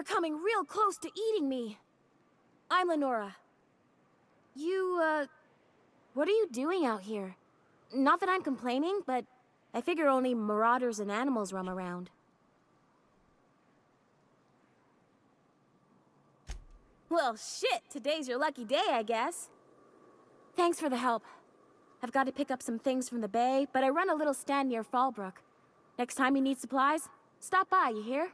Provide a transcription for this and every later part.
were coming real close to eating me. I'm Lenora. What are you doing out here? Not that I'm complaining, but I figure only marauders and animals roam around. Well, shit, today's your lucky day, I guess. Thanks for the help. I've got to pick up some things from the bay, but I run a little stand near Fallbrook. Next time you need supplies, stop by, you hear?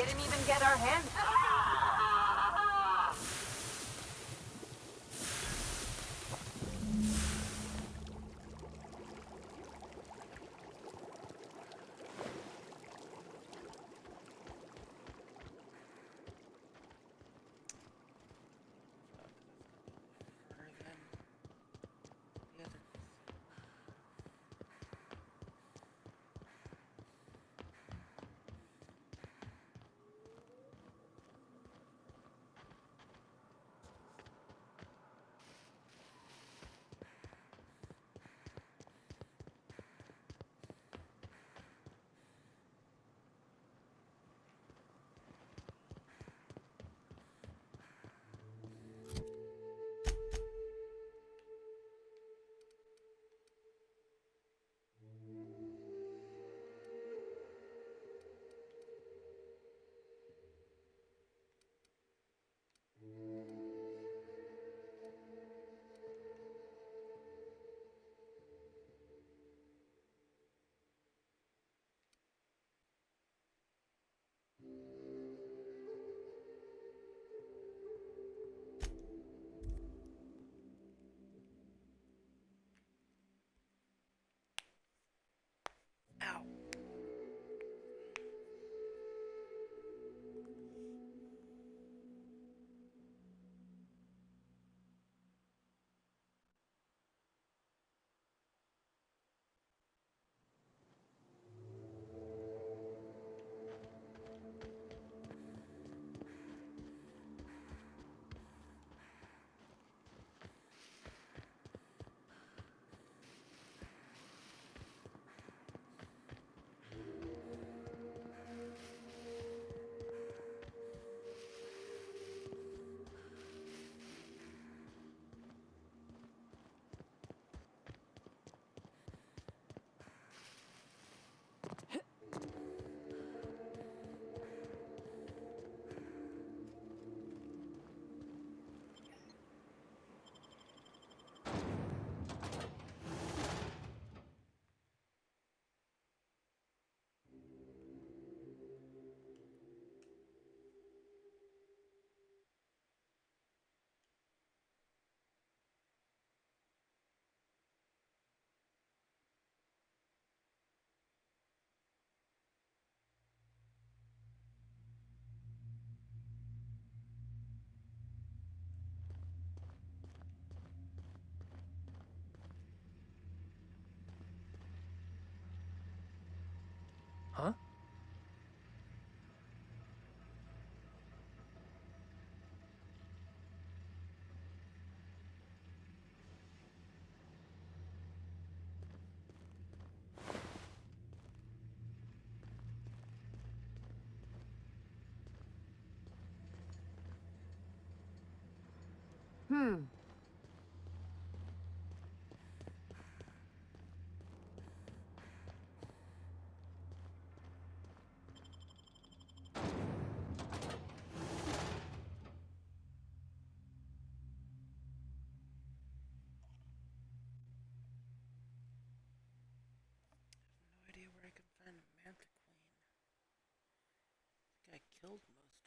didn't even get our hands. Ow. Huh? No idea where I can find a Manta Queen. I think I killed most of them.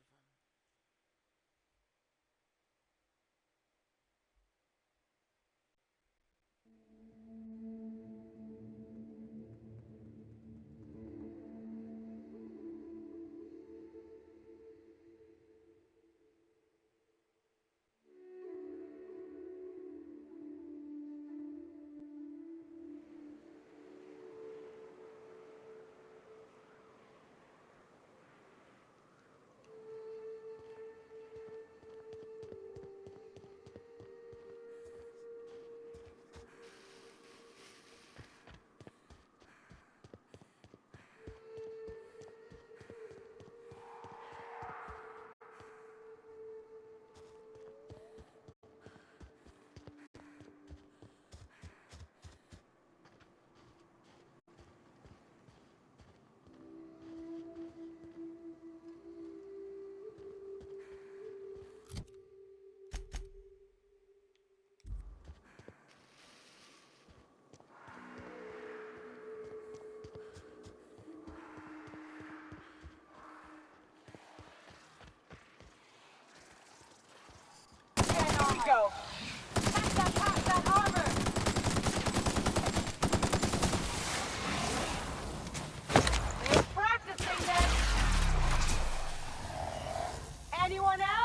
Anyone else?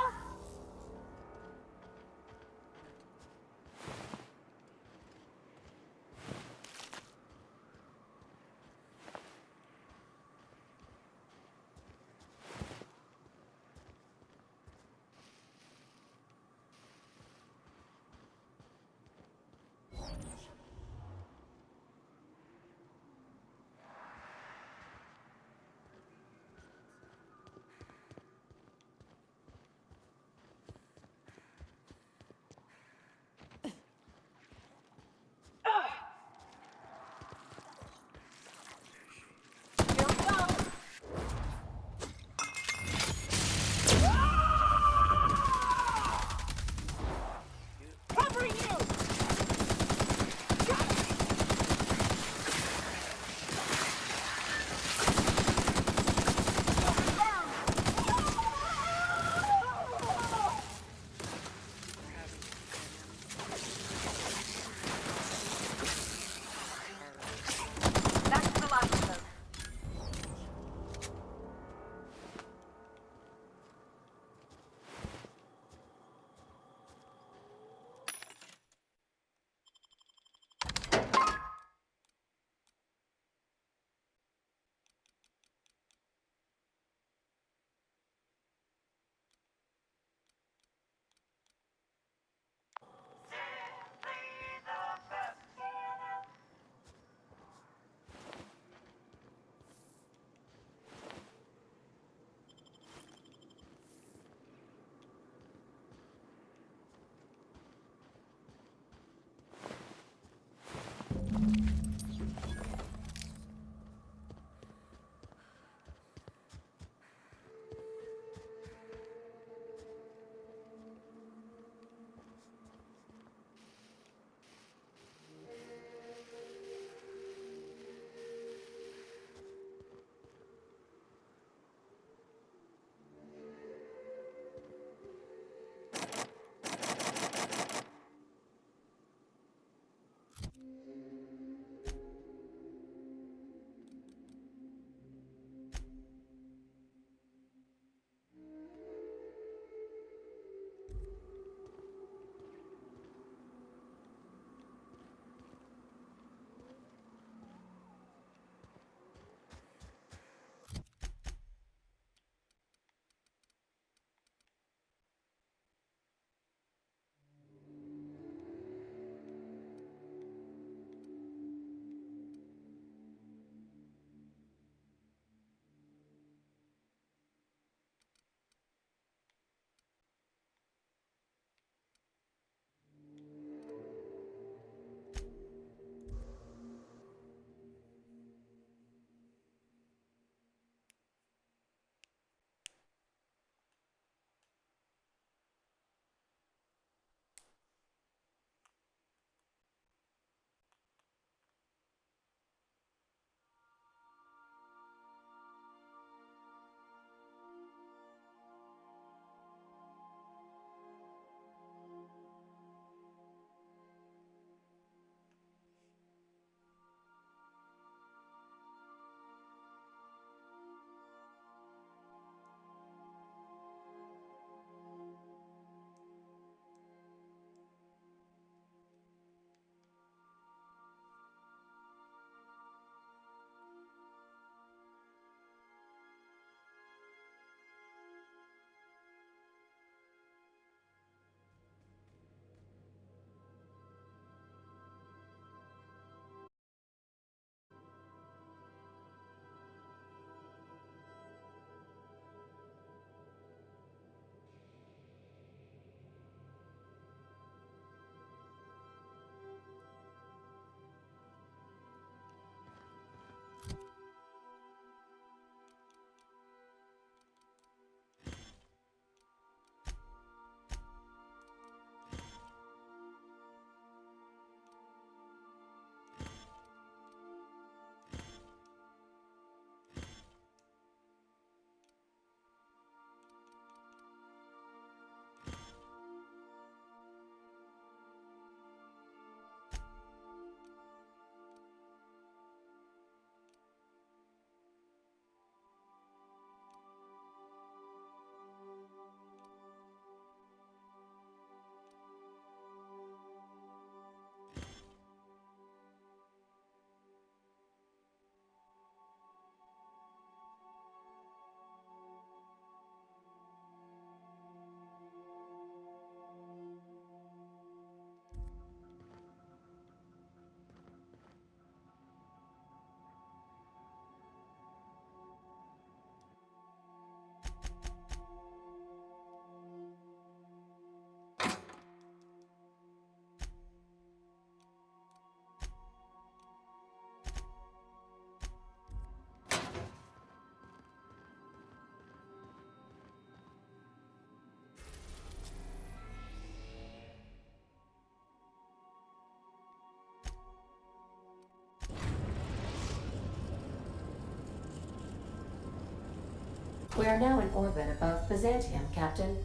We are now in orbit above Byzantium, Captain.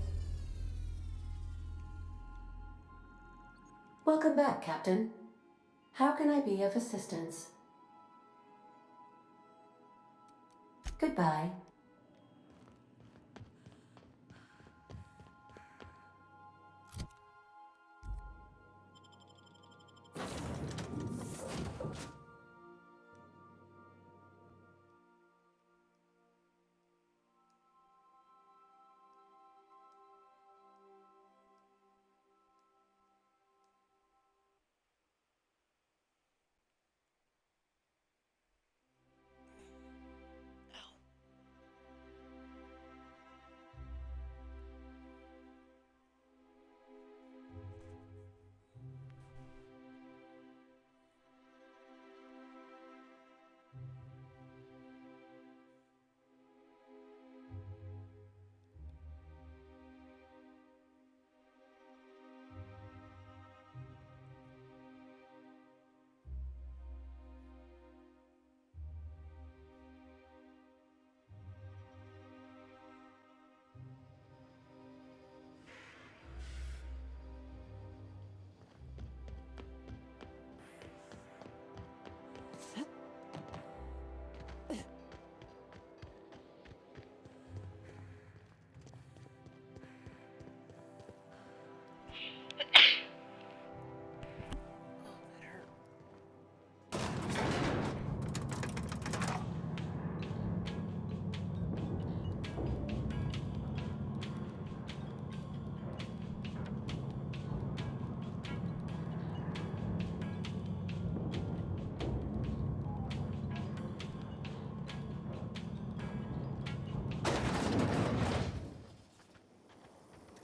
Welcome back, Captain. How can I be of assistance? Goodbye.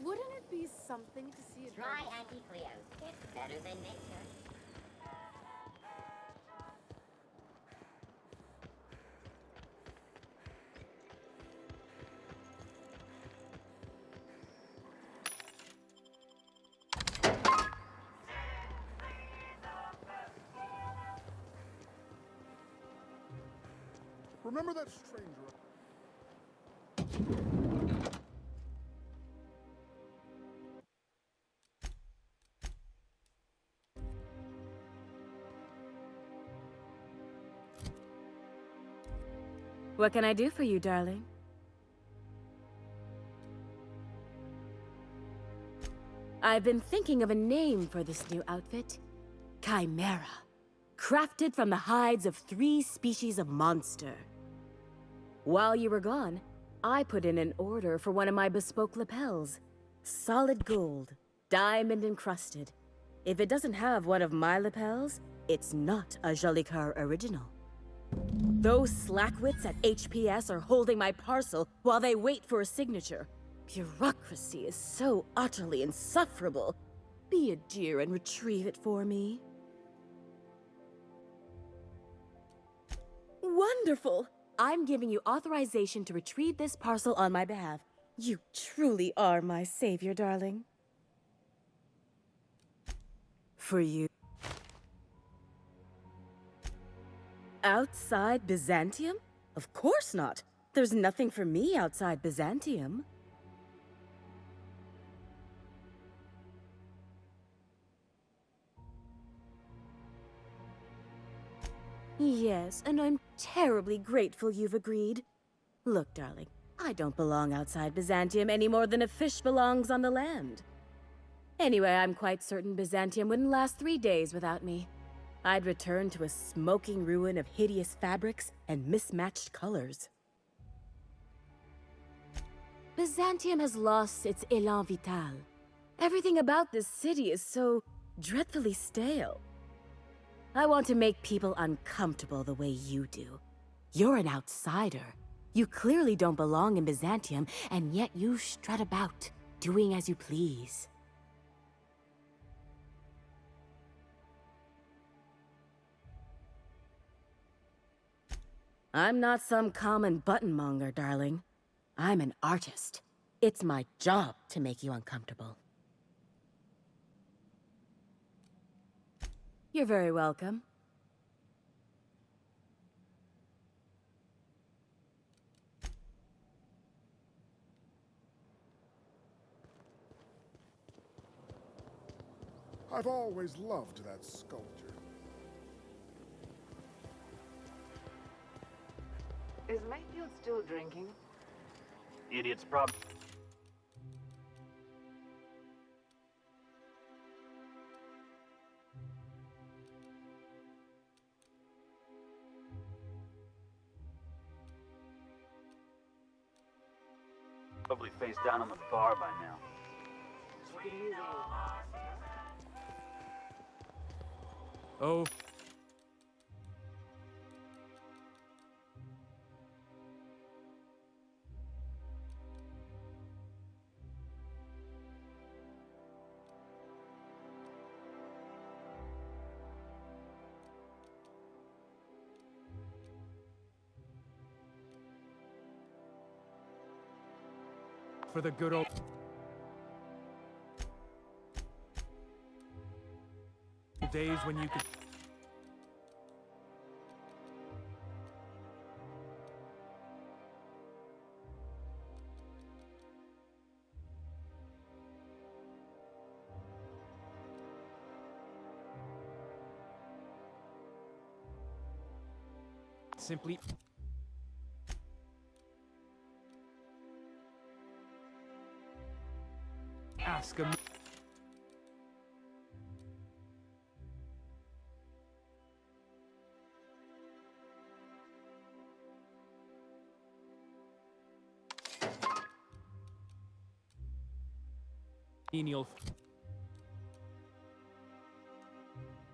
Wouldn't it be something to see a Try anti-Cleos. It's better than nature. Remember that stranger? What can I do for you, darling? I've been thinking of a name for this new outfit. Chimera. Crafted from the hides of 3 species of monster. While you were gone, I put in an order for one of my bespoke lapels. Solid gold, diamond encrusted. If it doesn't have one of my lapels, it's not a Jolicoeur original. Those slackwits at HPS are holding my parcel while they wait for a signature. Bureaucracy is so utterly insufferable. Be a dear and retrieve it for me. Wonderful! I'm giving you authorization to retrieve this parcel on my behalf. You truly are my savior, darling. For you. Outside Byzantium? Of course not. There's nothing for me outside Byzantium. Yes, and I'm terribly grateful you've agreed. Look, darling, I don't belong outside Byzantium any more than a fish belongs on the land. Anyway, I'm quite certain Byzantium wouldn't last 3 days without me. I'd return to a smoking ruin of hideous fabrics and mismatched colors. Byzantium has lost its élan vital. Everything about this city is so dreadfully stale. I want to make people uncomfortable the way you do. You're an outsider. You clearly don't belong in Byzantium, and yet you strut about, doing as you please. I'm not some common buttonmonger, darling. I'm an artist. It's my job to make you uncomfortable. You're very welcome. I've always loved that sculpture. Is Mayfield still drinking? Idiot's probably face down on the bar by now. Take it easy. Oh. For the good old days when you could simply ask a menial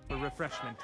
for refreshment.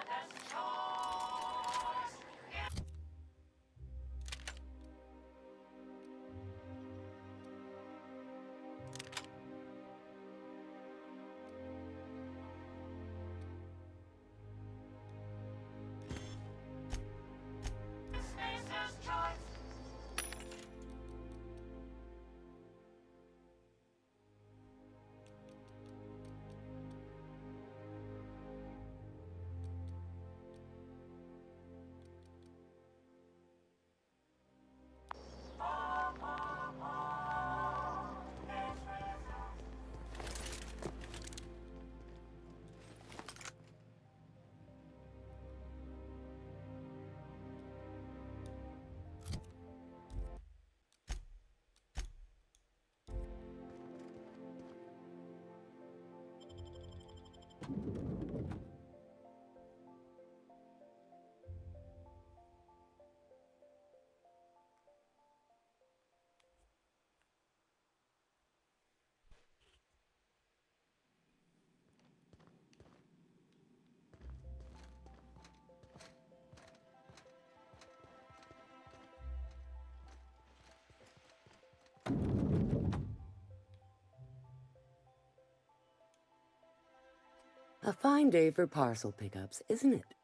A fine day for parcel pickups, isn't it?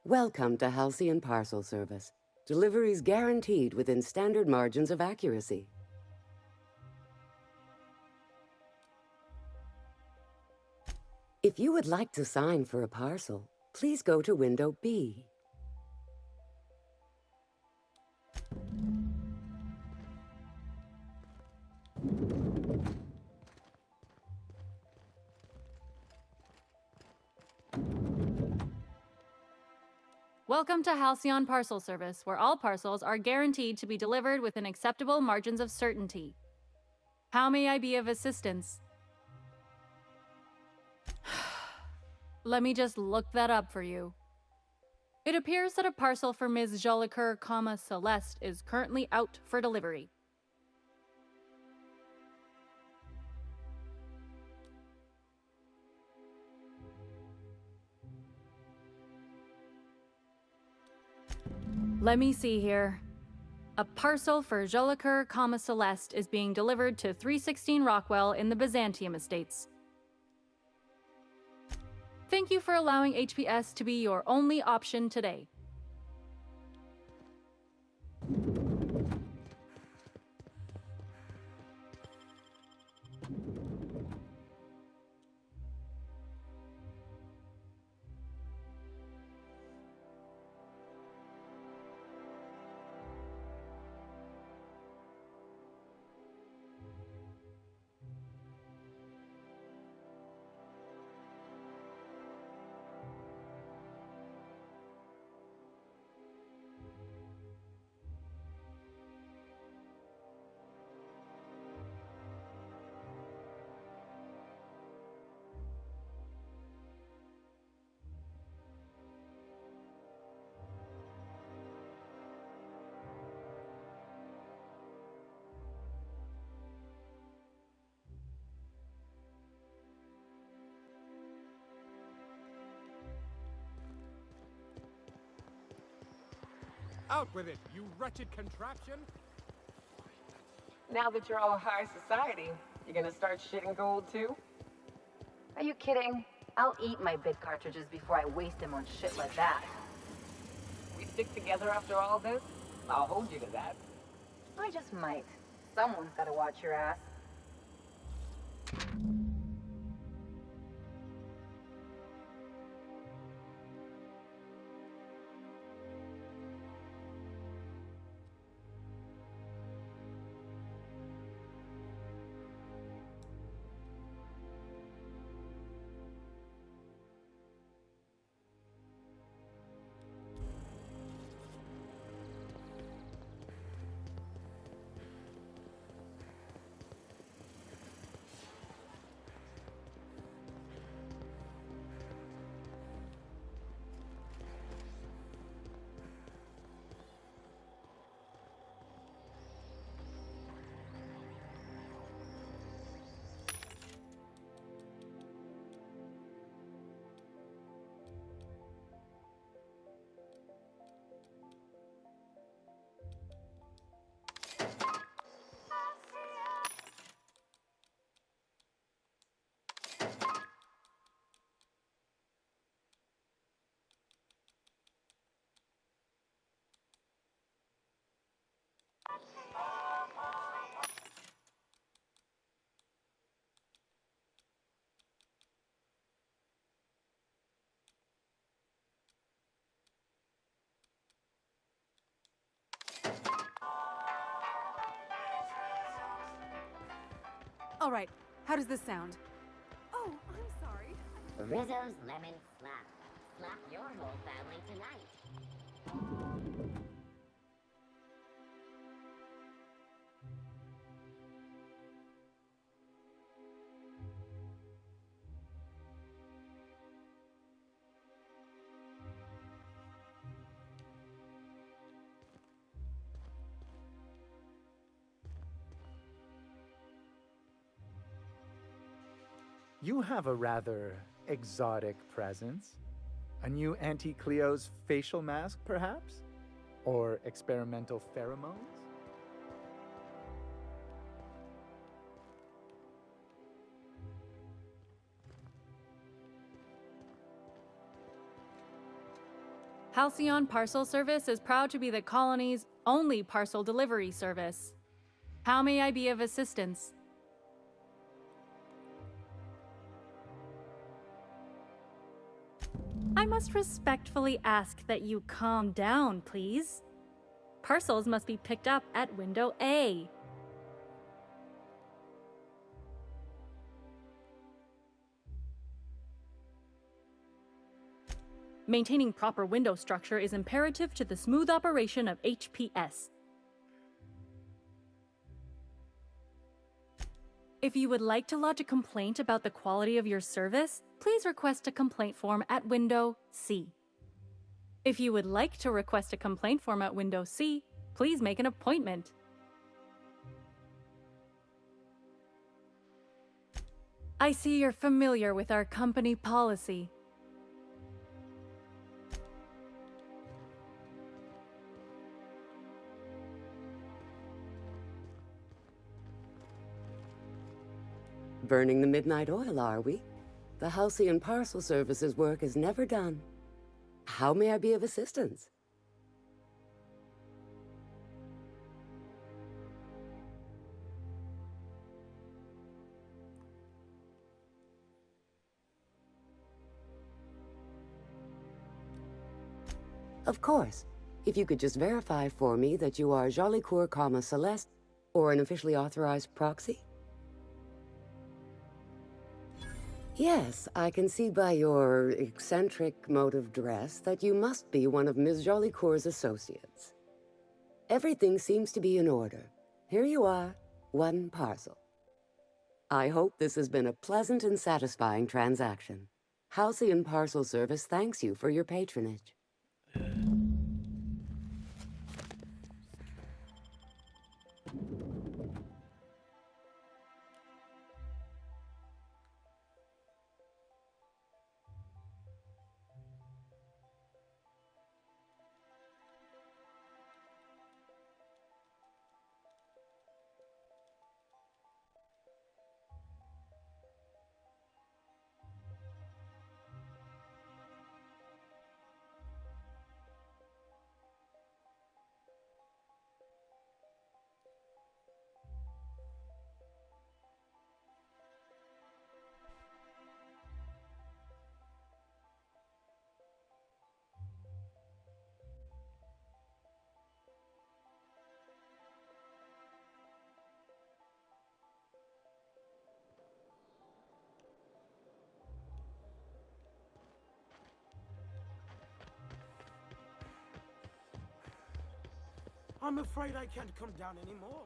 Welcome to Halcyon Parcel Service. Deliveries guaranteed within standard margins of accuracy. If you would like to sign for a parcel, please go to window B. Welcome to Halcyon Parcel Service, where all parcels are guaranteed to be delivered within acceptable margins of certainty. How may I be of assistance? Let me just look that up for you. It appears that a parcel for Ms. Jolicoeur, Celeste is currently out for delivery. Let me see here. A parcel for Jolicoeur, Celeste is being delivered to 316 Rockwell in the Byzantium Estates. Thank you for allowing HPS to be your only option today. Out with it, you wretched contraption! Now that you're all high society, you gonna start shitting gold too? Are you kidding? I'll eat my bit cartridges before I waste them on shit like that. We stick together after all this? I'll hold you to that. I just might. Someone's gotta watch your ass. All right, how does this sound? Oh, I'm sorry. Rizzo's Lemon Slap. Slap your whole family tonight. You have a rather exotic presence. A new Auntie Cleo's facial mask, perhaps? Or experimental pheromones? Halcyon Parcel Service is proud to be the colony's only parcel delivery service. How may I be of assistance? I must respectfully ask that you calm down, please. Parcels must be picked up at window A. Maintaining proper window structure is imperative to the smooth operation of HPS. If you would like to lodge a complaint about the quality of your service, please request a complaint form at window C. If you would like to request a complaint form at window C, please make an appointment. I see you're familiar with our company policy. Burning the midnight oil, are we? The Halcyon Parcel Service's work is never done. How may I be of assistance? Of course. If you could just verify for me that you are Jolicoeur, Celeste, or an officially authorized proxy? Yes, I can see by your eccentric mode of dress that you must be one of Ms. Jolicoeur's associates. Everything seems to be in order. Here you are, one parcel. I hope this has been a pleasant and satisfying transaction. Halcyon Parcel Service thanks you for your patronage. I'm afraid I can't come down anymore.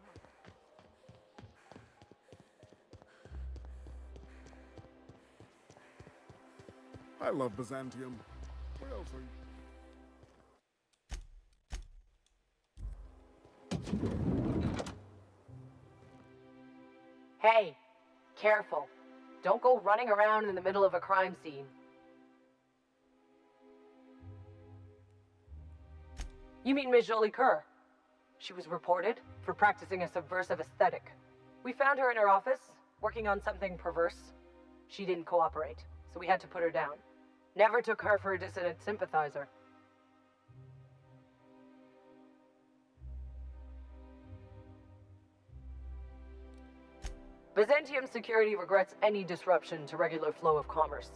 I love Byzantium. What else are you? Hey, careful. Don't go running around in the middle of a crime scene. You mean Ms. Jolie Kerr? She was reported for practicing a subversive aesthetic. We found her in her office, working on something perverse. She didn't cooperate, so we had to put her down. Never took her for a dissident sympathizer. Byzantium security regrets any disruption to regular flow of commerce.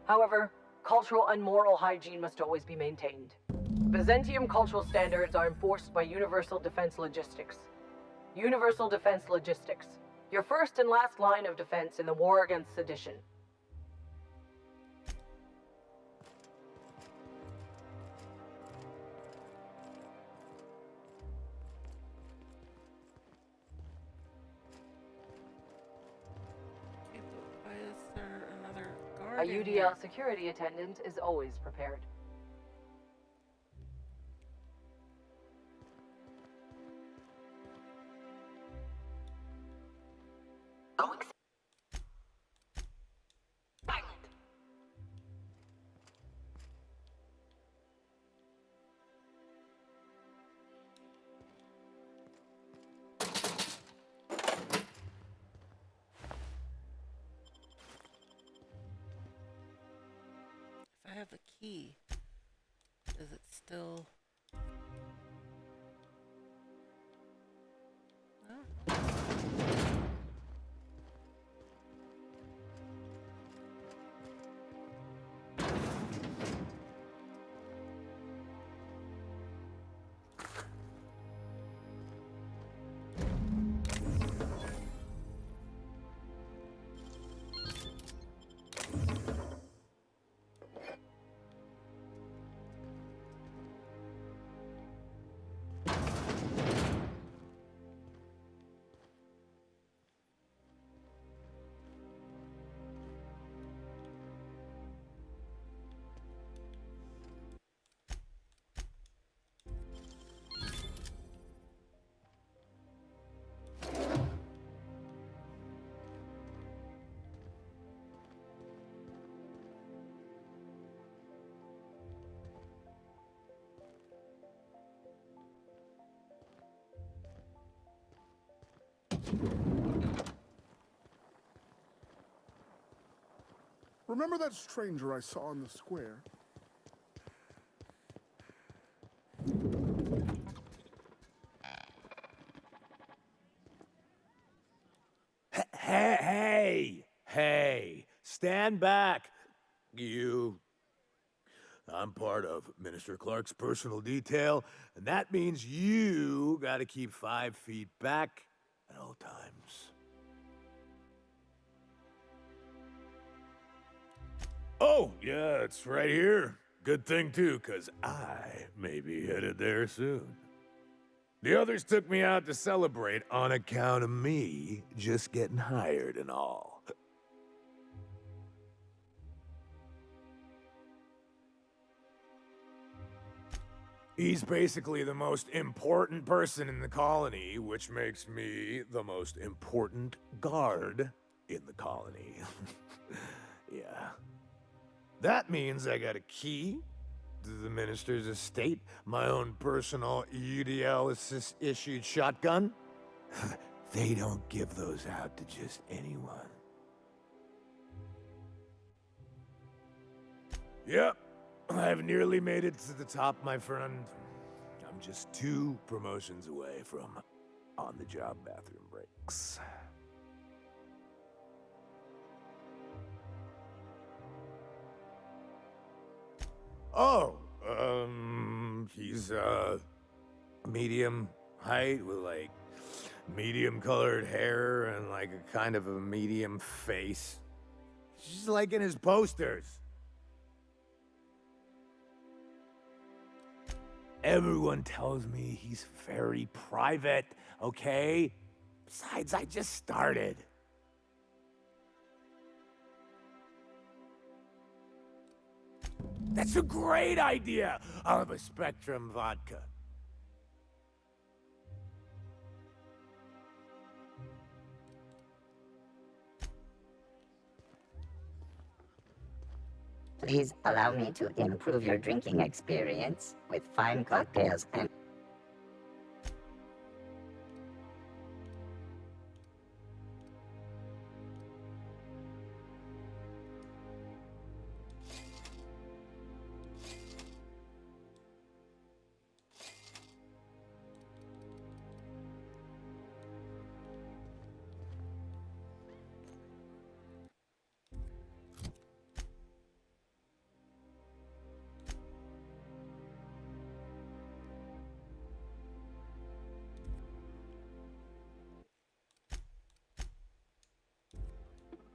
However, cultural and moral hygiene must always be maintained. Byzantium cultural standards are enforced by Universal Defense Logistics. Universal Defense Logistics, your first and last line of defense in the war against sedition. Okay, but why is there another guard A in UDL here? security attendant is always prepared. If I have the key, is it still... No? Remember that stranger I saw in the square? Hey, stand back, you. I'm part of Minister Clark's personal detail, and that means you gotta keep 5 feet back at all times. Oh, yeah, it's right here. Good thing, too, 'cause I may be headed there soon. The others took me out to celebrate on account of me just getting hired and all. He's basically the most important person in the colony, which makes me the most important guard in the colony. Yeah. That means I got a key to the minister's estate, my own personal UDL-issued shotgun. They don't give those out to just anyone. Yep, I've nearly made it to the top, my friend. I'm just 2 promotions away from on-the-job bathroom breaks. Oh, he's, medium height with, like, medium-colored hair and, like, a kind of a medium face. Just like in his posters. Everyone tells me he's very private, okay? Besides, I just started. That's a great idea! I'll have a Spectrum vodka. Please allow me to improve your drinking experience with fine cocktails and...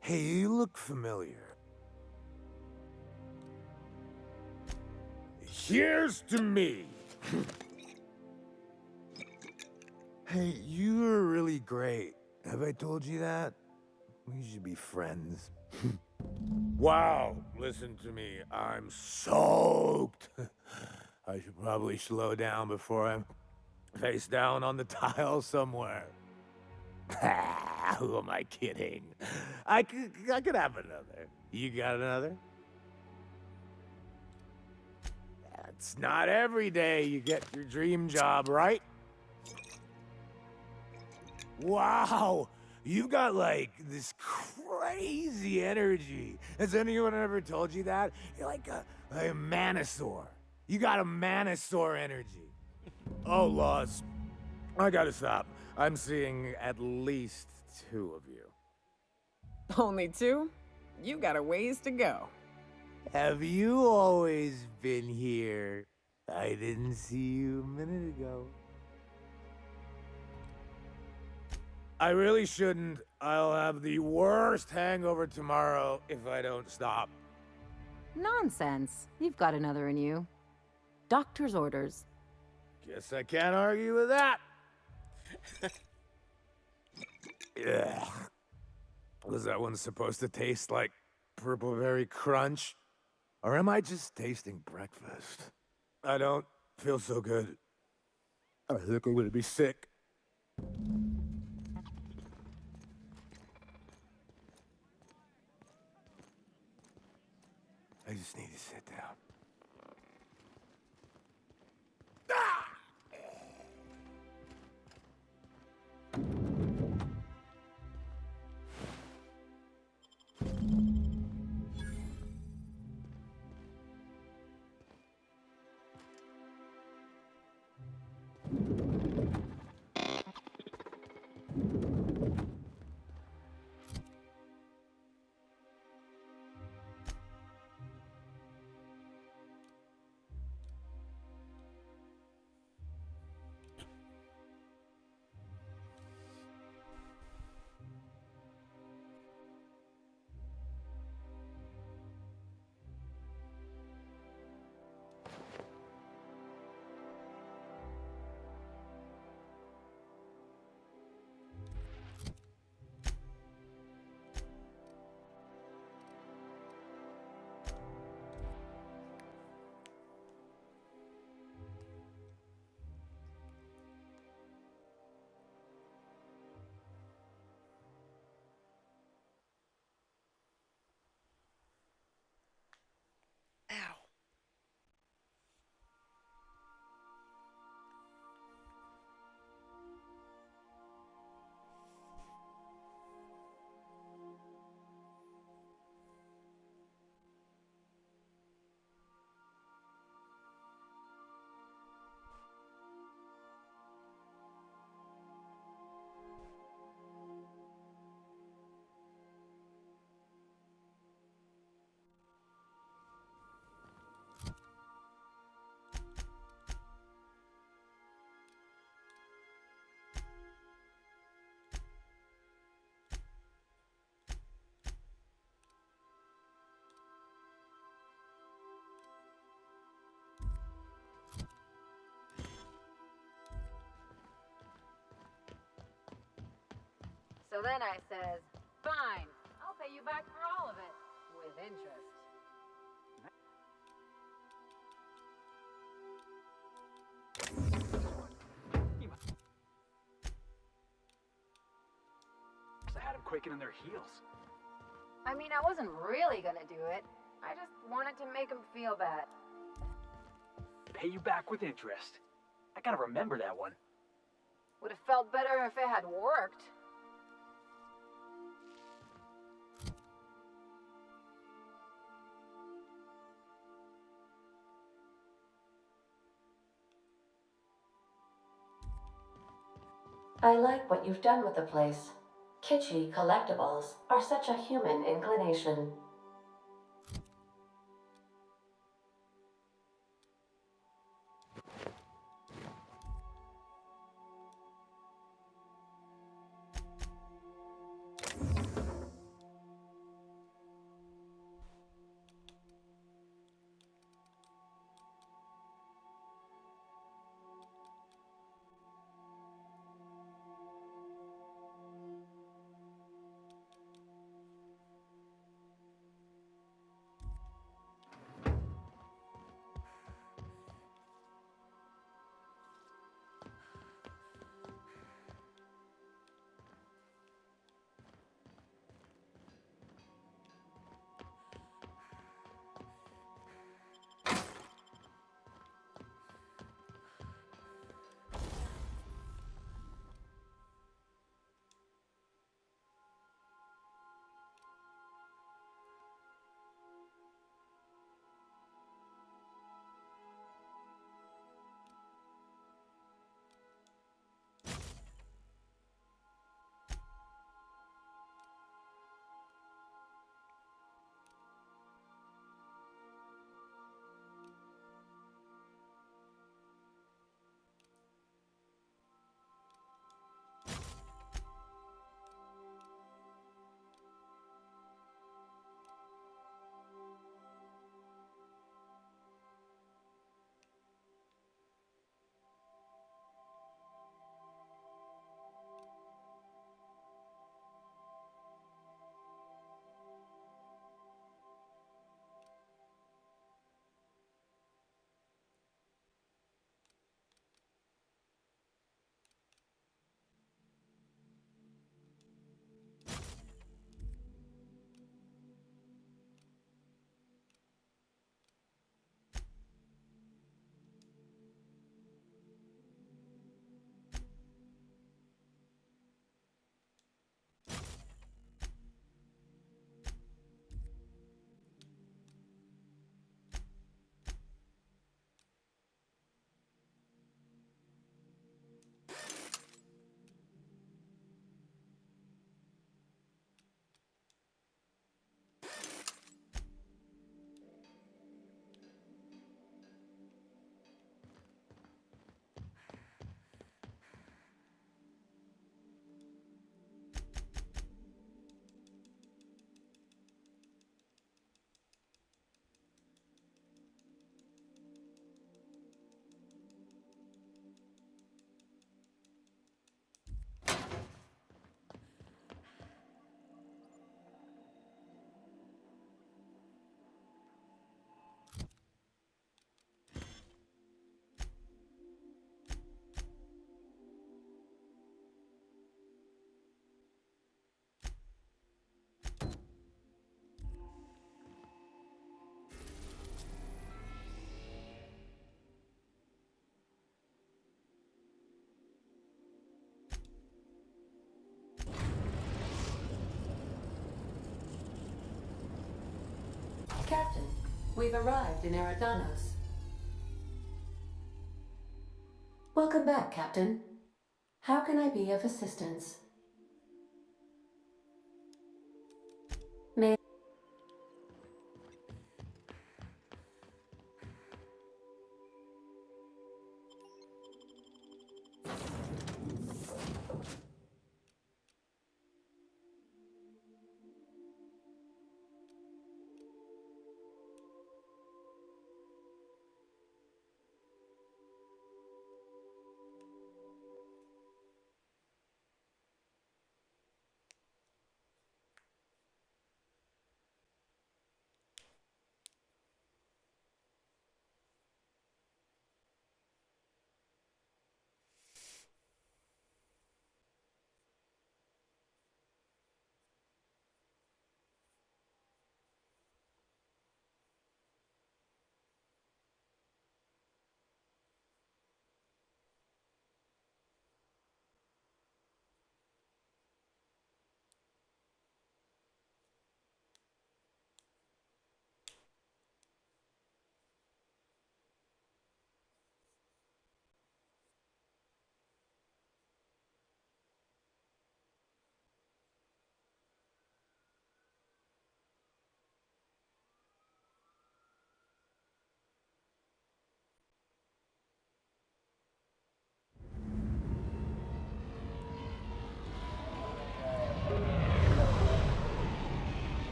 Hey, you look familiar. Here's to me! Hey, you're really great. Have I told you that? We should be friends. Wow, listen to me. I'm soaked. I should probably slow down before I'm face down on the tile somewhere. Who am I kidding? I could have another. You got another? It's not every day you get your dream job, right? Wow, you've got like this crazy energy. Has anyone ever told you that? You're like a manosaur. You got a manosaur energy. Oh, Laws, I gotta stop. I'm seeing at least 2 of you. Only 2? You got a ways to go. Have you always been here? I didn't see you a minute ago. I really shouldn't. I'll have the worst hangover tomorrow if I don't stop. Nonsense. You've got another in you. Doctor's orders. Guess I can't argue with that. Yeah. Was that one supposed to taste like Purple Berry Crunch? Or am I just tasting breakfast? I don't feel so good. I think I'm gonna be sick. I just need to sit down. So then I says, fine, I'll pay you back for all of it, with interest. I had them quaking in their heels. I mean, I wasn't really gonna do it. I just wanted to make him feel bad. Pay you back with interest. I gotta remember that one. Would have felt better if it had worked. I like what you've done with the place. Kitschy collectibles are such a human inclination. Captain, we've arrived in Eridanos. Welcome back, Captain. How can I be of assistance? May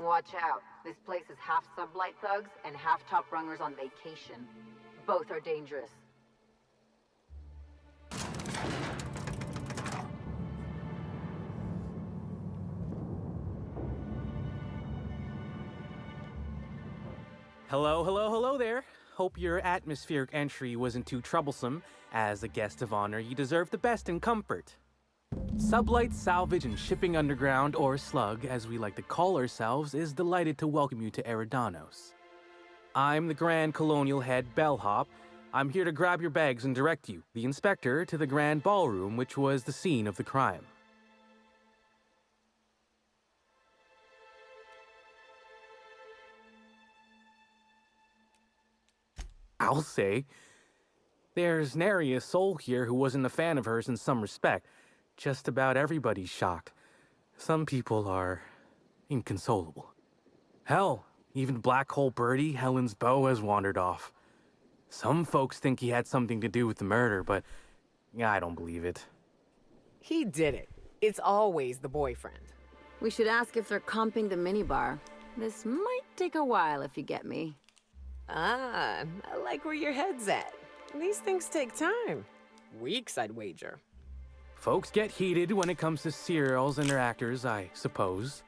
Watch out. This place is half sublight thugs and half top rungers on vacation. Both are dangerous. Hello, hello, hello there. Hope your atmospheric entry wasn't too troublesome. As a guest of honor, you deserve the best in comfort. Sublight Salvage and Shipping Underground, or Slug, as we like to call ourselves, is delighted to welcome you to Eridanos. I'm the Grand Colonial Head Bellhop. I'm here to grab your bags and direct you, the inspector, to the Grand Ballroom, which was the scene of the crime. I'll say. There's nary a soul here who wasn't a fan of hers in some respect. Just about everybody's shocked. Some people are inconsolable. Hell, even Black Hole Birdie, Helen's beau, has wandered off. Some folks think he had something to do with the murder, but I don't believe it. He did it. It's always the boyfriend. We should ask if they're comping the minibar. This might take a while if you get me. Ah, I like where your head's at. These things take time. Weeks, I'd wager. Folks get heated when it comes to serials and their actors, I suppose.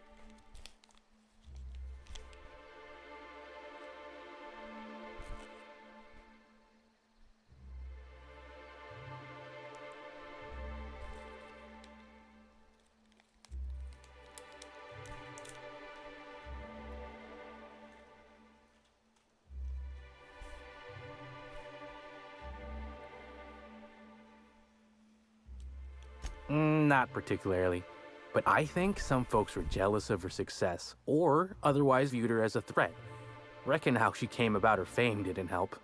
Not particularly. But I think some folks were jealous of her success, or otherwise viewed her as a threat. Reckon how she came about her fame didn't help.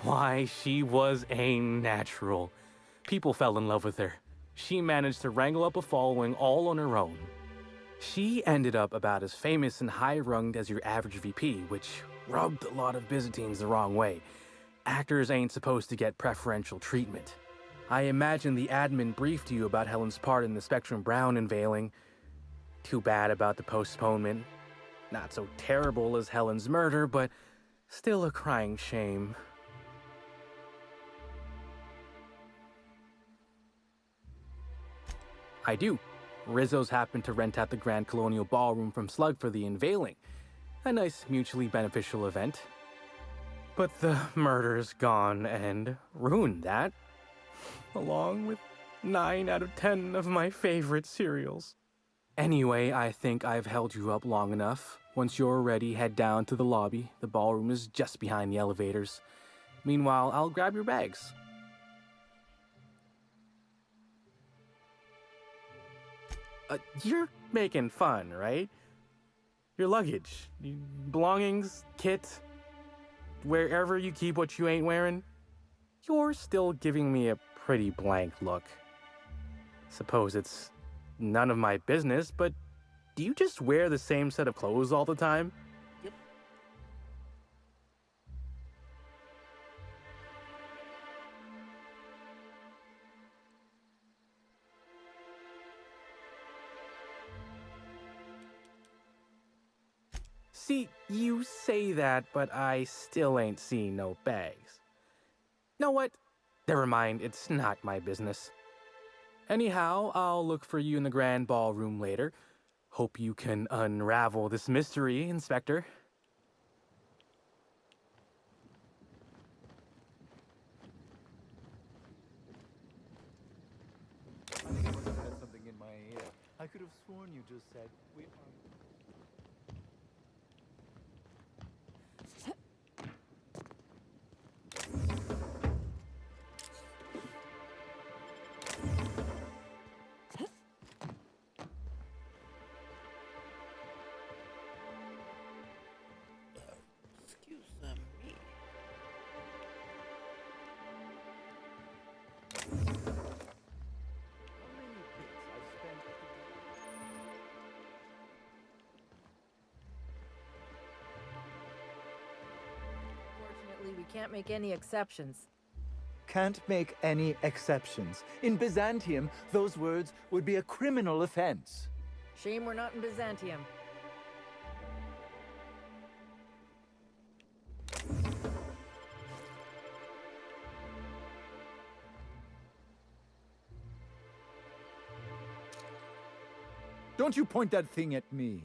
Why, she was a natural. People fell in love with her. She managed to wrangle up a following all on her own. She ended up about as famous and high-runged as your average VP, which rubbed a lot of Byzantines the wrong way. Actors ain't supposed to get preferential treatment. I imagine the admin briefed you about Helen's part in the Spectrum Brown unveiling. Too bad about the postponement. Not so terrible as Helen's murder, but still a crying shame. I do. Rizzo's happened to rent out the Grand Colonial Ballroom from Slug for the unveiling. A nice mutually beneficial event. But the murder's gone and ruined that, along with 9 out of 10 of my favorite cereals. Anyway, I think I've held you up long enough. Once you're ready, head down to the lobby. The ballroom is just behind the elevators. Meanwhile, I'll grab your bags. You're making fun, right? Your luggage, belongings, kit, wherever you keep what you ain't wearing, you're still giving me a pretty blank look. Suppose it's none of my business, but do you just wear the same set of clothes all the time? Yep. See, you say that, but I still ain't seen no bags. Know what? Never mind, it's not my business. Anyhow, I'll look for you in the Grand Ballroom later. Hope you can unravel this mystery, Inspector. I think I must have had something in my ear. I could have sworn you just said we are. Excuse me. Fortunately, we can't make any exceptions. Can't make any exceptions. In Byzantium, those words would be a criminal offense. Shame we're not in Byzantium. Don't you point that thing at me.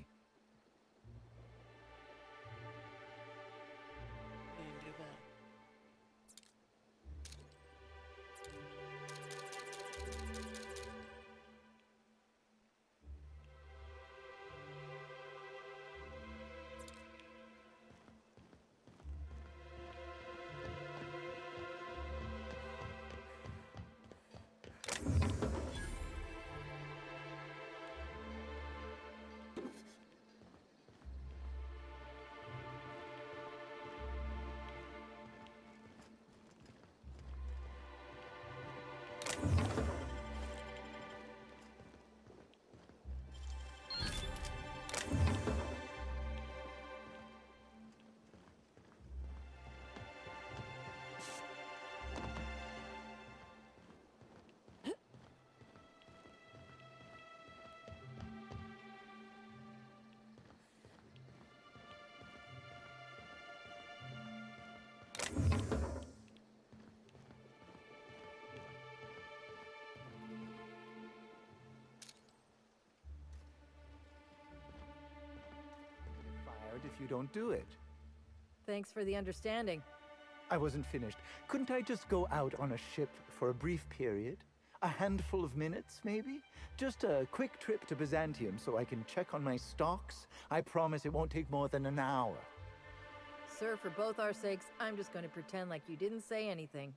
If you don't do it. Thanks for the understanding. I wasn't finished. Couldn't I just go out on a ship for a brief period? A handful of minutes, maybe? Just a quick trip to Byzantium so I can check on my stocks? I promise it won't take more than an hour. Sir, for both our sakes, I'm just going to pretend like you didn't say anything.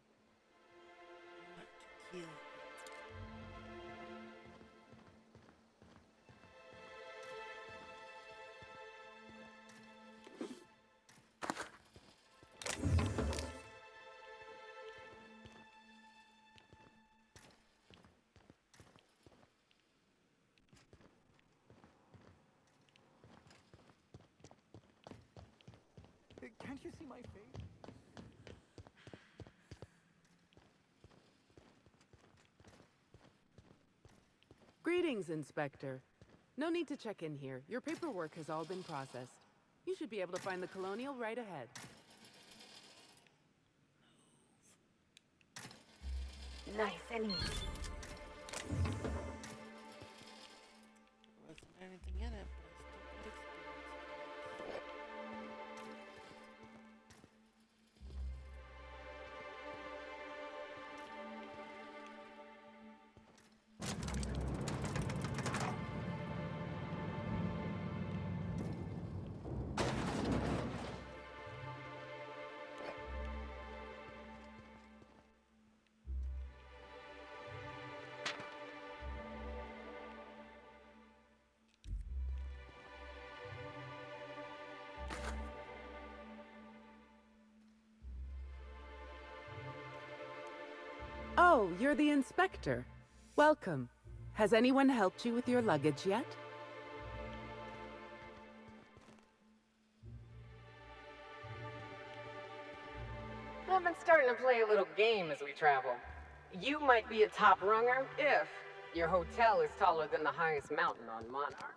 Can't you see my face? Greetings, Inspector. No need to check in here. Your paperwork has all been processed. You should be able to find the Colonial right ahead. Nice and easy. Wasn't anything in it, but I still got experience. Oh, you're the inspector. Welcome. Has anyone helped you with your luggage yet? I've been starting to play a little game as we travel. You might be a top runger if your hotel is taller than the highest mountain on Monarch.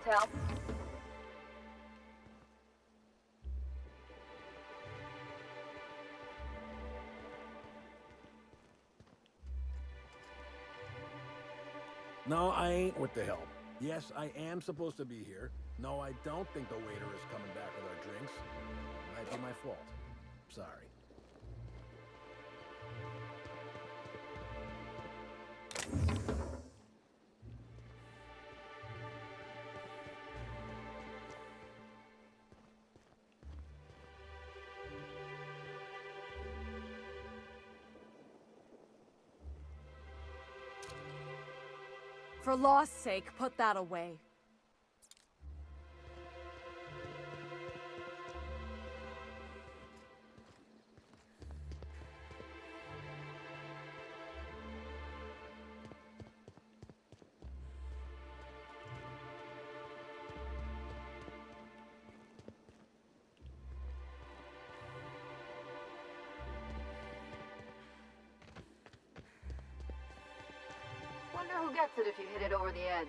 hotel? No, I ain't with the help. Yes, I am supposed to be here. No, I don't think the waiter is coming back with our drinks. Might be my fault. Sorry. For law's sake, put that away. Wonder who gets it if you hit it over the edge.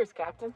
Cheers, Captain.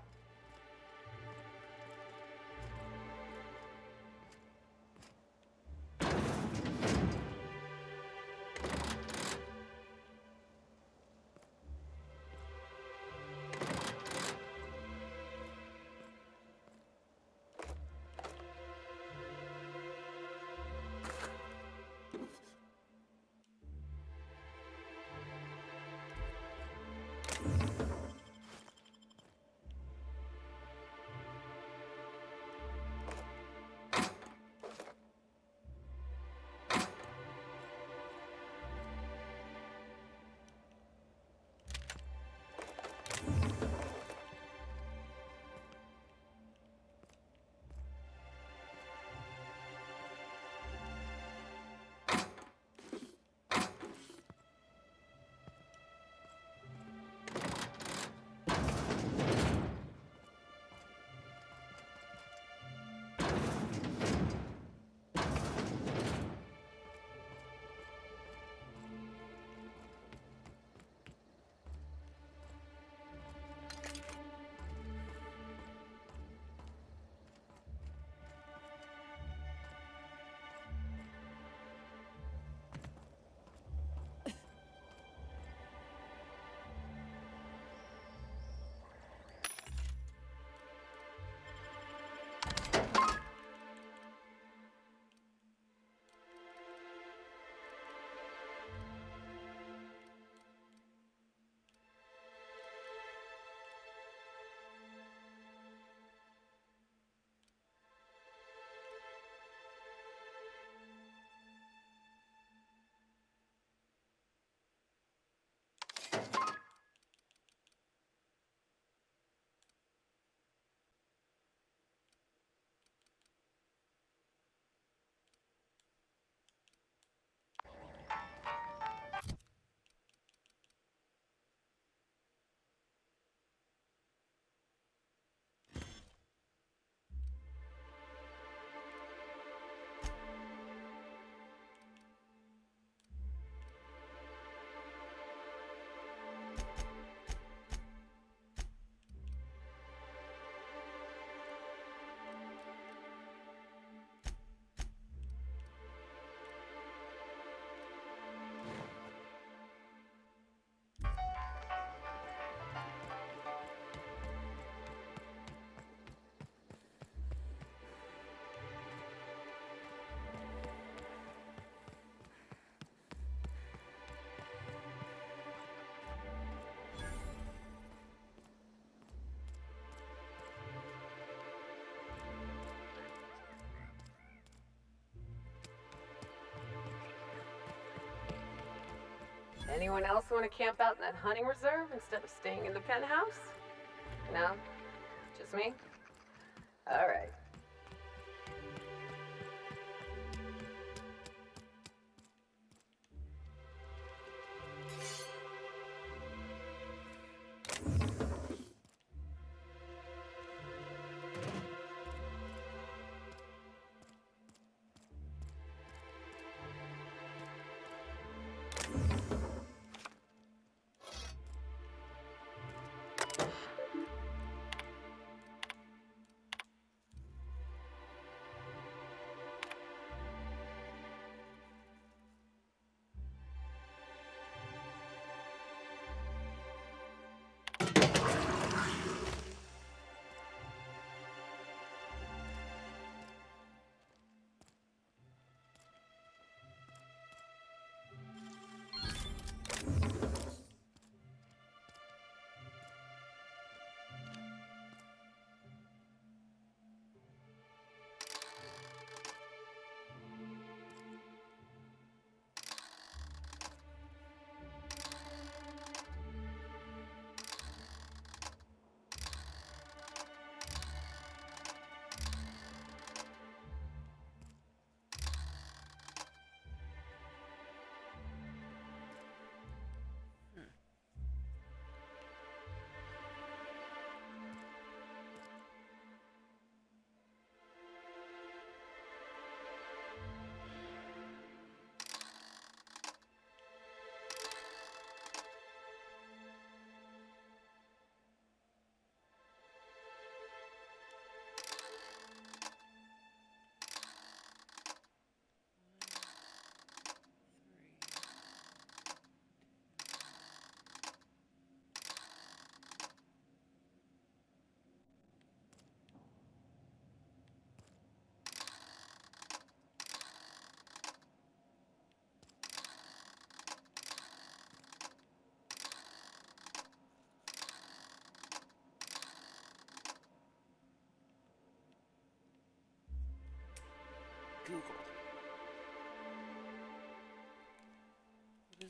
Anyone else want to camp out in that hunting reserve instead of staying in the penthouse? No? Just me? All right.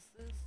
is this?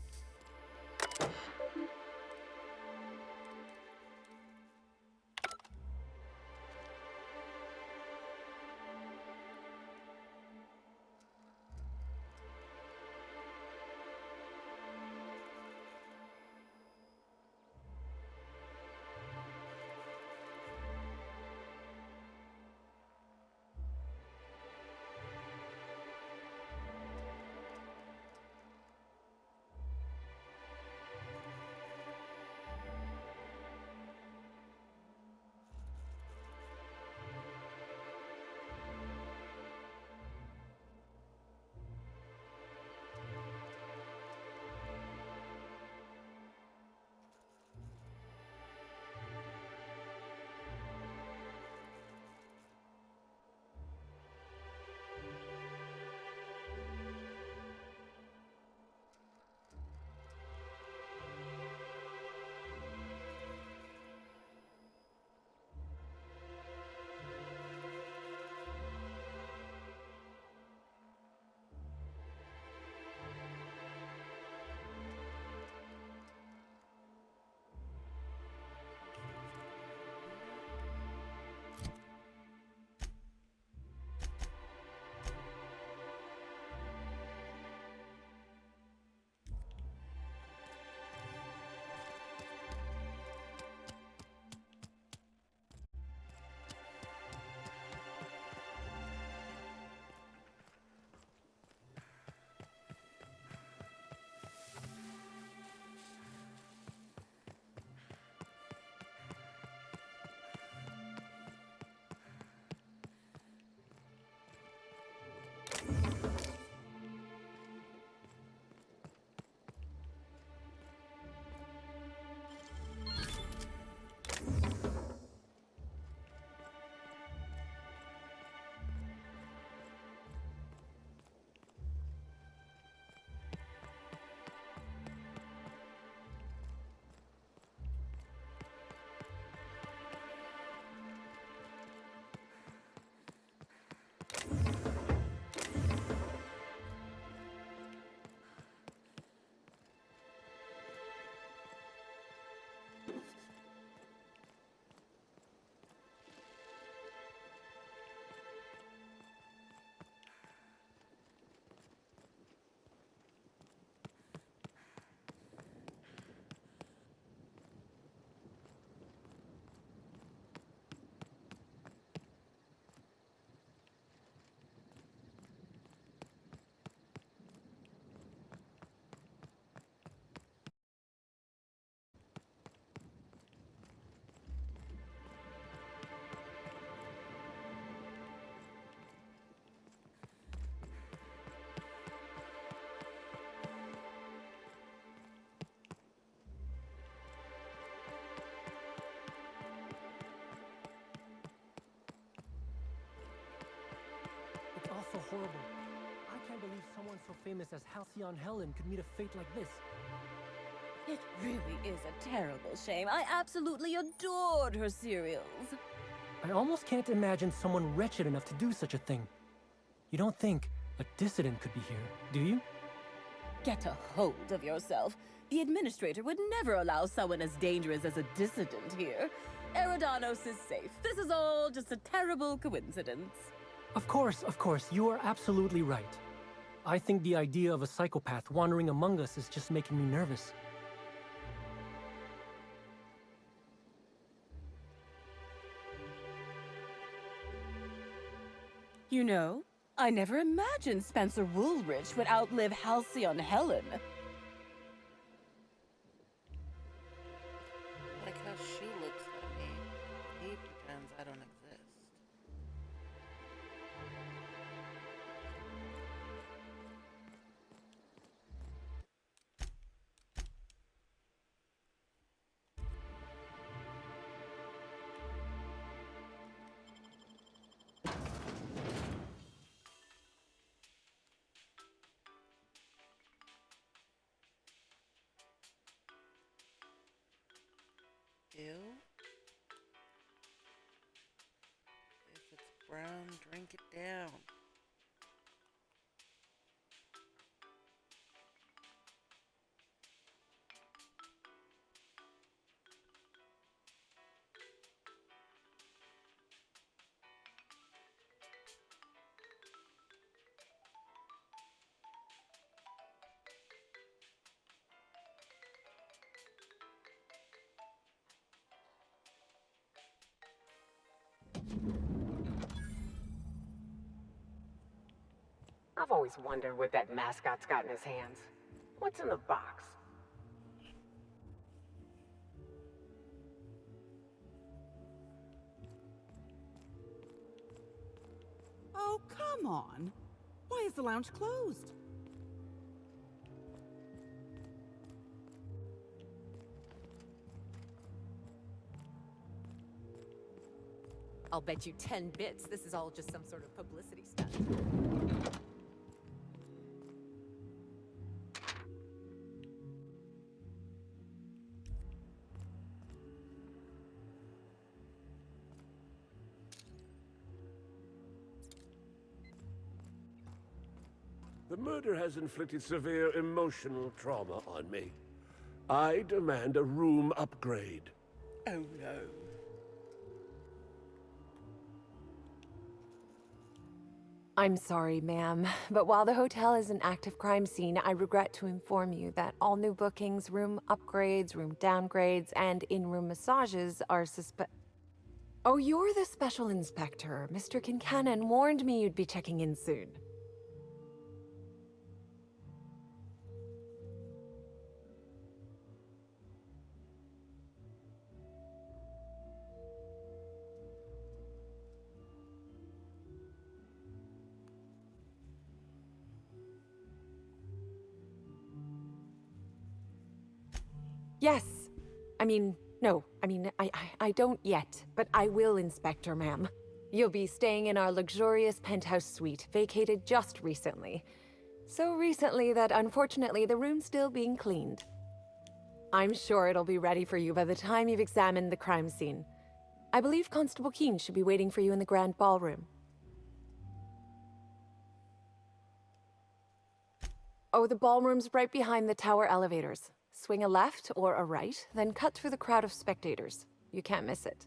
It's all so horrible. I can't believe someone so famous as Halcyon Helen could meet a fate like this. It really is a terrible shame. I absolutely adored her serials. I almost can't imagine someone wretched enough to do such a thing. You don't think a dissident could be here, do you? Get a hold of yourself. The administrator would never allow someone as dangerous as a dissident here. Eridanos is safe. This is all just a terrible coincidence. Of course, you are absolutely right. I think the idea of a psychopath wandering among us is just making me nervous. You know, I never imagined Spencer Woolrich would outlive Halcyon Helen. Like how she looks at me. He pretends I don't exist. Ew. If it's brown, drink it down. I've always wondered what that mascot's got in his hands. What's in the box? Oh, come on. Why is the lounge closed? I'll bet you 10 bits this is all just some sort of publicity stunt. The murder has inflicted severe emotional trauma on me. I demand a room upgrade. Oh no. I'm sorry, ma'am, but while the hotel is an active crime scene, I regret to inform you that all new bookings, room upgrades, room downgrades, and in-room massages are Oh, you're the special inspector. Mr. Kincannon warned me you'd be checking in soon. Yes. I don't yet, but I will, Inspector, ma'am. You'll be staying in our luxurious penthouse suite, vacated just recently. So recently that unfortunately the room's still being cleaned. I'm sure it'll be ready for you by the time you've examined the crime scene. I believe Constable Keene should be waiting for you in the grand ballroom. Oh, the ballroom's right behind the tower elevators. Swing a left or a right, then cut through the crowd of spectators. You can't miss it.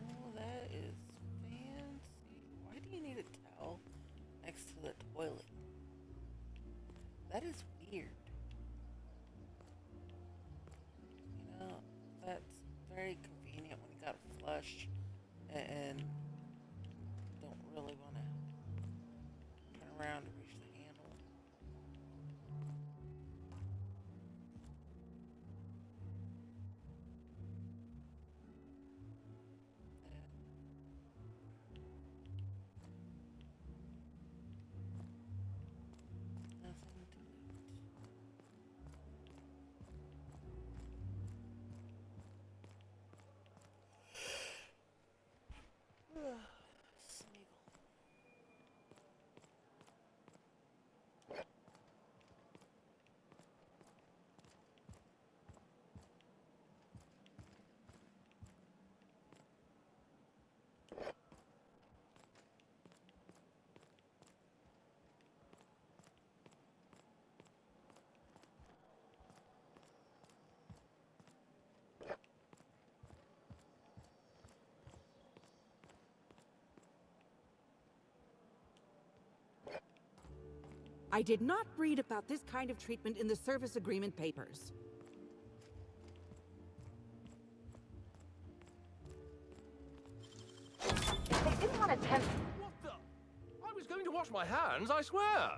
Oh, that is fancy. Why do you need a towel next to the toilet? That is weird. You know, that's very convenient when you gotta flush and don't really want to turn around to reach the handle. Nothing to loot. Smeagol. I did not read about this kind of treatment in the service agreement papers. If they didn't want to tempt... What the? I was going to wash my hands, I swear.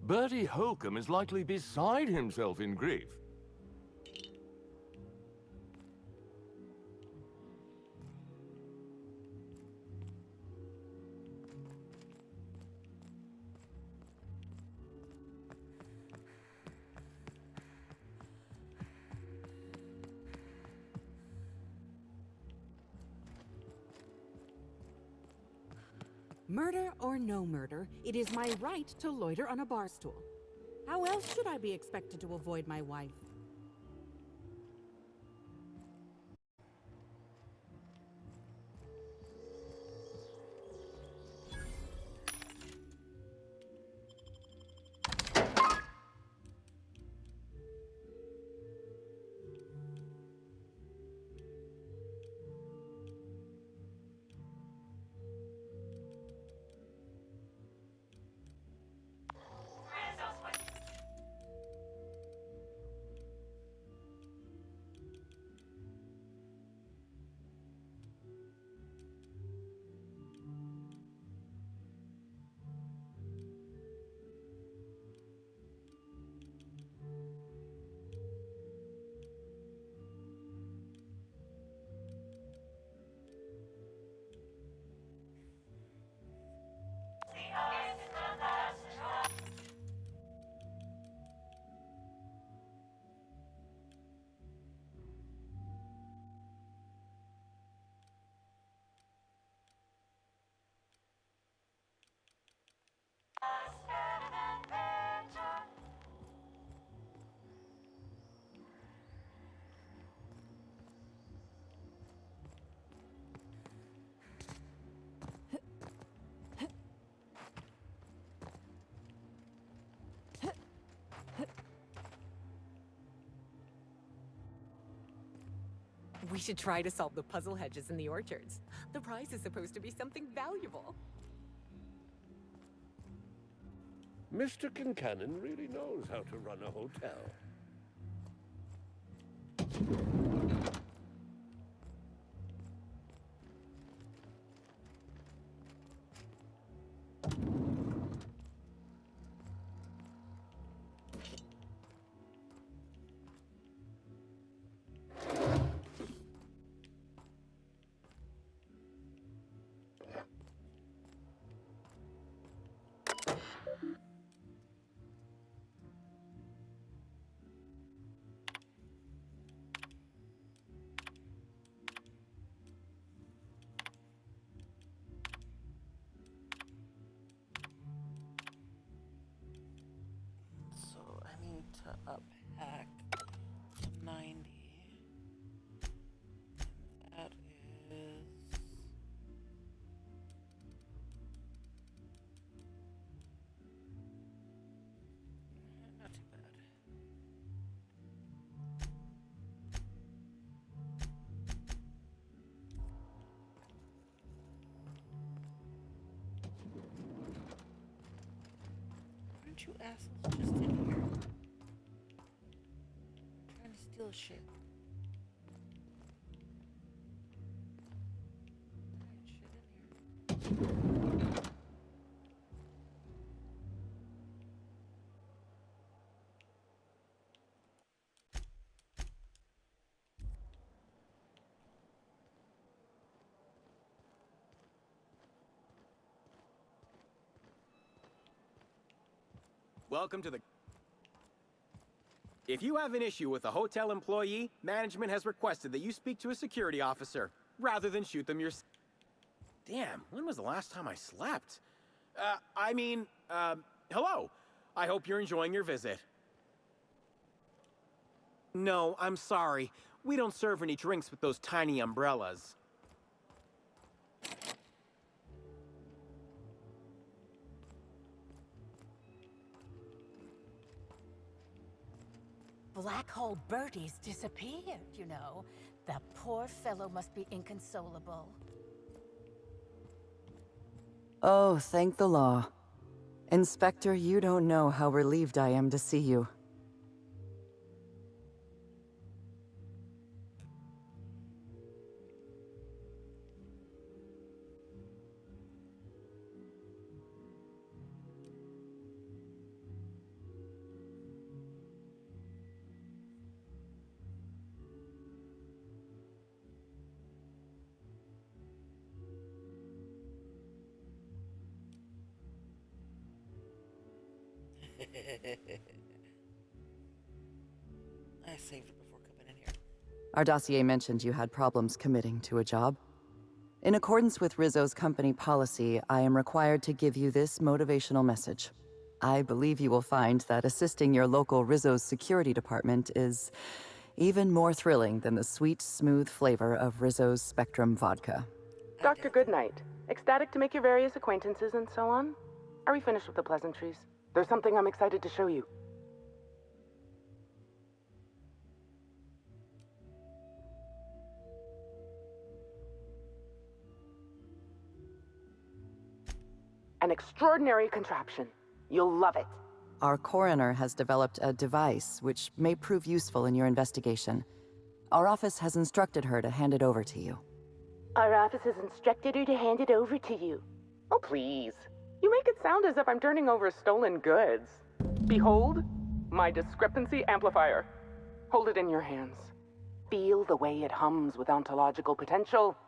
Bertie Holcomb is likely beside himself in grief. Murder or no murder, it is my right to loiter on a bar stool. How else should I be expected to avoid my wife? We should try to solve the puzzle hedges in the orchards. The prize is supposed to be something valuable. Mr. Kincannon really knows how to run a hotel. So I need to unpack to 90. That is... not too bad. Aren't you assholes just in here? Trying to steal shit. Alright, shit in here. Welcome to the... If you have an issue with a hotel employee, management has requested that you speak to a security officer, rather than shoot them yourself. Damn, when was the last time I slept? Hello. I hope you're enjoying your visit. No, I'm sorry. We don't serve any drinks with those tiny umbrellas. Black Hole Bertie's disappeared, you know. The poor fellow must be inconsolable. Oh, thank the law. Inspector, you don't know how relieved I am to see you. I saved it before coming in here. Our dossier mentioned you had problems committing to a job. In accordance with Rizzo's company policy, I am required to give you this motivational message. I believe you will find that assisting your local Rizzo's security department is even more thrilling than the sweet, smooth flavor of Rizzo's Spectrum vodka. Dr. Goodnight, ecstatic to make your various acquaintances and so on? Are we finished with the pleasantries? There's something I'm excited to show you. An extraordinary contraption. You'll love it. Our coroner has developed a device which may prove useful in your investigation. Our office has instructed her to hand it over to you. Our office has instructed her to hand it over to you. Oh, please. You make it sound as if I'm turning over stolen goods. Behold, my discrepancy amplifier. Hold it in your hands. Feel the way it hums with ontological potential.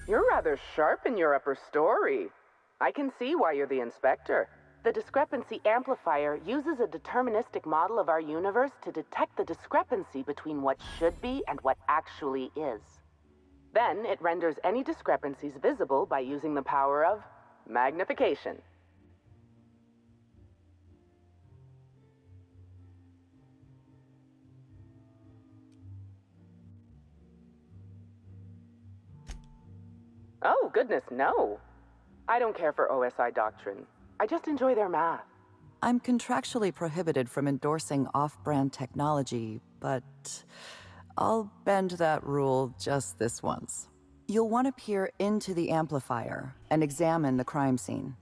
You're rather sharp in your upper story. I can see why you're the inspector. The discrepancy amplifier uses a deterministic model of our universe to detect the discrepancy between what should be and what actually is. Then it renders any discrepancies visible by using the power of magnification. Oh, goodness, no. I don't care for OSI doctrine. I just enjoy their math. I'm contractually prohibited from endorsing off-brand technology, but I'll bend that rule just this once. You'll want to peer into the amplifier and examine the crime scene.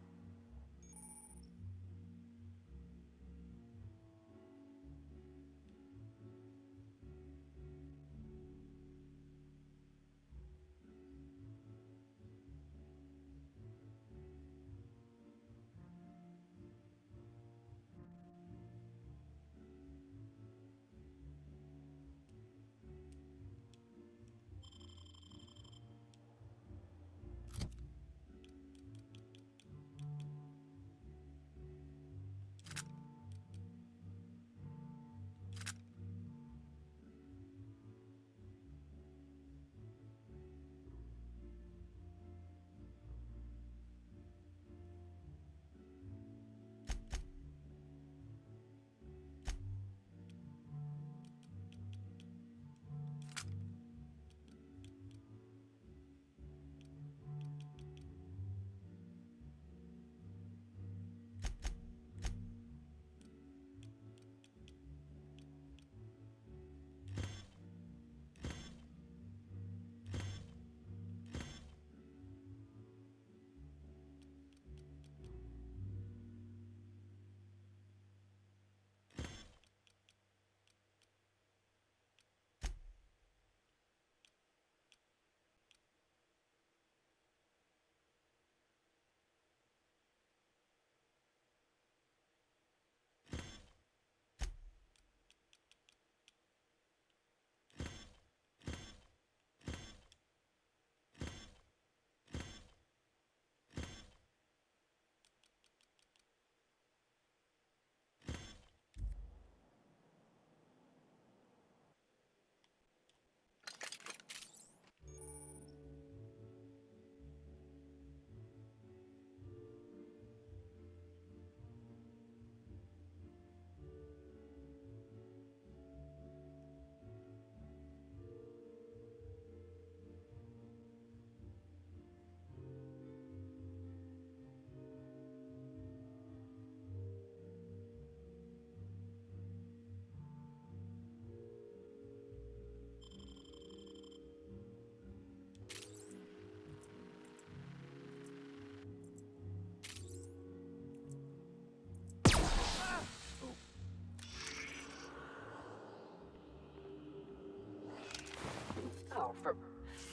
Oh,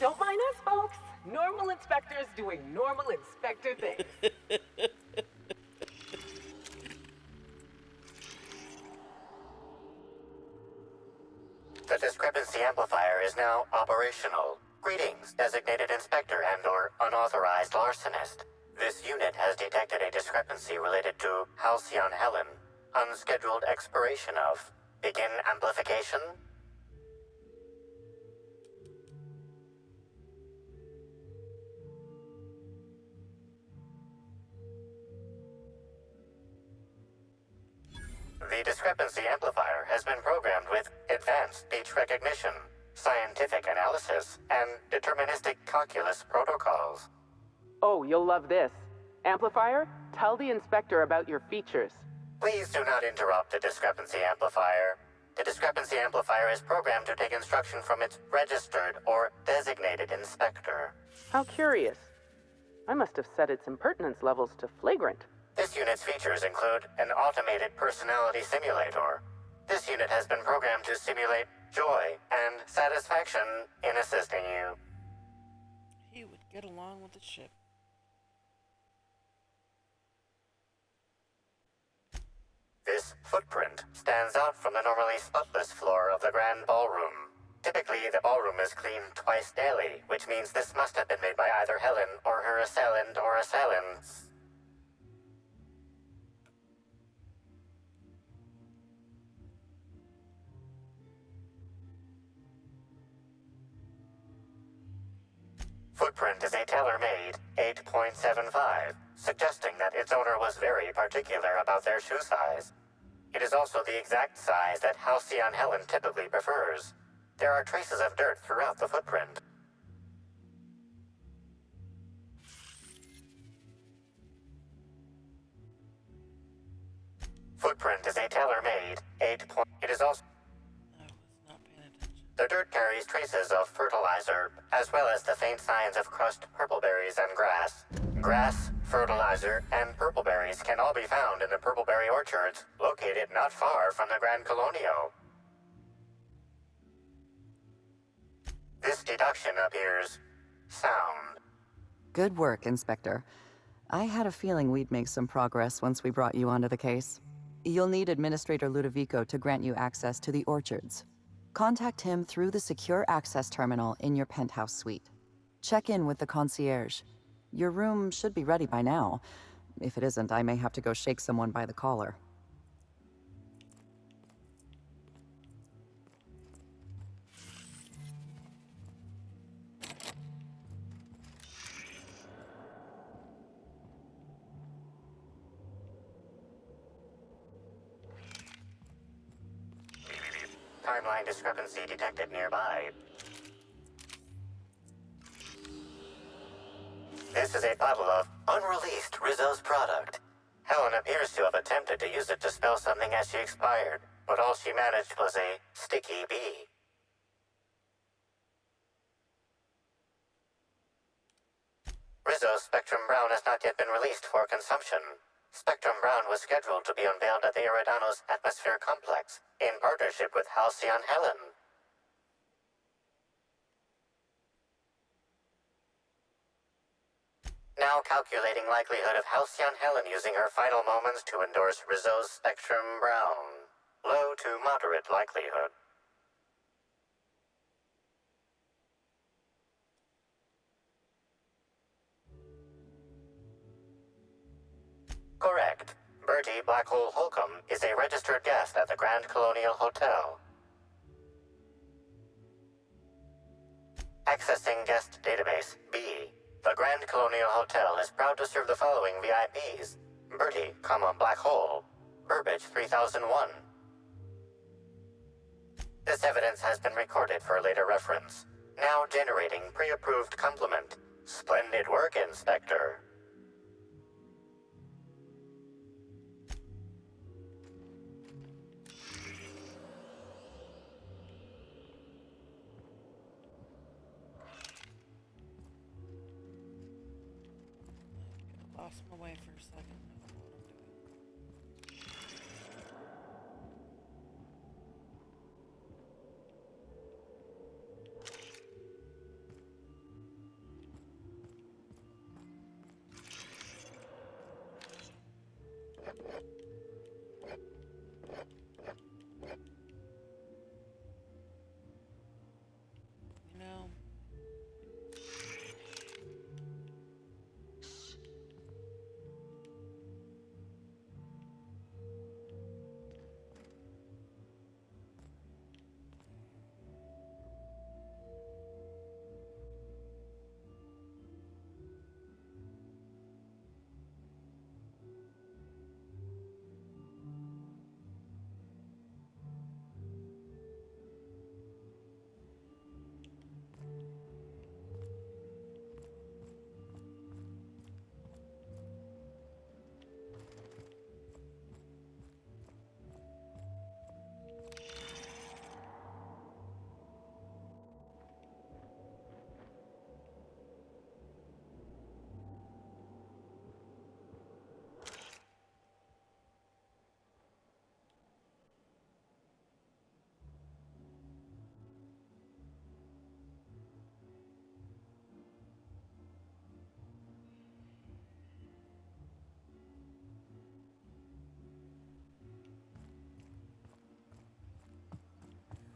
don't mind us, folks. Normal inspectors doing normal inspector things. The discrepancy amplifier is now operational. Greetings, designated inspector and/or unauthorized larcenist. This unit has detected a discrepancy related to Halcyon Helen. Unscheduled expiration of. Begin amplification. The discrepancy amplifier has been programmed with advanced speech recognition, scientific analysis, and deterministic calculus protocols. Oh, you'll love this. Amplifier, tell the inspector about your features. Please do not interrupt the discrepancy amplifier. The discrepancy amplifier is programmed to take instruction from its registered or designated inspector. How curious. I must have set its impertinence levels to flagrant. This unit's features include an automated personality simulator. This unit has been programmed to simulate joy and satisfaction in assisting you. He would get along with the ship. This footprint stands out from the normally spotless floor of the grand ballroom. Typically, the ballroom is cleaned twice daily, which means this must have been made by either Helen or her assailant or assailants. Footprint is a tailor-made 8.75, suggesting that its owner was very particular about their shoe size. It is also the exact size that Halcyon Helen typically prefers. There are traces of dirt throughout the footprint. Footprint is a tailor-made 8. It is also... The dirt carries traces of fertilizer, as well as the faint signs of crushed purpleberries and grass. Grass, fertilizer, and purpleberries can all be found in the purpleberry orchards, located not far from the Grand Colonio. This deduction appears sound. Good work, Inspector. I had a feeling we'd make some progress once we brought you onto the case. You'll need Administrator Ludovico to grant you access to the orchards. Contact him through the secure access terminal in your penthouse suite. Check in with the concierge. Your room should be ready by now. If it isn't, I may have to go shake someone by the collar. Timeline discrepancy detected nearby. This is a bottle of unreleased Rizzo's product. Helen appears to have attempted to use it to spell something as she expired, but all she managed was a sticky bee. Rizzo's Spectrum Brown has not yet been released for consumption. Spectrum Brown was scheduled to be unveiled at the Eridano's Atmosphere Complex in partnership with Halcyon Helen. Now calculating likelihood of Halcyon Helen using her final moments to endorse Rizzo's Spectrum Brown. Low to moderate likelihood. Correct. Bertie Black Hole Holcomb is a registered guest at the Grand Colonial Hotel. Accessing guest database, B. The Grand Colonial Hotel is proud to serve the following VIPs. Bertie, Black Hole. Burbage 3001. This evidence has been recorded for later reference. Now generating pre-approved compliment. Splendid work, Inspector. Lost my way for a second. I don't know what I'm doing. You know,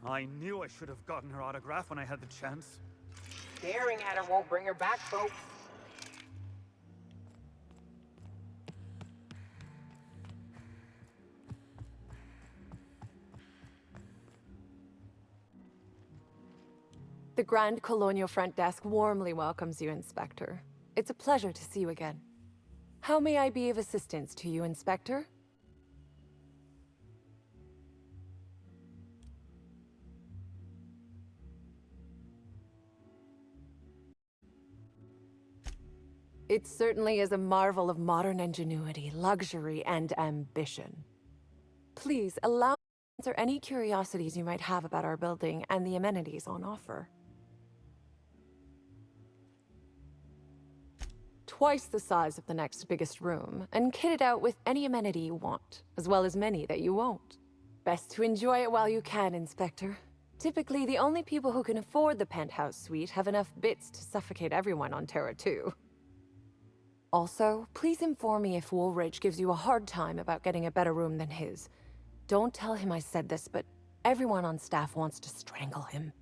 I knew I should have gotten her autograph when I had the chance. Staring at her won't bring her back, folks. The Grand Colonial Front Desk warmly welcomes you, Inspector. It's a pleasure to see you again. How may I be of assistance to you, Inspector? It certainly is a marvel of modern ingenuity, luxury, and ambition. Please, allow me to answer any curiosities you might have about our building and the amenities on offer. Twice the size of the next biggest room, and kitted out with any amenity you want, as well as many that you won't. Best to enjoy it while you can, Inspector. Typically, the only people who can afford the penthouse suite have enough bits to suffocate everyone on Terra 2. Also, please inform me if Woolridge gives you a hard time about getting a better room than his. Don't tell him I said this, but everyone on staff wants to strangle him.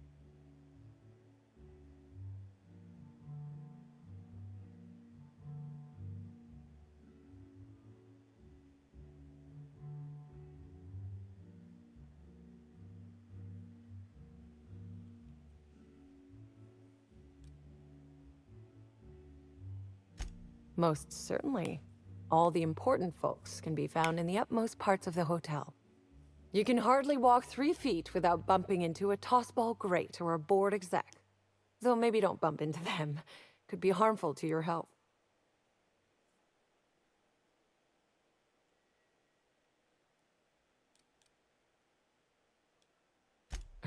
Most certainly. All the important folks can be found in the utmost parts of the hotel. You can hardly walk 3 feet without bumping into a tossball grate or a bored exec. Though maybe don't bump into them. Could be harmful to your health.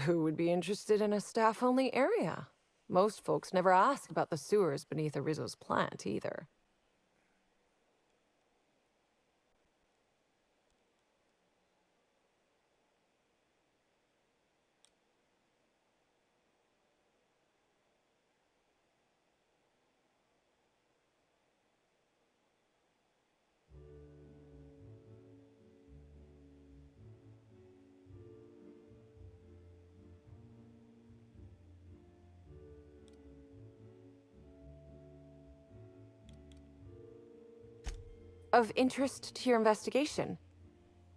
Who would be interested in a staff-only area? Most folks never ask about the sewers beneath Rizzo's plant, either. Of interest to your investigation?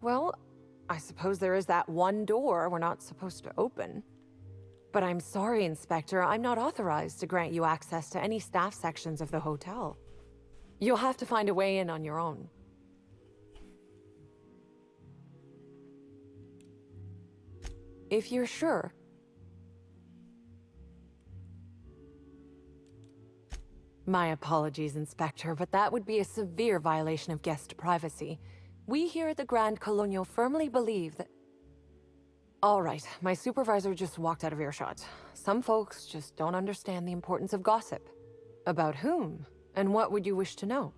Well, I suppose there is that one door we're not supposed to open. But I'm sorry, Inspector, I'm not authorized to grant you access to any staff sections of the hotel. You'll have to find a way in on your own. If you're sure. My apologies, Inspector, but that would be a severe violation of guest privacy. We here at the Grand Colonial firmly believe that... All right, my supervisor just walked out of earshot. Some folks just don't understand the importance of gossip. About whom? And what would you wish to know?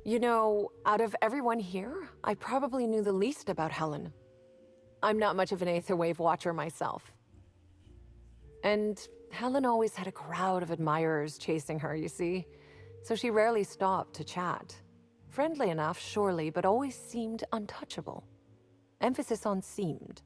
You know, out of everyone here, I probably knew the least about Helen. I'm not much of an Aetherwave watcher myself. And Helen always had a crowd of admirers chasing her, you see. So she rarely stopped to chat. Friendly enough, surely, but always seemed untouchable. Emphasis on seemed.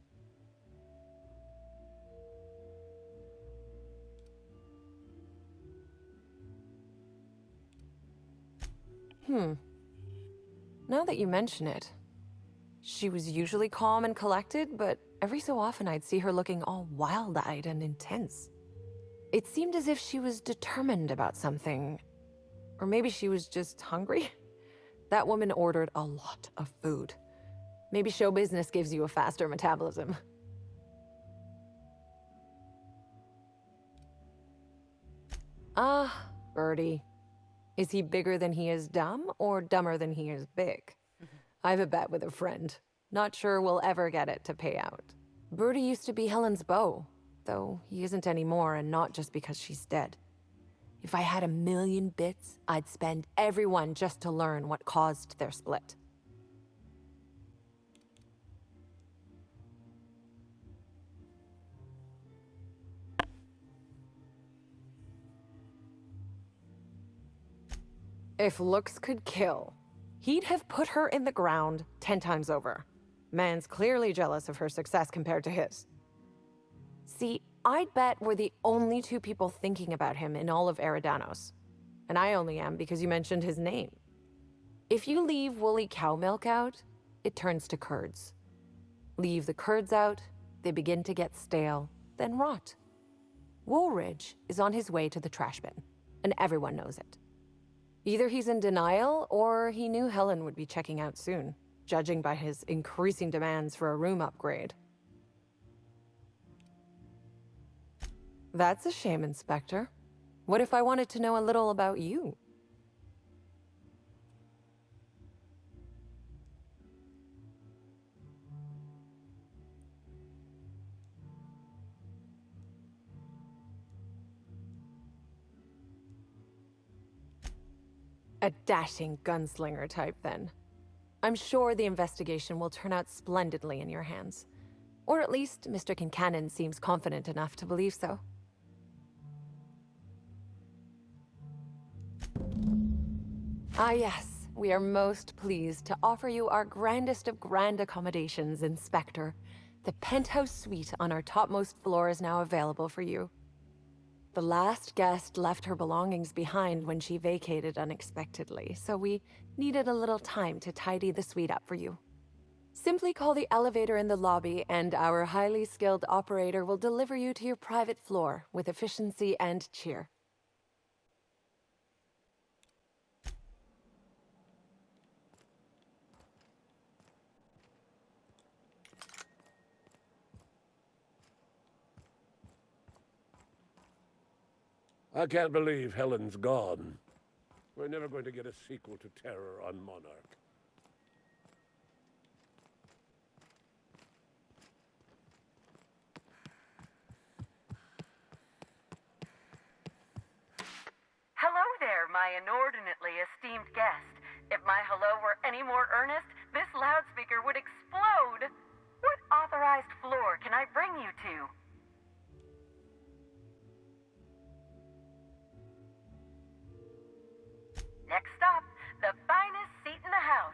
Now that you mention it, she was usually calm and collected, but every so often I'd see her looking all wild-eyed and intense. It seemed as if she was determined about something. Or maybe she was just hungry? That woman ordered a lot of food. Maybe show business gives you a faster metabolism. Ah, Birdie. Is he bigger than he is dumb, or dumber than he is big? I have a bet with a friend. Not sure we'll ever get it to pay out. Birdie used to be Helen's beau, though he isn't anymore, and not just because she's dead. If I had 1,000,000 bits, I'd spend every one just to learn what caused their split. If looks could kill, he'd have put her in the ground 10 times over. Man's clearly jealous of her success compared to his. See, I'd bet we're the only two people thinking about him in all of Eridanos. And I only am because you mentioned his name. If you leave woolly cow milk out, it turns to curds. Leave the curds out, they begin to get stale, then rot. Woolridge is on his way to the trash bin, and everyone knows it. Either he's in denial, or he knew Helen would be checking out soon, judging by his increasing demands for a room upgrade. That's a shame, Inspector. What if I wanted to know a little about you? A dashing gunslinger type, then. I'm sure the investigation will turn out splendidly in your hands. Or at least Mr. Kincannon seems confident enough to believe so. Ah yes, we are most pleased to offer you our grandest of grand accommodations, Inspector. The penthouse suite on our topmost floor is now available for you. The last guest left her belongings behind when she vacated unexpectedly, so we needed a little time to tidy the suite up for you. Simply call the elevator in the lobby, and our highly skilled operator will deliver you to your private floor with efficiency and cheer. I can't believe Helen's gone. We're never going to get a sequel to Terror on Monarch. Hello there, my inordinately esteemed guest. If my hello were any more earnest, this loudspeaker would explode. What authorized floor can I bring you to? Next stop, the finest seat in the house.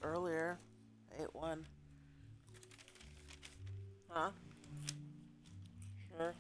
Earlier, I ate one. Huh? Sure.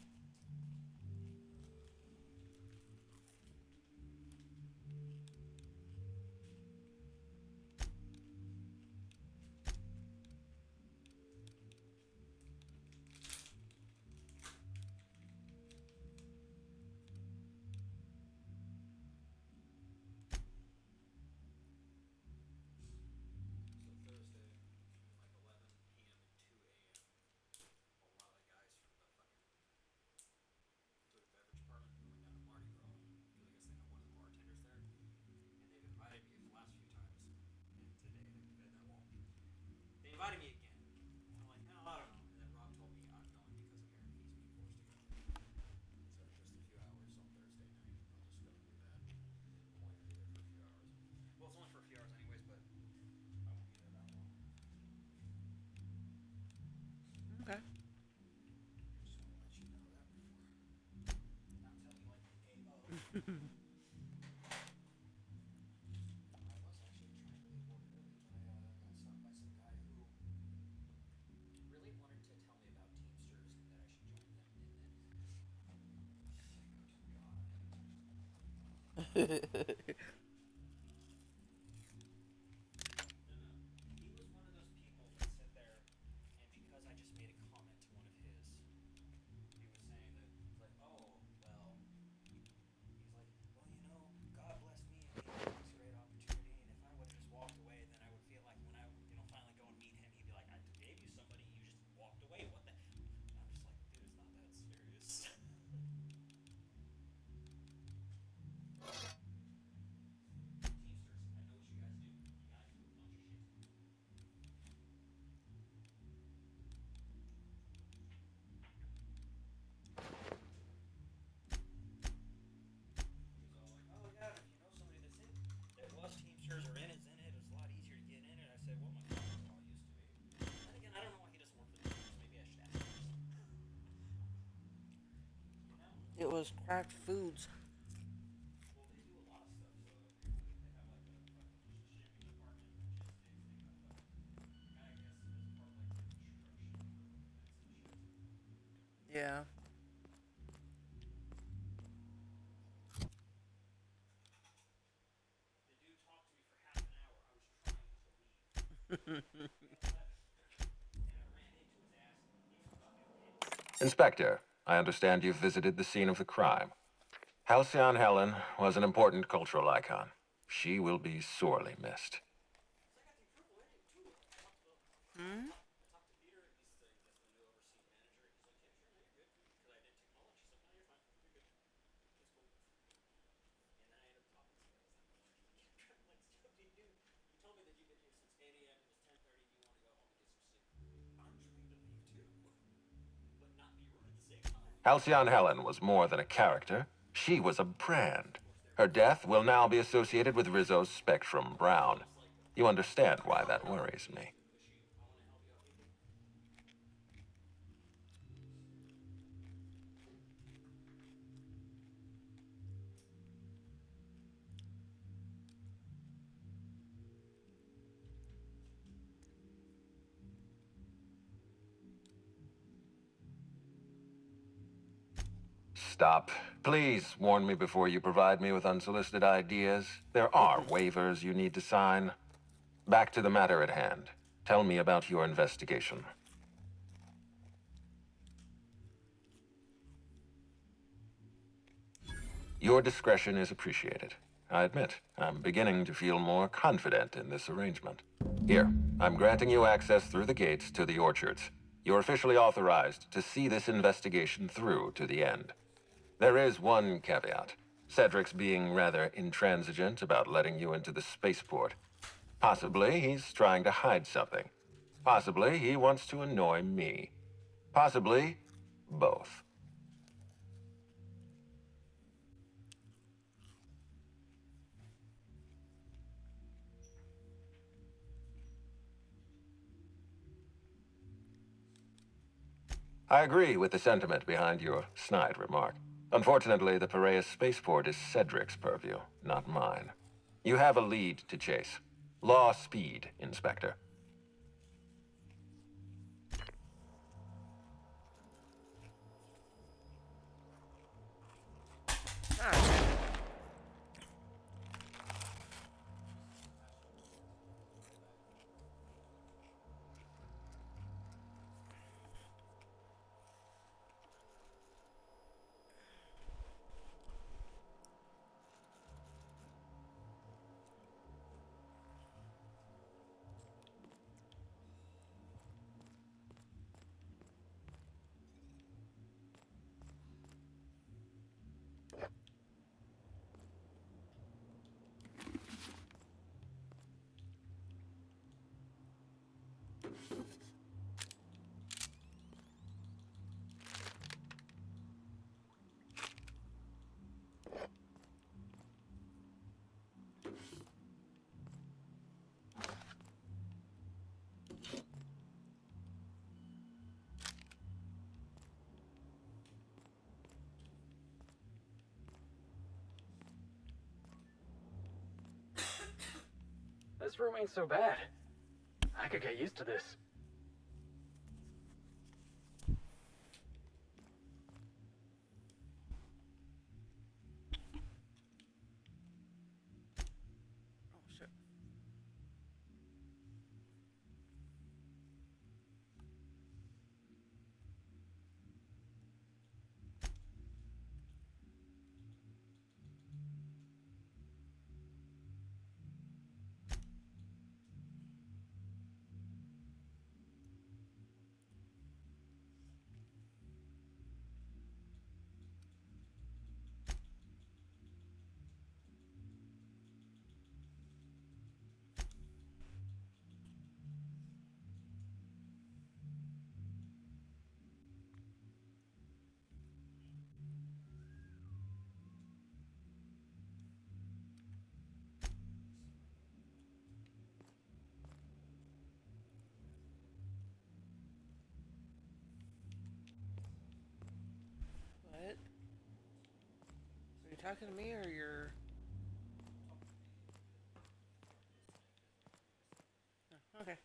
It was Cracked Foods. Yeah. Inspector, I understand you've visited the scene of the crime. Halcyon Helen was an important cultural icon. She will be sorely missed. Hmm? Halcyon Helen was more than a character. She was a brand. Her death will now be associated with Rizzo's Spectrum Brown. You understand why that worries me. Stop. Please warn me before you provide me with unsolicited ideas. There are waivers you need to sign. Back to the matter at hand. Tell me about your investigation. Your discretion is appreciated. I admit, I'm beginning to feel more confident in this arrangement. Here, I'm granting you access through the gates to the orchards. You're officially authorized to see this investigation through to the end. There is one caveat. Cedric's being rather intransigent about letting you into the spaceport. Possibly he's trying to hide something. Possibly he wants to annoy me. Possibly both. I agree with the sentiment behind your snide remark. Unfortunately, the Piraeus spaceport is Cedric's purview, not mine. You have a lead to chase. Law speed, Inspector. This room ain't so bad. I could get used to this. talking to me or you're... Oh, okay.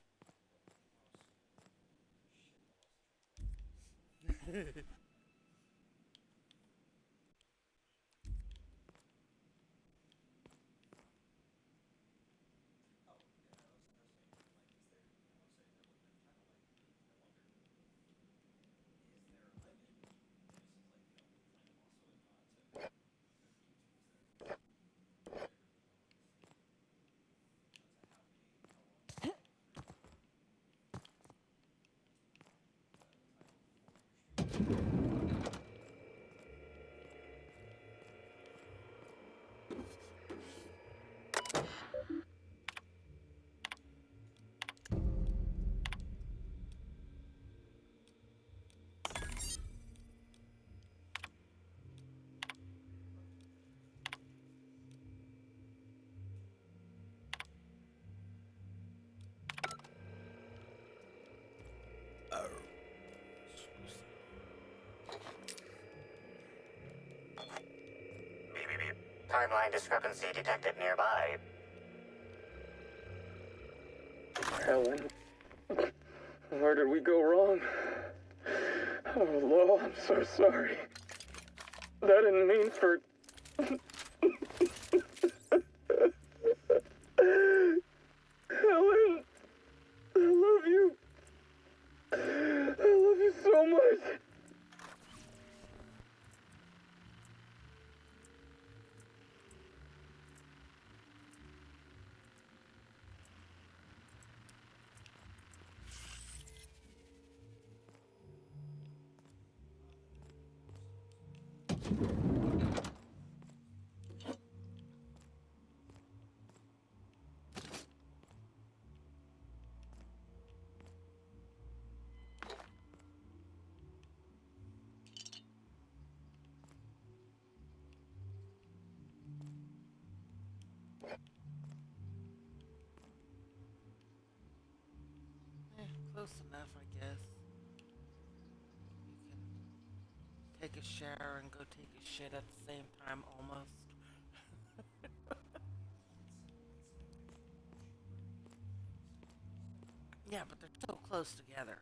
Timeline discrepancy detected nearby. Helen, where did we go wrong? Oh, Lo, I'm so sorry. That didn't mean for... Helen, I love you. I love you so much. Close enough, I guess. You can take a shower and go take a shit at the same time, almost. Yeah, but they're so close together.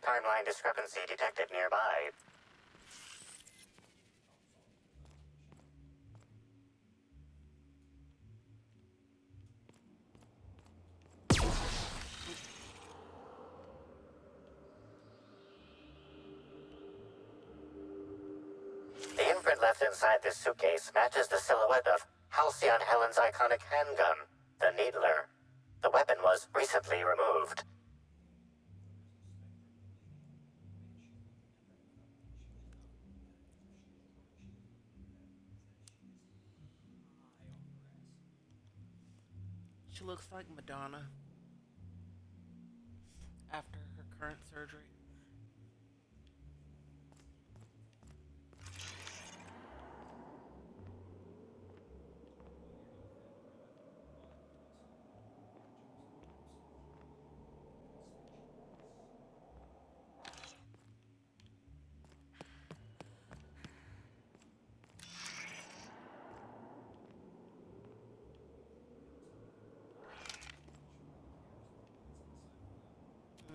Timeline discrepancy detected nearby. The imprint left inside this suitcase matches the silhouette of Halcyon Helen's iconic handgun, the Needler. The weapon was recently removed. She looks like Madonna after her current surgery.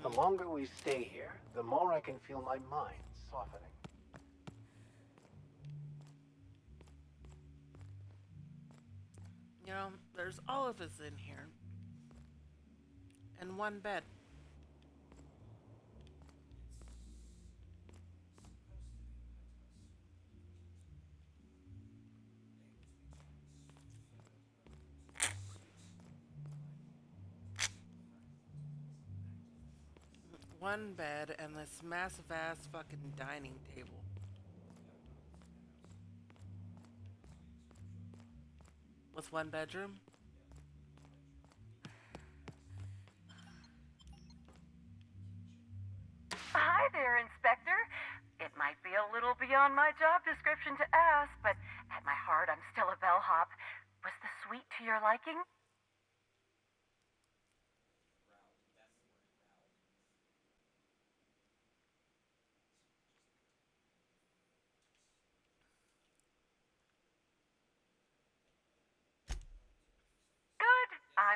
The longer we stay here, the more I can feel my mind softening. You know, there's all of us in here. And one bed. One bed and this massive ass fucking dining table. With one bedroom? Hi there, Inspector. It might be a little beyond my job description to ask, but at my heart, I'm still a bellhop. Was the suite to your liking?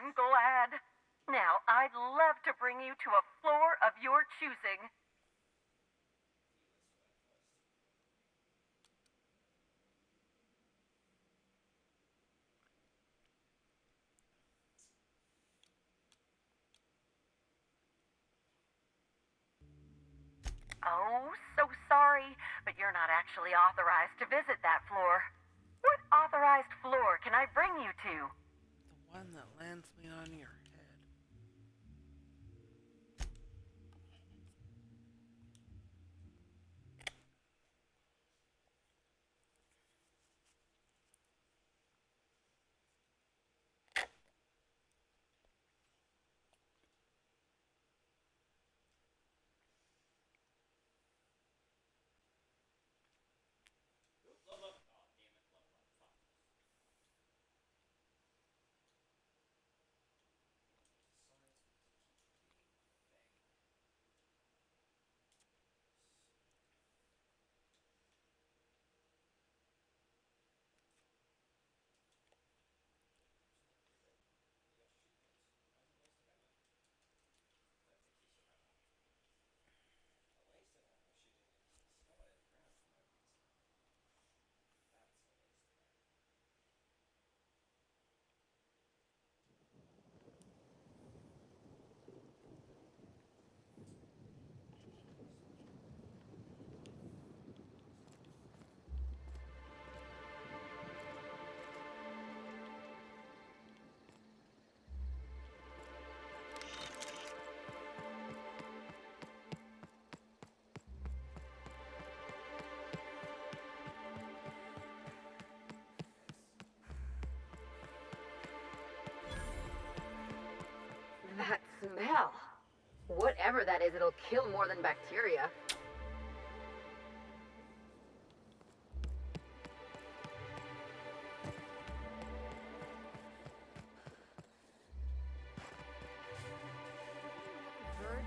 I'm glad. Now, I'd love to bring you to a floor of your choosing. Oh, so sorry, but you're not actually authorized to visit that floor. What authorized floor can I bring you to? The one that lands me on your head. That smell. Whatever that is, it'll kill more than bacteria.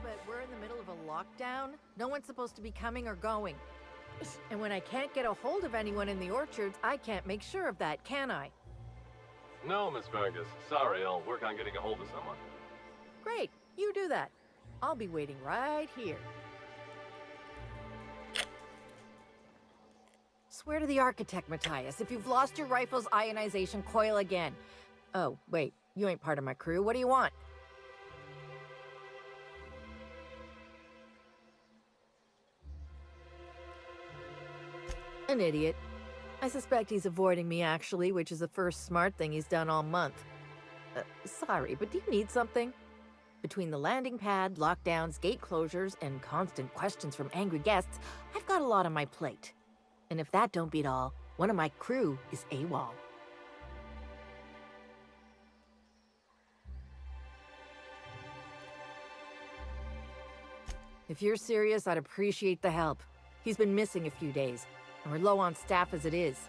But we're in the middle of a lockdown. No one's supposed to be coming or going. And when I can't get a hold of anyone in the orchards, I can't make sure of that, can I? No, Miss Vargas. Sorry, I'll work on getting a hold of someone. Great, you do that. I'll be waiting right here. Swear to the architect, Matthias, if you've lost your rifle's ionization coil again. Oh, wait, you ain't part of my crew. What do you want? An idiot. I suspect he's avoiding me, actually, which is the first smart thing he's done all month. Sorry, but do you need something? Between the landing pad, lockdowns, gate closures, and constant questions from angry guests, I've got a lot on my plate. And if that don't beat all, one of my crew is AWOL. If you're serious, I'd appreciate the help. He's been missing a few days, and we're low on staff as it is.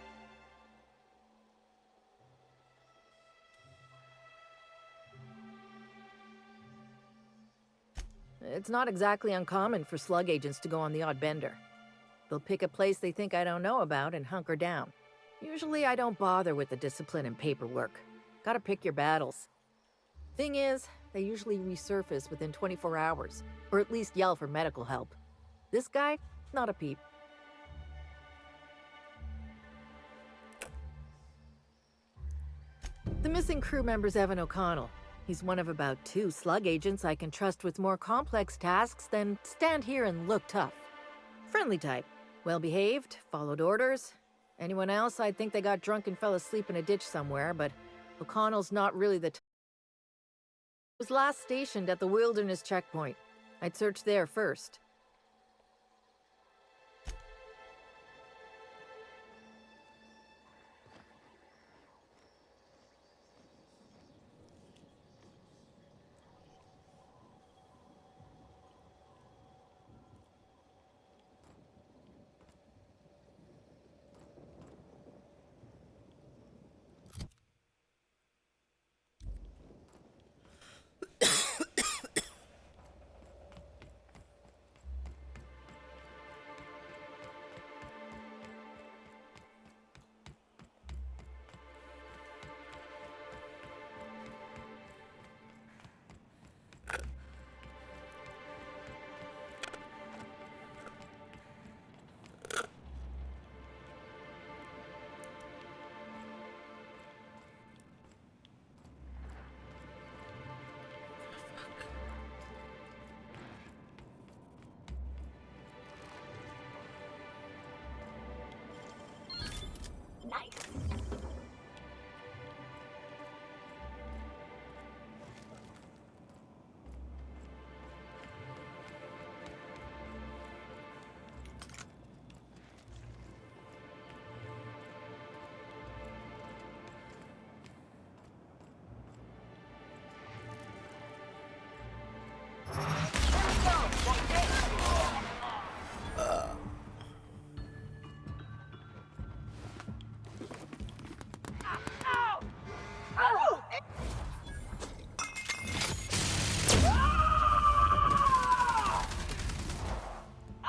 It's not exactly uncommon for slug agents to go on the odd bender. They'll pick a place they think I don't know about and hunker down. Usually I don't bother with the discipline and paperwork. Gotta pick your battles. Thing is, they usually resurface within 24 hours, or at least yell for medical help. This guy, not a peep. The missing crew member's Evan O'Connell. He's one of about 2 slug agents I can trust with more complex tasks than stand here and look tough. Friendly type. Well-behaved, followed orders. Anyone else, I'd think they got drunk and fell asleep in a ditch somewhere, but O'Connell's not really the type. He was last stationed at the Wilderness Checkpoint. I'd search there first.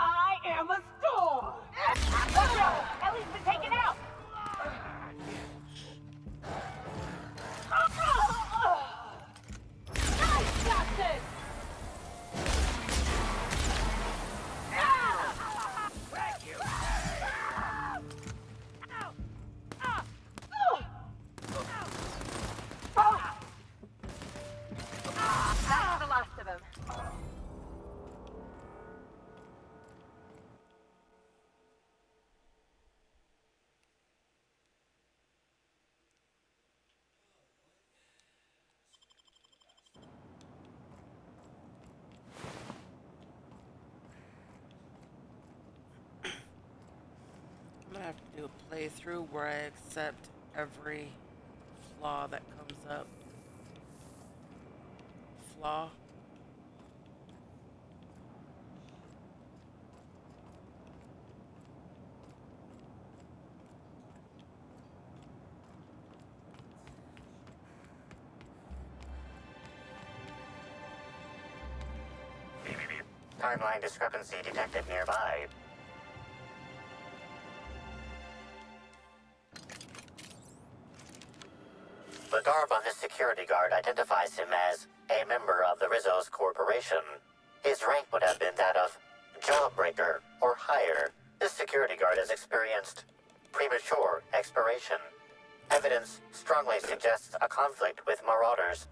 I am a storm! Watch out! Ellie's been taken out! I got this! That's the last of them. I'm gonna have to do a playthrough where I accept every flaw that comes up. Flaw. Timeline discrepancy detected nearby. The garb on this security guard identifies him as a member of the Rizzo's corporation. His rank would have been that of jawbreaker or higher. This security guard has experienced premature expiration. Evidence strongly suggests a conflict with marauders.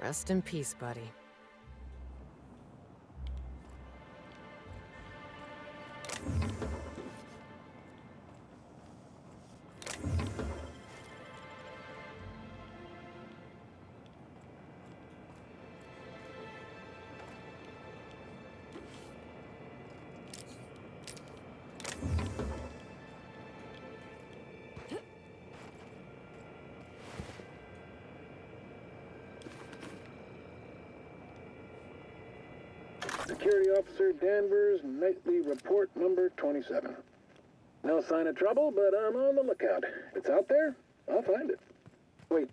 Rest in peace, buddy. Security Officer Danvers, nightly report number 27. No sign of trouble, but I'm on the lookout. If it's out there, I'll find it. Wait,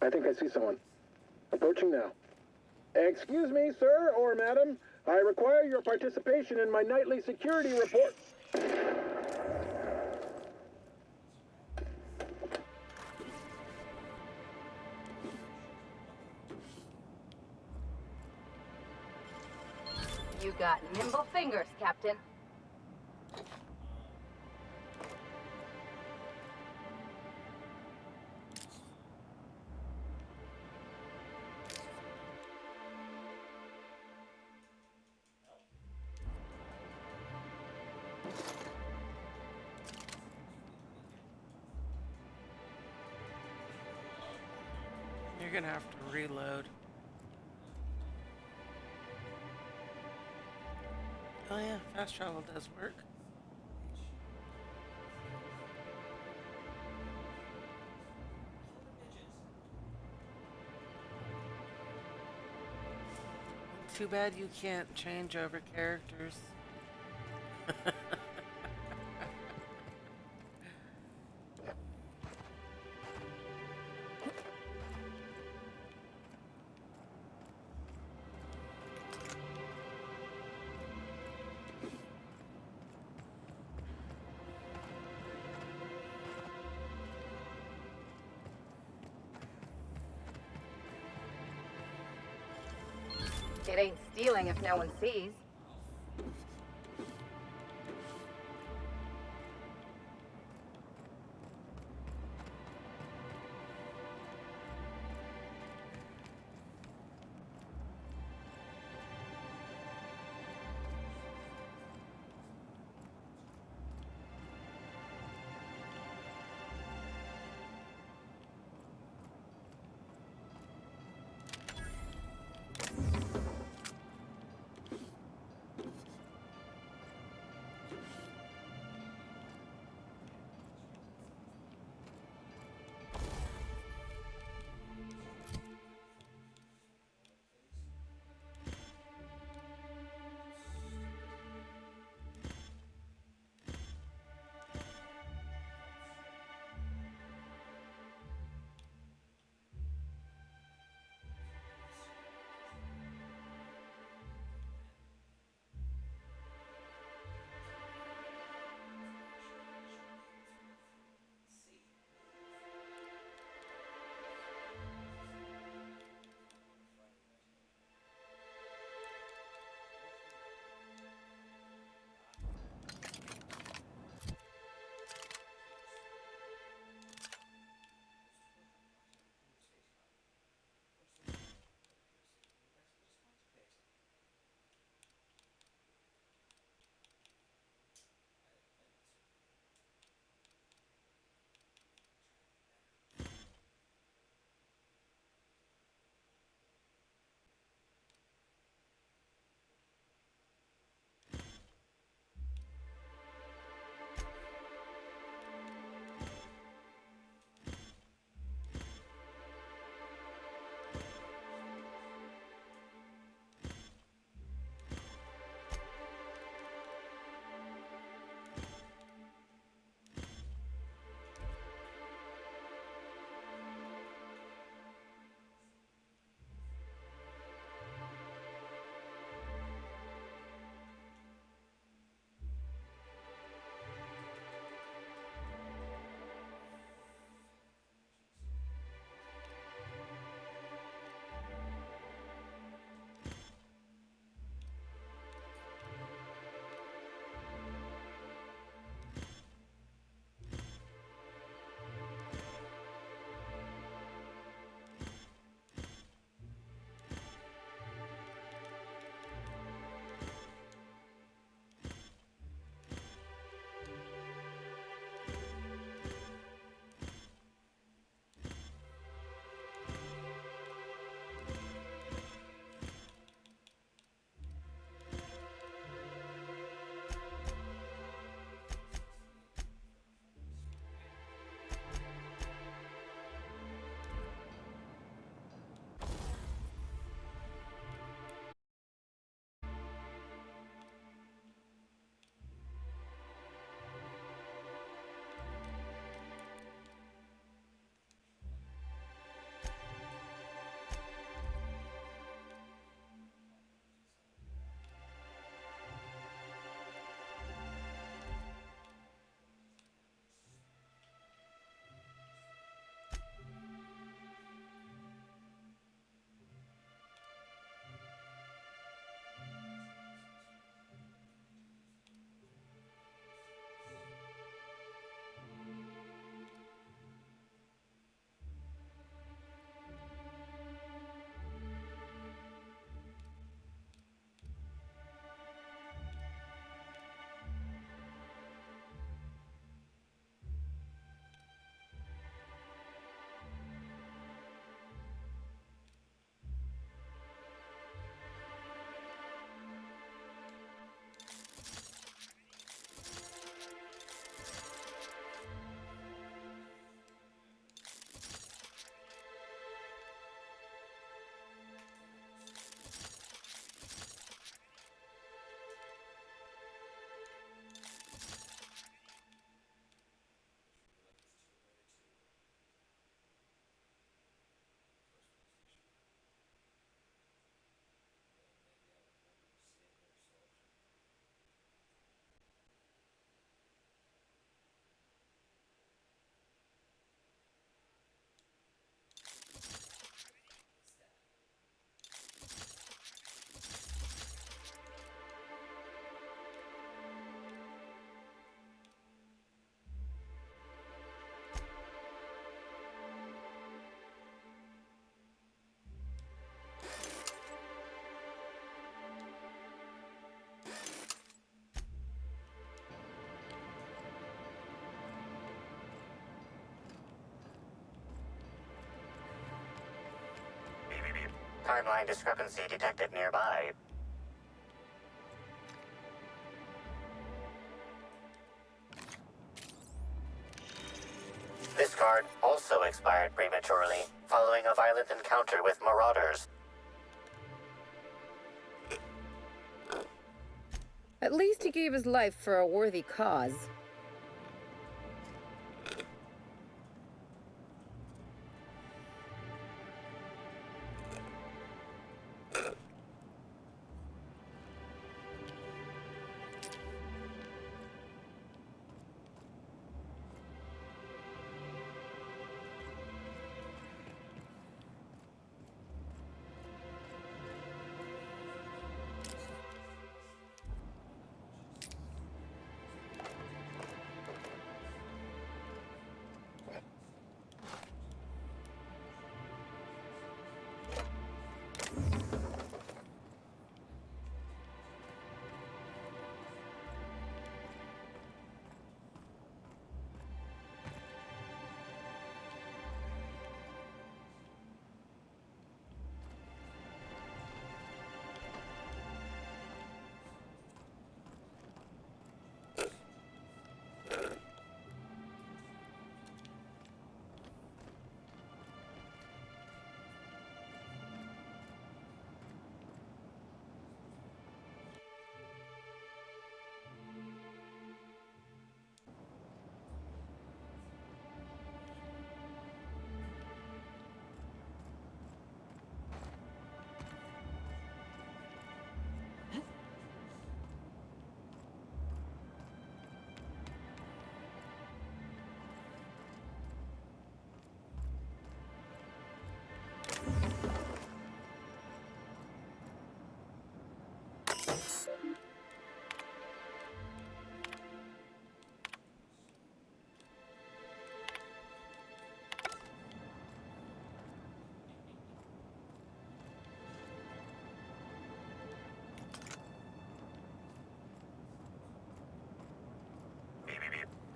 I think I see someone. Approaching now. Excuse me, sir or madam. I require your participation in my nightly security report. You got nimble fingers, Captain. You're gonna have to reload. Oh yeah, fast travel does work. Too bad you can't change over characters. It ain't stealing if no one sees. Timeline discrepancy detected nearby. This card also expired prematurely, following a violent encounter with marauders. At least he gave his life for a worthy cause.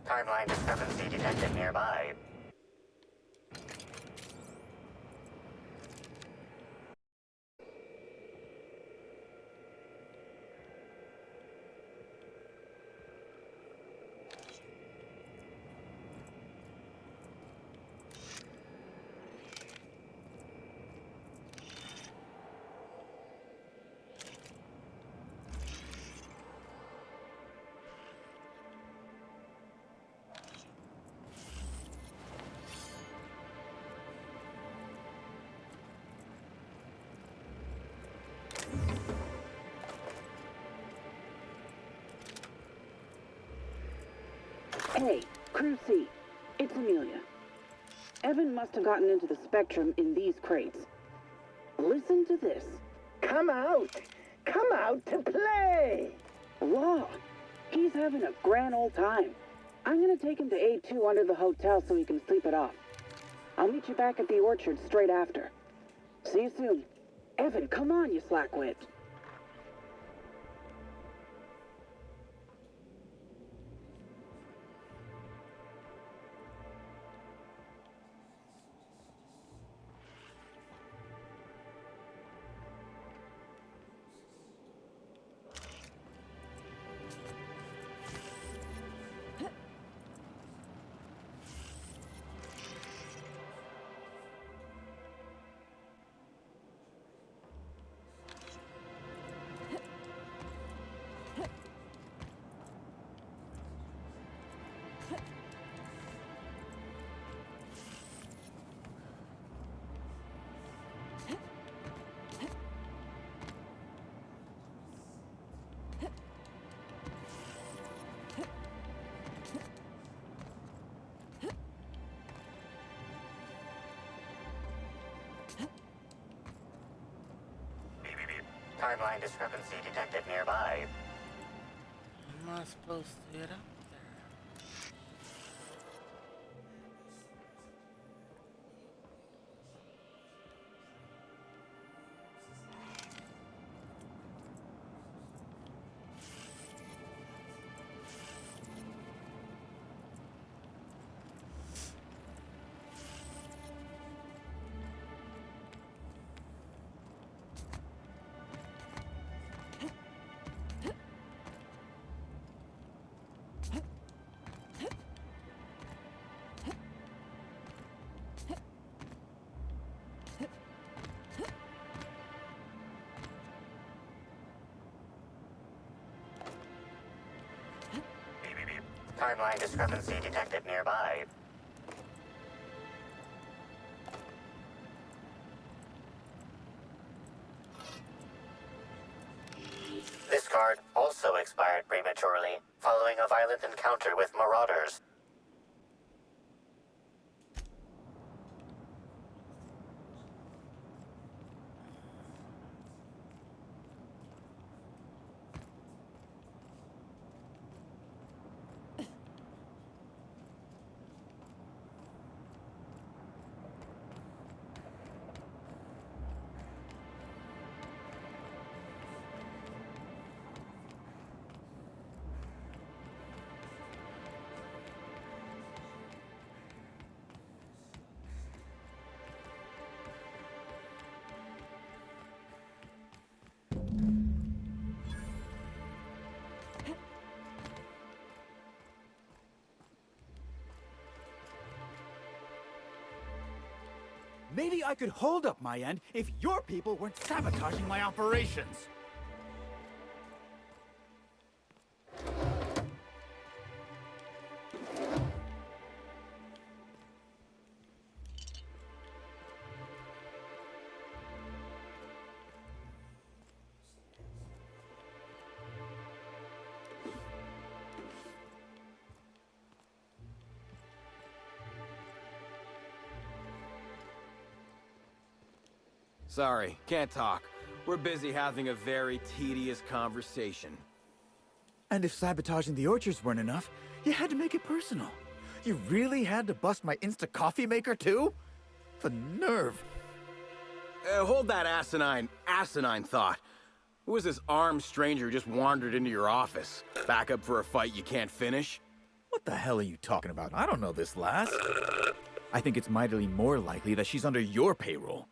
Timeline discrepancy detected nearby. Hey, Crew C. It's Amelia. Evan must have gotten into the Spectrum in these crates. Listen to this. Come out! Come out to play! Wow, he's having a grand old time. I'm gonna take him to A2 under the hotel so he can sleep it off. I'll meet you back at the orchard straight after. See you soon. Evan, come on, you slackwit. Timeline discrepancy detected nearby. Am I supposed to get up timeline discrepancy detected nearby. This card also expired prematurely, following a violent encounter with marauders. Maybe I could hold up my end if your people weren't sabotaging my operations. Sorry, can't talk. We're busy having a very tedious conversation. And if sabotaging the orchards weren't enough, you had to make it personal. You really had to bust my Insta coffee maker too? The nerve. Hold that asinine thought. Who is this armed stranger who just wandered into your office? Back up for a fight you can't finish? What the hell are you talking about? I don't know this lass. I think it's mightily more likely that she's under your payroll.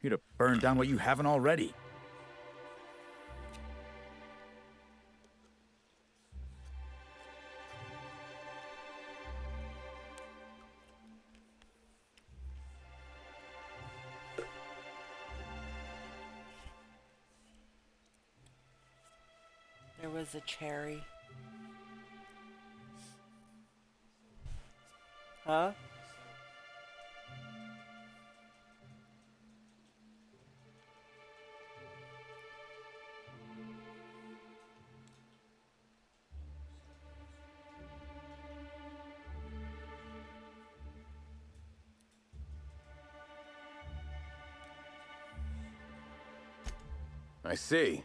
You'd have burned down what you haven't already. There was a cherry. Huh? I see.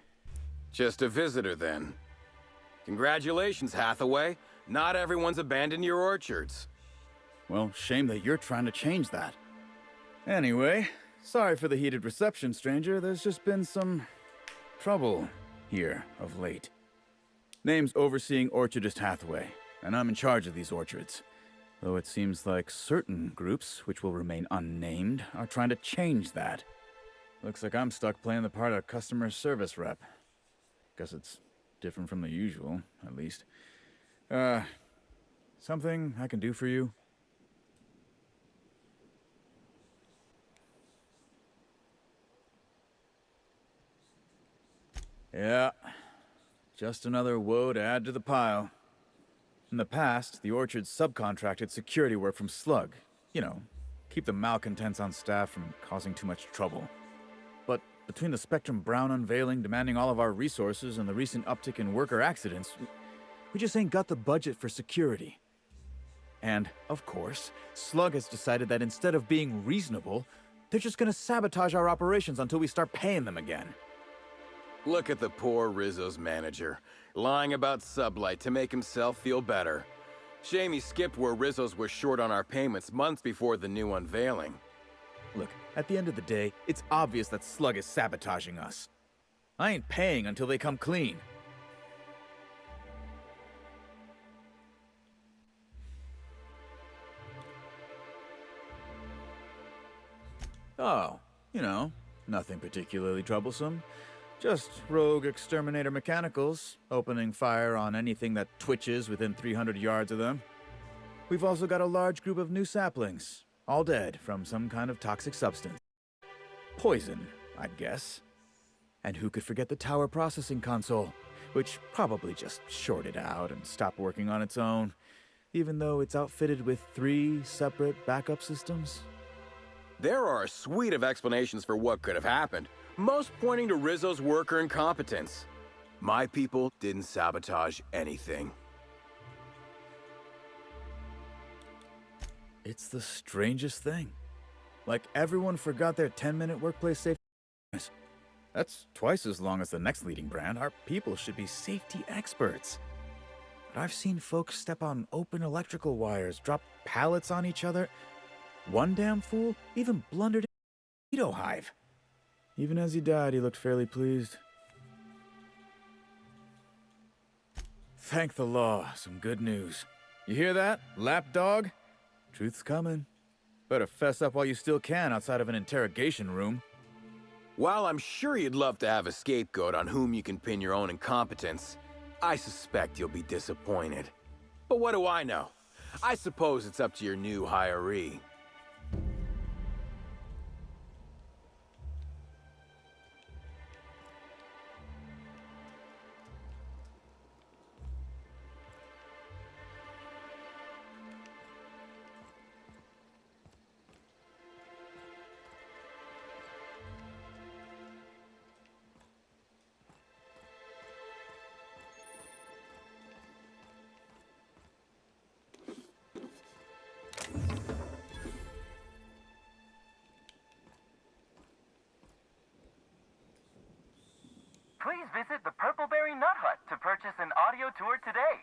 Just a visitor, then. Congratulations, Hathaway. Not everyone's abandoned your orchards. Well, shame that you're trying to change that. Anyway, sorry for the heated reception, stranger. There's just been some trouble here of late. Name's Overseeing Orchardist Hathaway, and I'm in charge of these orchards. Though it seems like certain groups, which will remain unnamed, are trying to change that. Looks like I'm stuck playing the part of customer service rep. Guess it's different from the usual, at least. Something I can do for you? Yeah, just another woe to add to the pile. In the past, the orchard subcontracted security work from Slug. You know, keep the malcontents on staff from causing too much trouble. But between the Spectrum Brown unveiling demanding all of our resources and the recent uptick in worker accidents, we just ain't got the budget for security. And, of course, Slug has decided that instead of being reasonable, they're just gonna sabotage our operations until we start paying them again. Look at the poor Rizzo's manager, lying about Sublight to make himself feel better. Shame he skipped where Rizzo's was short on our payments months before the new unveiling. Look, at the end of the day, it's obvious that Slug is sabotaging us. I ain't paying until they come clean. Oh, you know, nothing particularly troublesome. Just rogue exterminator mechanicals, opening fire on anything that twitches within 300 yards of them. We've also got a large group of new saplings, all dead from some kind of toxic substance. Poison, I'd guess. And who could forget the tower processing console, which probably just shorted out and stopped working on its own. even though it's outfitted with 3 separate backup systems? There are a suite of explanations for what could have happened, most pointing to Rizzo's worker incompetence. My people didn't sabotage anything. It's the strangest thing. Like everyone forgot their 10-minute workplace safety. That's twice as long as the next leading brand. Our people should be safety experts. But I've seen folks step on open electrical wires, drop pallets on each other. One damn fool even blundered in a mosquito hive. Even as he died, he looked fairly pleased. Thank the law, some good news. You hear that, lapdog? Truth's coming. Better fess up while you still can outside of an interrogation room. While I'm sure you'd love to have a scapegoat on whom you can pin your own incompetence, I suspect you'll be disappointed. But what do I know? I suppose it's up to your new hiree. Please visit the Purpleberry Nut Hut to purchase an audio tour today.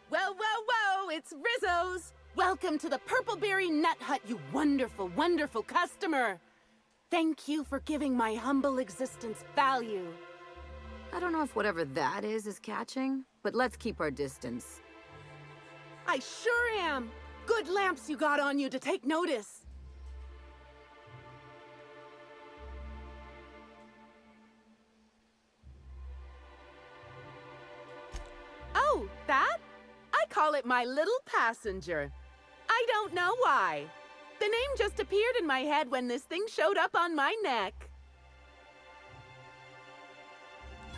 Whoa, whoa, whoa! It's Rizzo's! Welcome to the Purpleberry Nut Hut, you wonderful, wonderful customer! Thank you for giving my humble existence value. I don't know if whatever that is catching, but let's keep our distance. I sure am! Good lamps you got on you to take notice. Oh, that? I call it my little passenger. I don't know why. The name just appeared in my head when this thing showed up on my neck.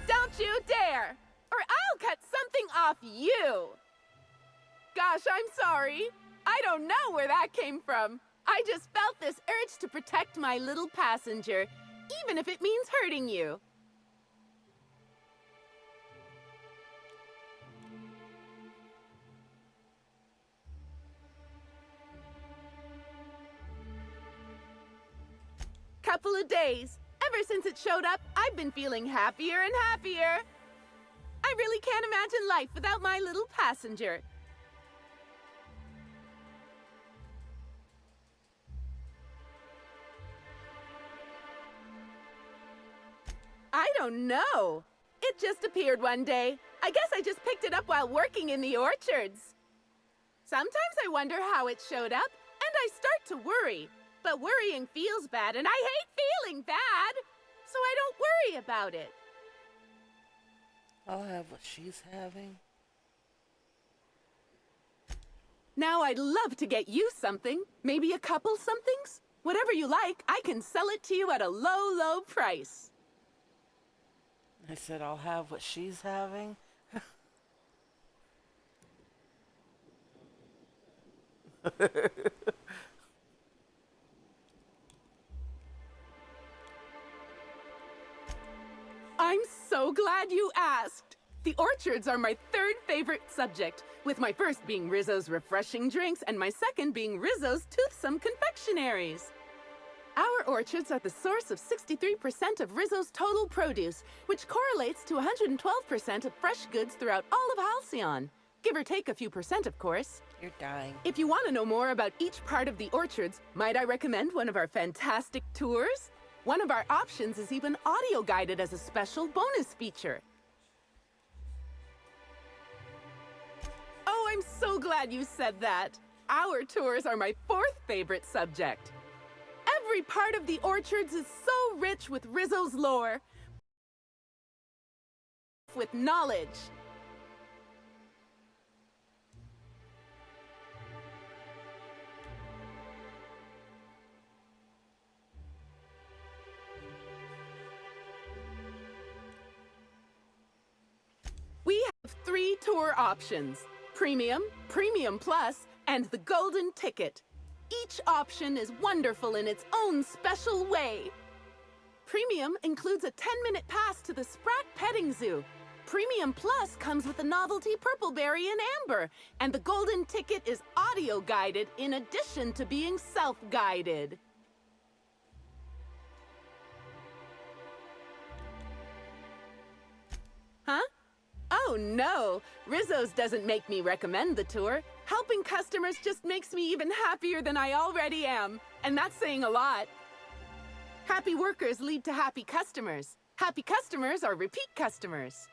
Don't you dare, or I'll cut something off you. Gosh, I'm sorry. I don't know where that came from. I just felt this urge to protect my little passenger, even if it means hurting you. Couple of days. Ever since it showed up, I've been feeling happier and happier. I really can't imagine life without my little passenger. I don't know. It just appeared one day. I guess I just picked it up while working in the orchards. Sometimes I wonder how it showed up, and I start to worry. But worrying feels bad, and I hate feeling bad, so I don't worry about it. I'll have what she's having. Now I'd love to get you something. Maybe a couple somethings? Whatever you like, I can sell it to you at a low, low price. I said I'll have what she's having. I'm so glad you asked. The orchards are my third favorite subject, with my first being Rizzo's refreshing drinks and my second being Rizzo's toothsome confectionaries. Our orchards are the source of 63% of Rizzo's total produce, which correlates to 112% of fresh goods throughout all of Halcyon. Give or take a few percent, of course. You're dying. If you want to know more about each part of the orchards, might I recommend one of our fantastic tours? One of our options is even audio-guided as a special bonus feature. Oh, I'm so glad you said that. Our tours are my fourth favorite subject. Every part of the orchards is so rich with Rizzo's lore, with knowledge. We have 3 tour options: Premium, Premium Plus, and the Golden Ticket. Each option is wonderful in its own special way. Premium includes a 10-minute pass to the Sprat Petting Zoo. Premium Plus comes with the novelty Purpleberry and Amber, and the Golden Ticket is audio-guided in addition to being self-guided. Huh? Oh no, Rizzo's doesn't make me recommend the tour. Helping customers just makes me even happier than I already am, and that's saying a lot. Happy workers lead to happy customers. Happy customers are repeat customers.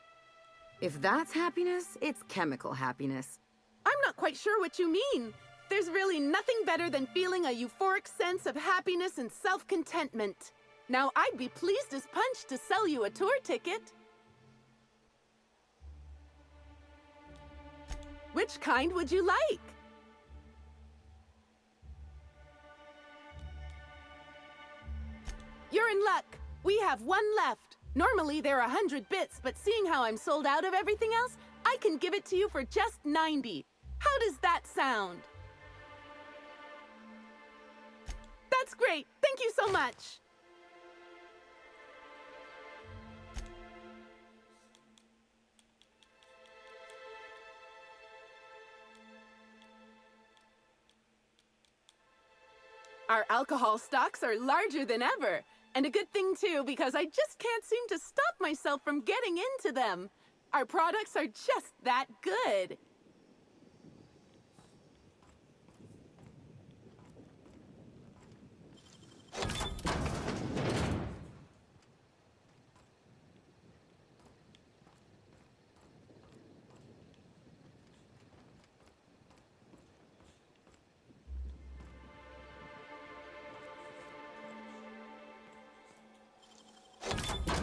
If that's happiness, it's chemical happiness. I'm not quite sure what you mean. There's really nothing better than feeling a euphoric sense of happiness and self-contentment. Now, I'd be pleased as punch to sell you a tour ticket. Which kind would you like? You're in luck. We have one left. Normally they're 100 bits, but seeing how I'm sold out of everything else, I can give it to you for just 90. How does that sound? That's great. Thank you so much. Our alcohol stocks are larger than ever. And a good thing, too, because I just can't seem to stop myself from getting into them. Our products are just that good.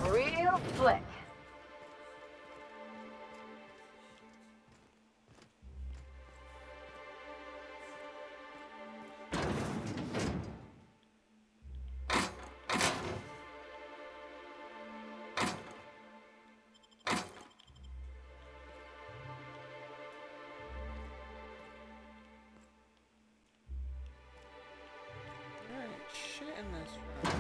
Real slick. There ain't shit in this room.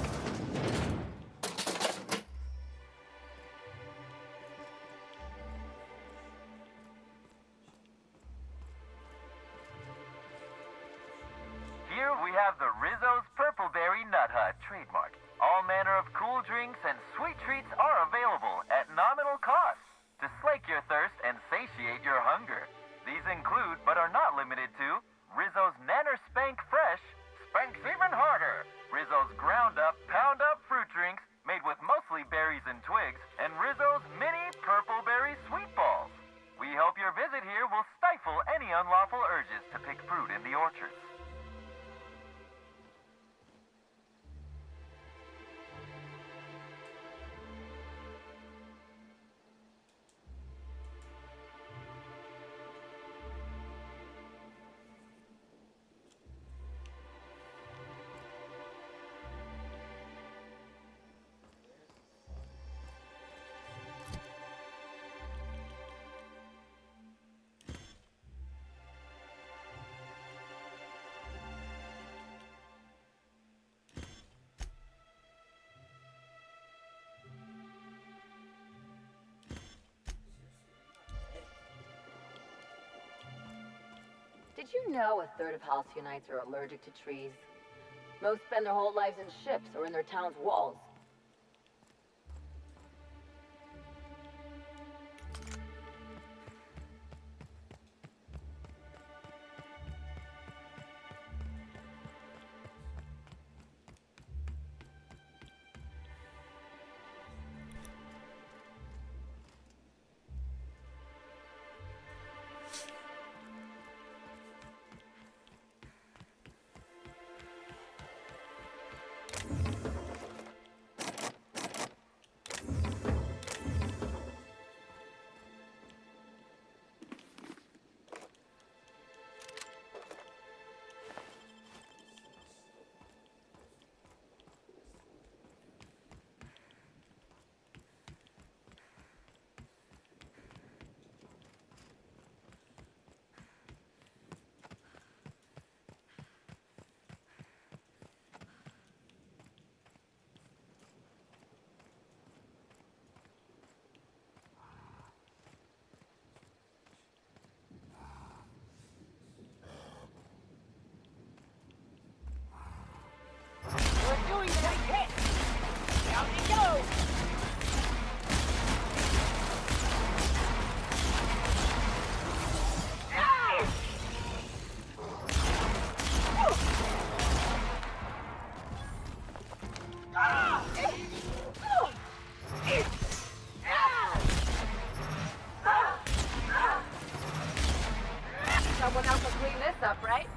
Here we have the Rizzo's Purpleberry Nut Hut trademark. All manner of cool drinks and sweet treats are available at nominal cost to slake your thirst and satiate your hunger. These include, but are not limited to, Rizzo's Nanner Spank Fresh, Spanks Even Harder, Rizzo's Ground Up, Pound Up fruit drinks made with mostly berries and twigs, and Rizzo's Mini Purpleberry Sweet Balls. We hope your visit here will stifle any unlawful urges to pick fruit in the orchards. Did you know a third of Halcyonites are allergic to trees? Most spend their whole lives in ships or in their town's walls. We're doing tight hit! Down you go! Someone else will clean this up, right?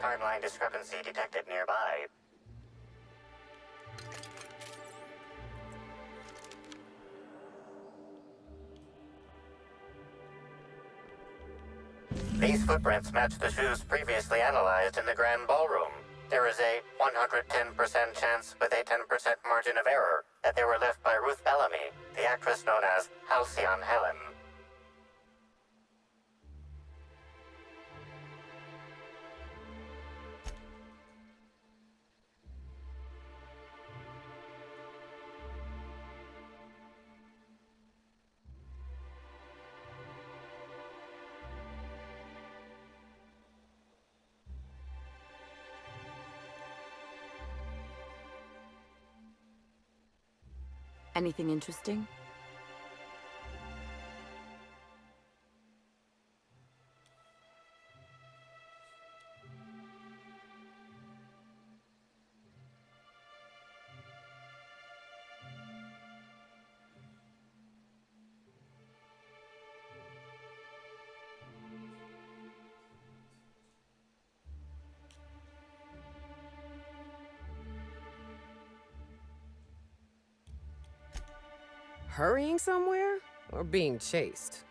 Timeline discrepancy detected nearby. These footprints match the shoes previously analyzed in the Grand Ballroom. There is a 110% chance with a 10% margin of error that they were left by Ruth Bellamy, the actress known as Halcyon Helen. Anything interesting? Hurrying somewhere? Or being chased?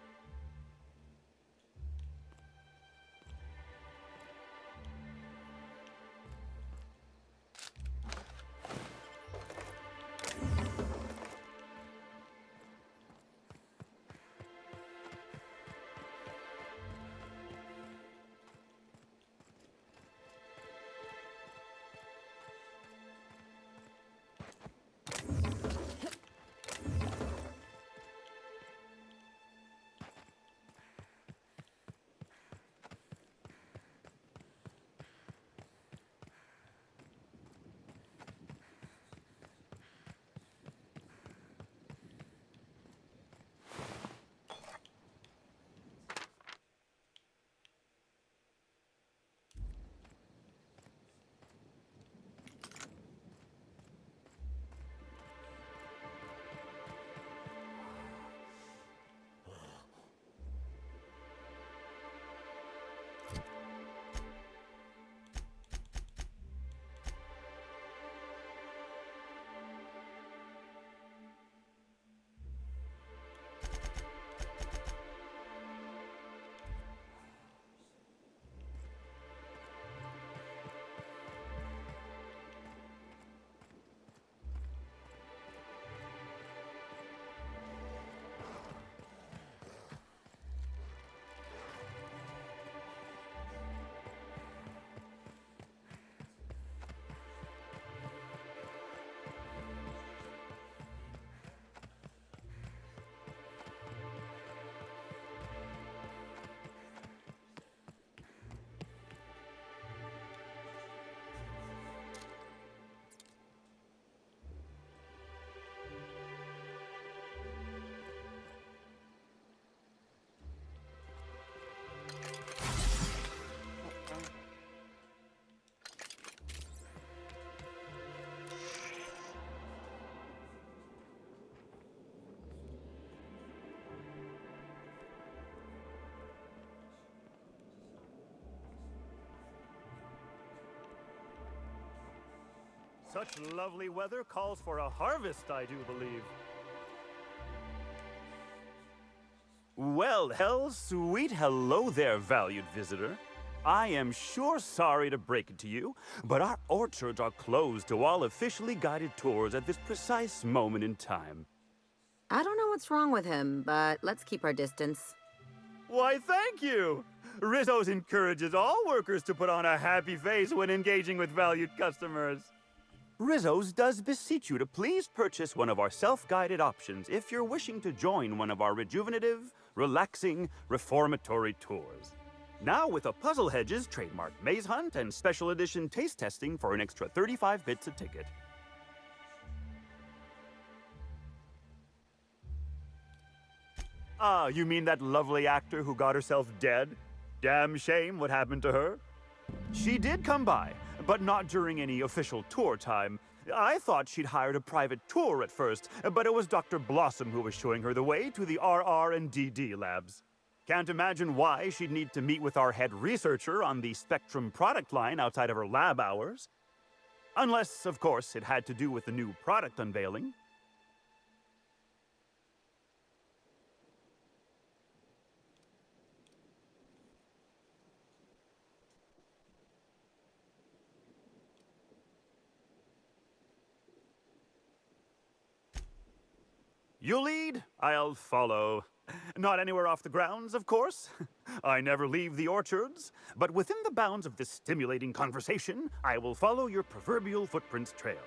Such lovely weather calls for a harvest, I do believe. Well, sweet hello there, valued visitor. I am sure sorry to break it to you, but our orchards are closed to all officially guided tours at this precise moment in time. I don't know what's wrong with him, but let's keep our distance. Why, thank you! Rizzo's encourages all workers to put on a happy face when engaging with valued customers. Rizzo's does beseech you to please purchase one of our self-guided options if you're wishing to join one of our rejuvenative, relaxing, reformatory tours. Now with a Puzzle Hedges trademark maze hunt and special edition taste testing for an extra 35 bits a ticket. Ah, you mean that lovely actor who got herself dead? Damn shame what happened to her. She did come by, but not during any official tour time. I thought she'd hired a private tour at first, but it was Dr. Blossom who was showing her the way to the RR and DD labs. Can't imagine why she'd need to meet with our head researcher on the Spectrum product line outside of her lab hours. Unless, of course, it had to do with the new product unveiling. You lead, I'll follow. Not anywhere off the grounds, of course. I never leave the orchards, but within the bounds of this stimulating conversation, I will follow your proverbial footprints trail.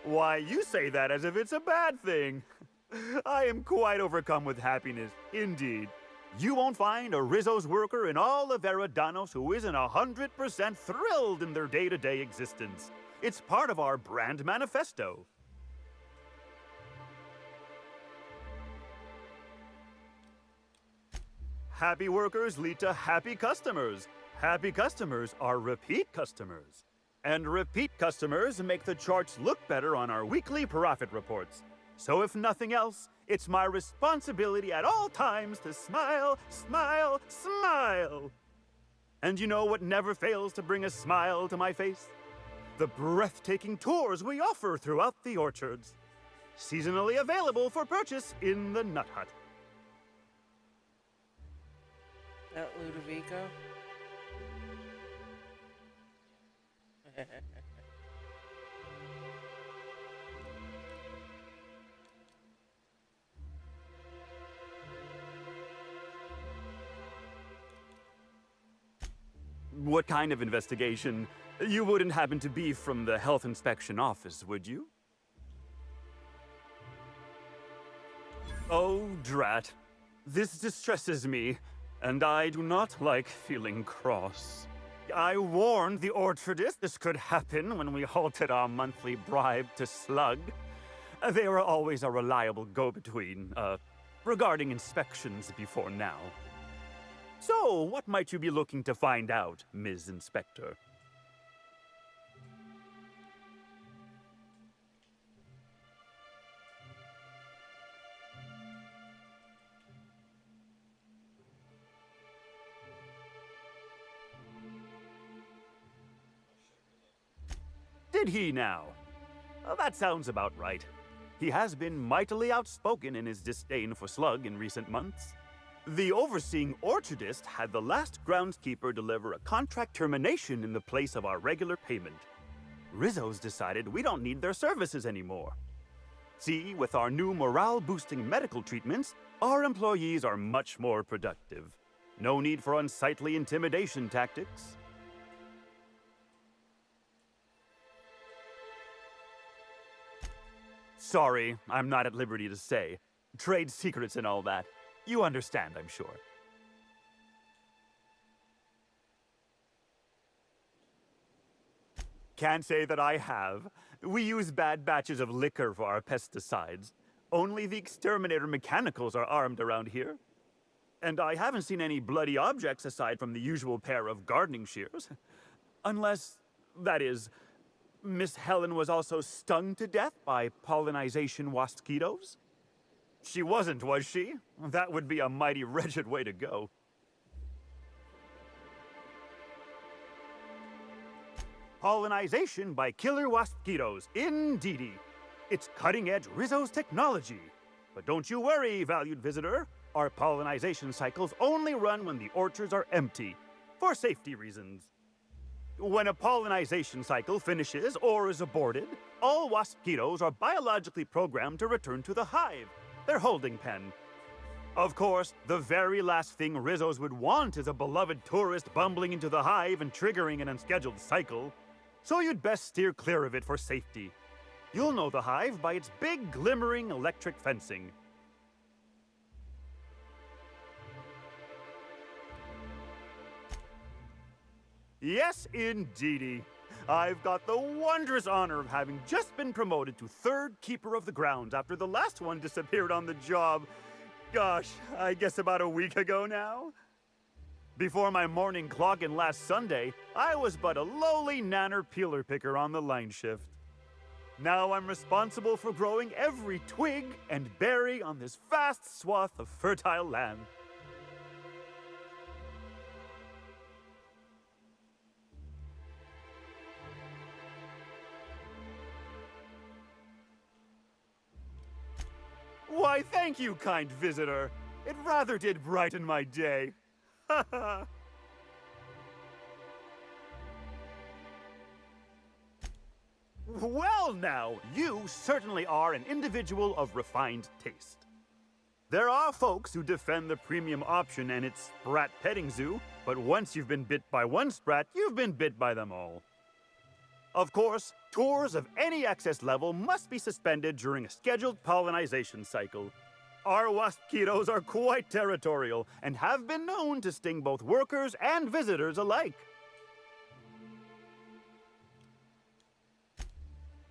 Why, you say that as if it's a bad thing. I am quite overcome with happiness, indeed. You won't find a Rizzo's worker in all of Eridanos who isn't 100% thrilled in their day-to-day existence. It's part of our brand manifesto. Happy workers lead to happy customers. Happy customers are repeat customers. And repeat customers make the charts look better on our weekly profit reports. So if nothing else, it's my responsibility at all times to smile, smile, smile. And you know what never fails to bring a smile to my face? The breathtaking tours we offer throughout the orchards. Seasonally available for purchase in the Nut Hut. That Ludovico? What kind of investigation? You wouldn't happen to be from the health inspection office, would you? Oh, drat. This distresses me, and I do not like feeling cross. I warned the orchardist this could happen when we halted our monthly bribe to Slug. They were always a reliable go-between, regarding inspections before now. So, what might you be looking to find out, Ms. Inspector? Did he now? That sounds about right. He has been mightily outspoken in his disdain for Slug in recent months. The overseeing orchardist had the last groundskeeper deliver a contract termination in the place of our regular payment. Rizzo's decided we don't need their services anymore. See, with our new morale-boosting medical treatments, our employees are much more productive. No need for unsightly intimidation tactics. Sorry, I'm not at liberty to say. Trade secrets and all that. You understand, I'm sure. Can't say that I have. We use bad batches of liquor for our pesticides. Only the exterminator mechanicals are armed around here. And I haven't seen any bloody objects aside from the usual pair of gardening shears. Unless, that is, Miss Helen was also stung to death by pollinization mosquitoes? She wasn't, was she? That would be a mighty wretched way to go. Pollinization by killer mosquitoes, indeedy. It's cutting-edge Rizzo's technology. But don't you worry, valued visitor. Our pollinization cycles only run when the orchards are empty, for safety reasons. When a pollinization cycle finishes or is aborted, all mosquitoes are biologically programmed to return to the hive, their holding pen. Of course, the very last thing Rizzos would want is a beloved tourist bumbling into the hive and triggering an unscheduled cycle. So you'd best steer clear of it for safety. You'll know the hive by its big, glimmering electric fencing. Yes, indeedy. I've got the wondrous honor of having just been promoted to third keeper of the grounds after the last one disappeared on the job. Gosh, I guess about a week ago now? Before my morning clock-in last Sunday, I was but a lowly nanner peeler picker on the line shift. Now I'm responsible for growing every twig and berry on this vast swath of fertile land. Why, thank you, kind visitor. It rather did brighten my day. Ha ha! Well now, you certainly are an individual of refined taste. There are folks who defend the premium option and its sprat petting zoo, but once you've been bit by one sprat, you've been bit by them all. Of course, tours of any excess level must be suspended during a scheduled pollinization cycle. Our mosquitoes are quite territorial and have been known to sting both workers and visitors alike.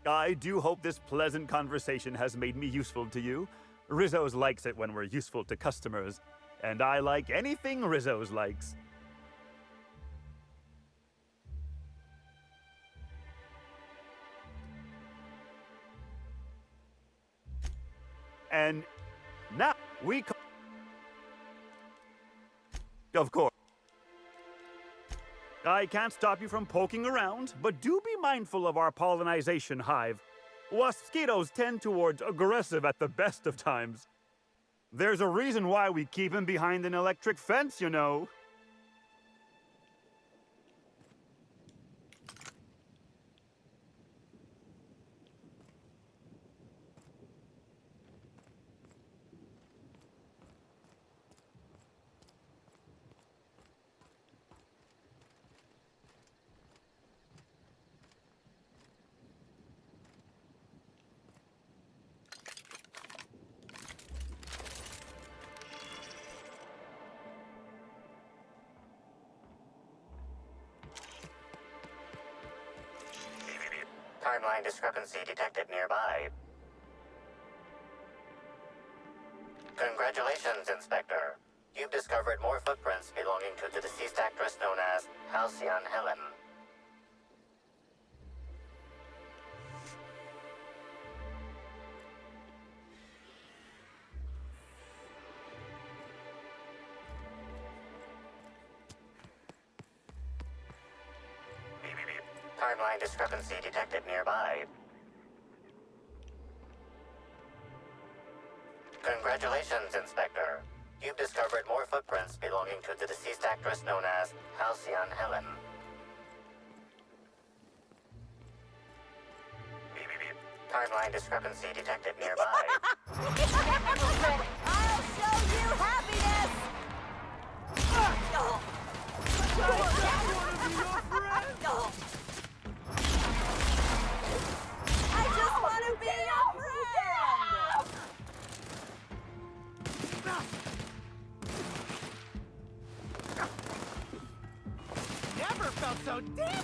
I do hope this pleasant conversation has made me useful to you. Rizzo's likes it when we're useful to customers, and I like anything Rizzo's likes. And now we of course. I can't stop you from poking around, but do be mindful of our pollinization hive. Mosquitoes tend towards aggressive at the best of times. There's a reason why we keep him behind an electric fence, you know. Timeline discrepancy detected nearby. Congratulations, Inspector. You've discovered more footprints belonging to the deceased actress known as Halcyon Helen. Timeline discrepancy detected nearby. Congratulations, Inspector. You've discovered more footprints belonging to the deceased actress known as Halcyon Helen. Timeline discrepancy detected nearby. I'll show you happiness! I just want to be your friend! Never felt so damn...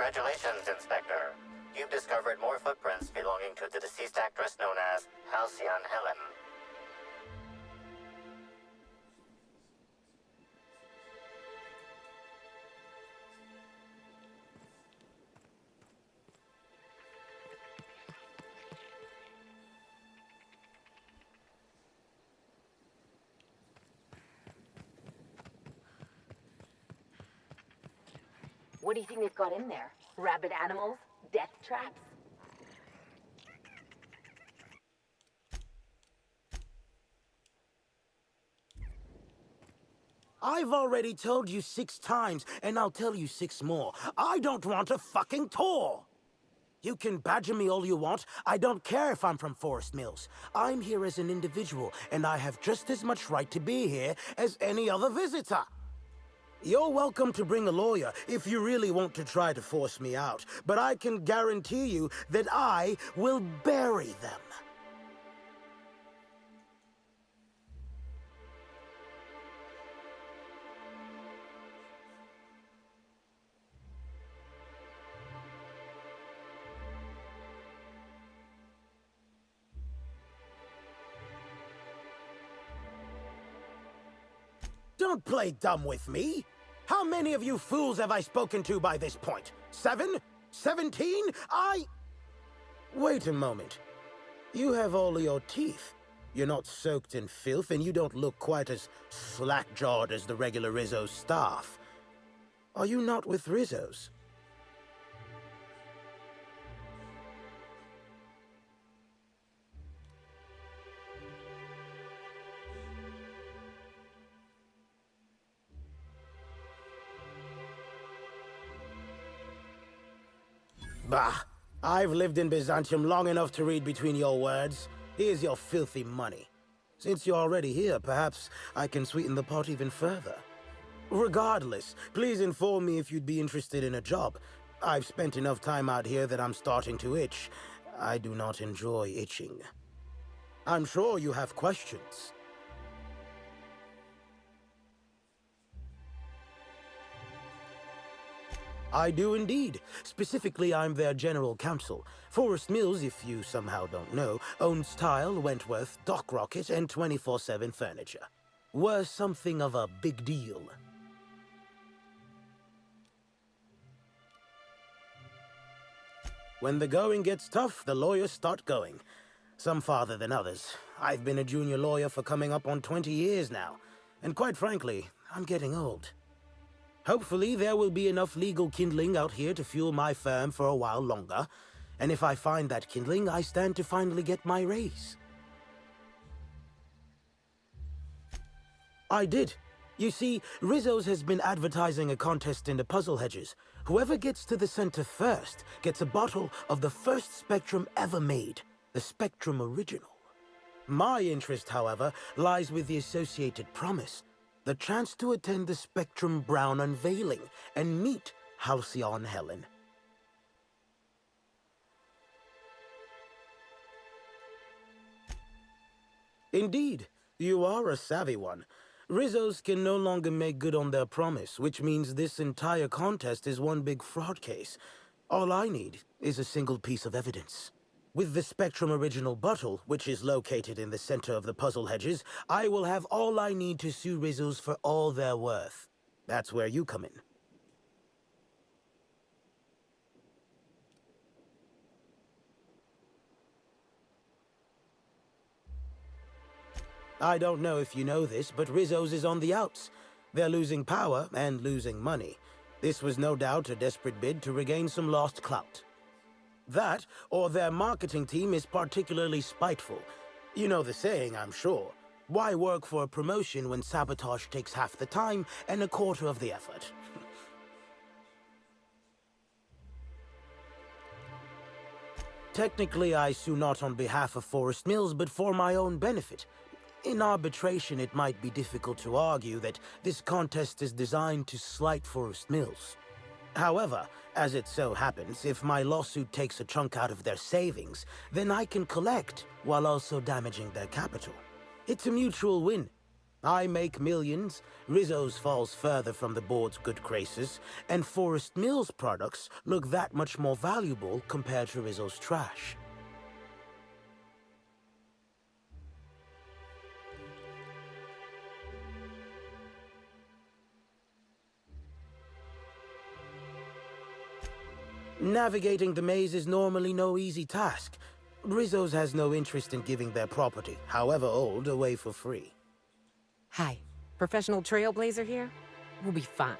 Congratulations, Inspector. You've discovered more footprints belonging to the deceased actress known as Halcyon Helen. What do you think they've got in there? Rabid animals? Death traps? I've already told you 6 times, and I'll tell you 6 more. I don't want a fucking tour! You can badger me all you want. I don't care if I'm from Forest Mills. I'm here as an individual, and I have just as much right to be here as any other visitor. You're welcome to bring a lawyer if you really want to try to force me out, but I can guarantee you that I will bury them. Don't play dumb with me. How many of you fools have I spoken to by this point? 7? 17? Wait a moment. You have all your teeth. You're not soaked in filth, and you don't look quite as slack-jawed as the regular Rizzo staff. Are you not with Rizzo's? Bah! I've lived in Byzantium long enough to read between your words. Here's your filthy money. Since you're already here, perhaps I can sweeten the pot even further. Regardless, please inform me if you'd be interested in a job. I've spent enough time out here that I'm starting to itch. I do not enjoy itching. I'm sure you have questions. I do indeed. Specifically, I'm their general counsel. Forest Mills, if you somehow don't know, owns Tile, Wentworth, Dock Rocket, and 24/7 Furniture. We're something of a big deal. When the going gets tough, the lawyers start going. Some farther than others. I've been a junior lawyer for coming up on 20 years now. And quite frankly, I'm getting old. Hopefully, there will be enough legal kindling out here to fuel my firm for a while longer. And if I find that kindling, I stand to finally get my raise. I did. You see, Rizzo's has been advertising a contest in the puzzle hedges. Whoever gets to the center first gets a bottle of the first Spectrum ever made, the Spectrum Original. My interest, however, lies with the associated promise. The chance to attend the Spectrum Brown unveiling and meet Halcyon Helen. Indeed, you are a savvy one. Rizzo's can no longer make good on their promise, which means this entire contest is one big fraud case. All I need is a single piece of evidence. With the Spectrum Original bottle, which is located in the center of the puzzle hedges, I will have all I need to sue Rizzo's for all they're worth. That's where you come in. I don't know if you know this, but Rizzo's is on the outs. They're losing power and losing money. This was no doubt a desperate bid to regain some lost clout. That, or their marketing team is particularly spiteful. You know the saying, I'm sure. Why work for a promotion when sabotage takes half the time and a quarter of the effort? Technically, I sue not on behalf of Forest Mills, but for my own benefit. In arbitration, it might be difficult to argue that this contest is designed to slight Forest Mills. However, as it so happens, if my lawsuit takes a chunk out of their savings, then I can collect while also damaging their capital. It's a mutual win. I make millions, Rizzo's falls further from the board's good graces, and Forest Mills products look that much more valuable compared to Rizzo's trash. Navigating the maze is normally no easy task. Rizzo's has no interest in giving their property, however old, away for free. Hi, professional trailblazer here. We'll be fine.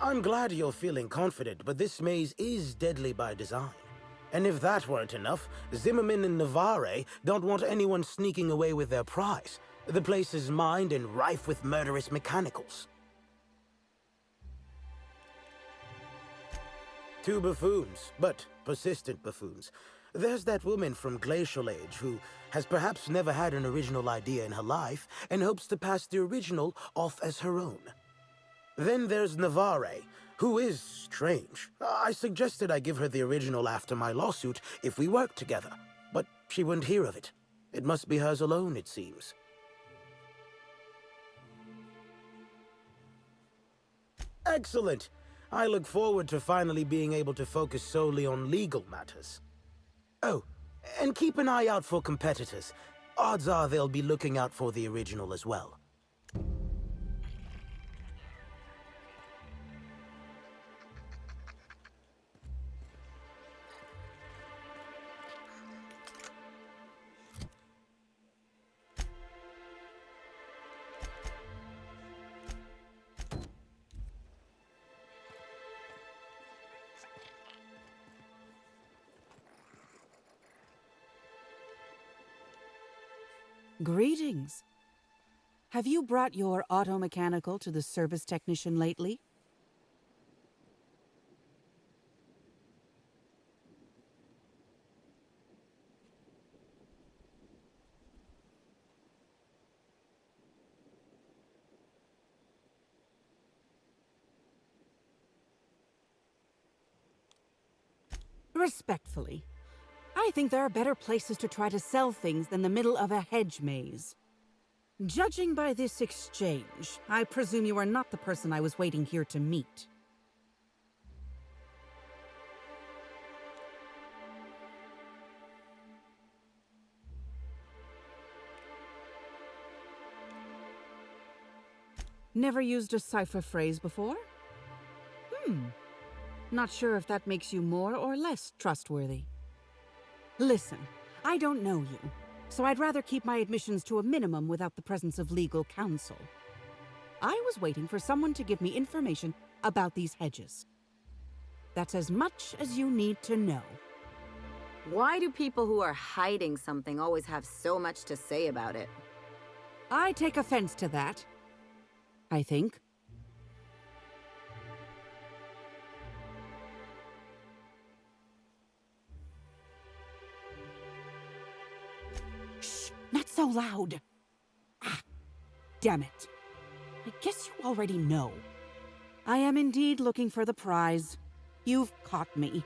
I'm glad you're feeling confident, but this maze is deadly by design. And if that weren't enough, Zimmerman and Navarre don't want anyone sneaking away with their prize. The place is mined and rife with murderous mechanicals. Two buffoons, but persistent buffoons. There's that woman from Glacial Age who has perhaps never had an original idea in her life and hopes to pass the original off as her own. Then there's Navarre, who is strange. I suggested I give her the original after my lawsuit if we worked together, but she wouldn't hear of it. It must be hers alone, it seems. Excellent! I look forward to finally being able to focus solely on legal matters. Oh, and keep an eye out for competitors. Odds are they'll be looking out for the original as well. Greetings. Have you brought your auto-mechanical to the service technician lately? Respectfully, I think there are better places to try to sell things than the middle of a hedge maze. Judging by this exchange, I presume you are not the person I was waiting here to meet. Never used a cipher phrase before? Not sure if that makes you more or less trustworthy. Listen, I don't know you, so I'd rather keep my admissions to a minimum without the presence of legal counsel. I was waiting for someone to give me information about these hedges. That's as much as you need to know. Why do people who are hiding something always have so much to say about it? I take offense to that, I think. Not so loud. Ah, damn it. I guess you already know. I am indeed looking for the prize. You've caught me.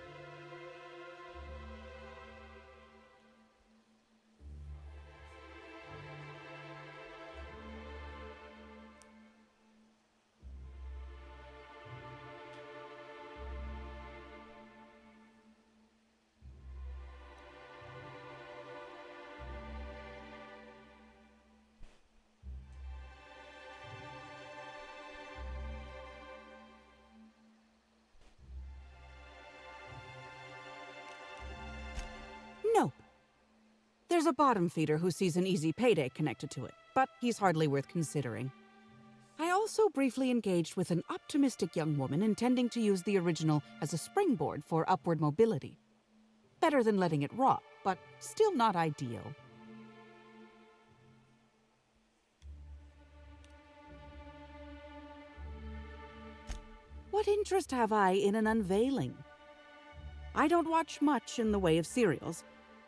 Nope. There's a bottom feeder who sees an easy payday connected to it, but he's hardly worth considering. I also briefly engaged with an optimistic young woman intending to use the original as a springboard for upward mobility. Better than letting it rot, but still not ideal. What interest have I in an unveiling? I don't watch much in the way of serials,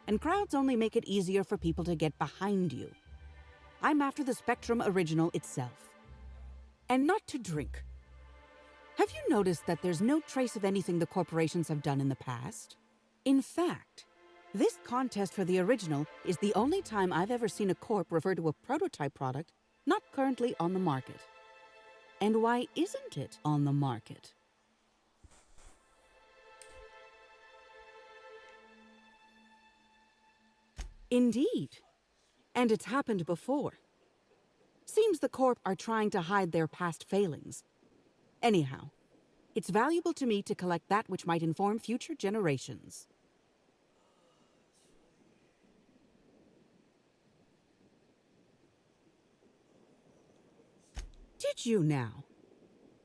and crowds only make it easier for people to get behind you. I'm after the Spectrum original itself. And not to drink. Have you noticed that there's no trace of anything the corporations have done in the past? In fact, this contest for the original is the only time I've ever seen a corp refer to a prototype product Not currently on the market. And why isn't it on the market? Indeed. And it's happened before. Seems the Corp are trying to hide their past failings. Anyhow, it's valuable to me to collect that which might inform future generations. Did you now?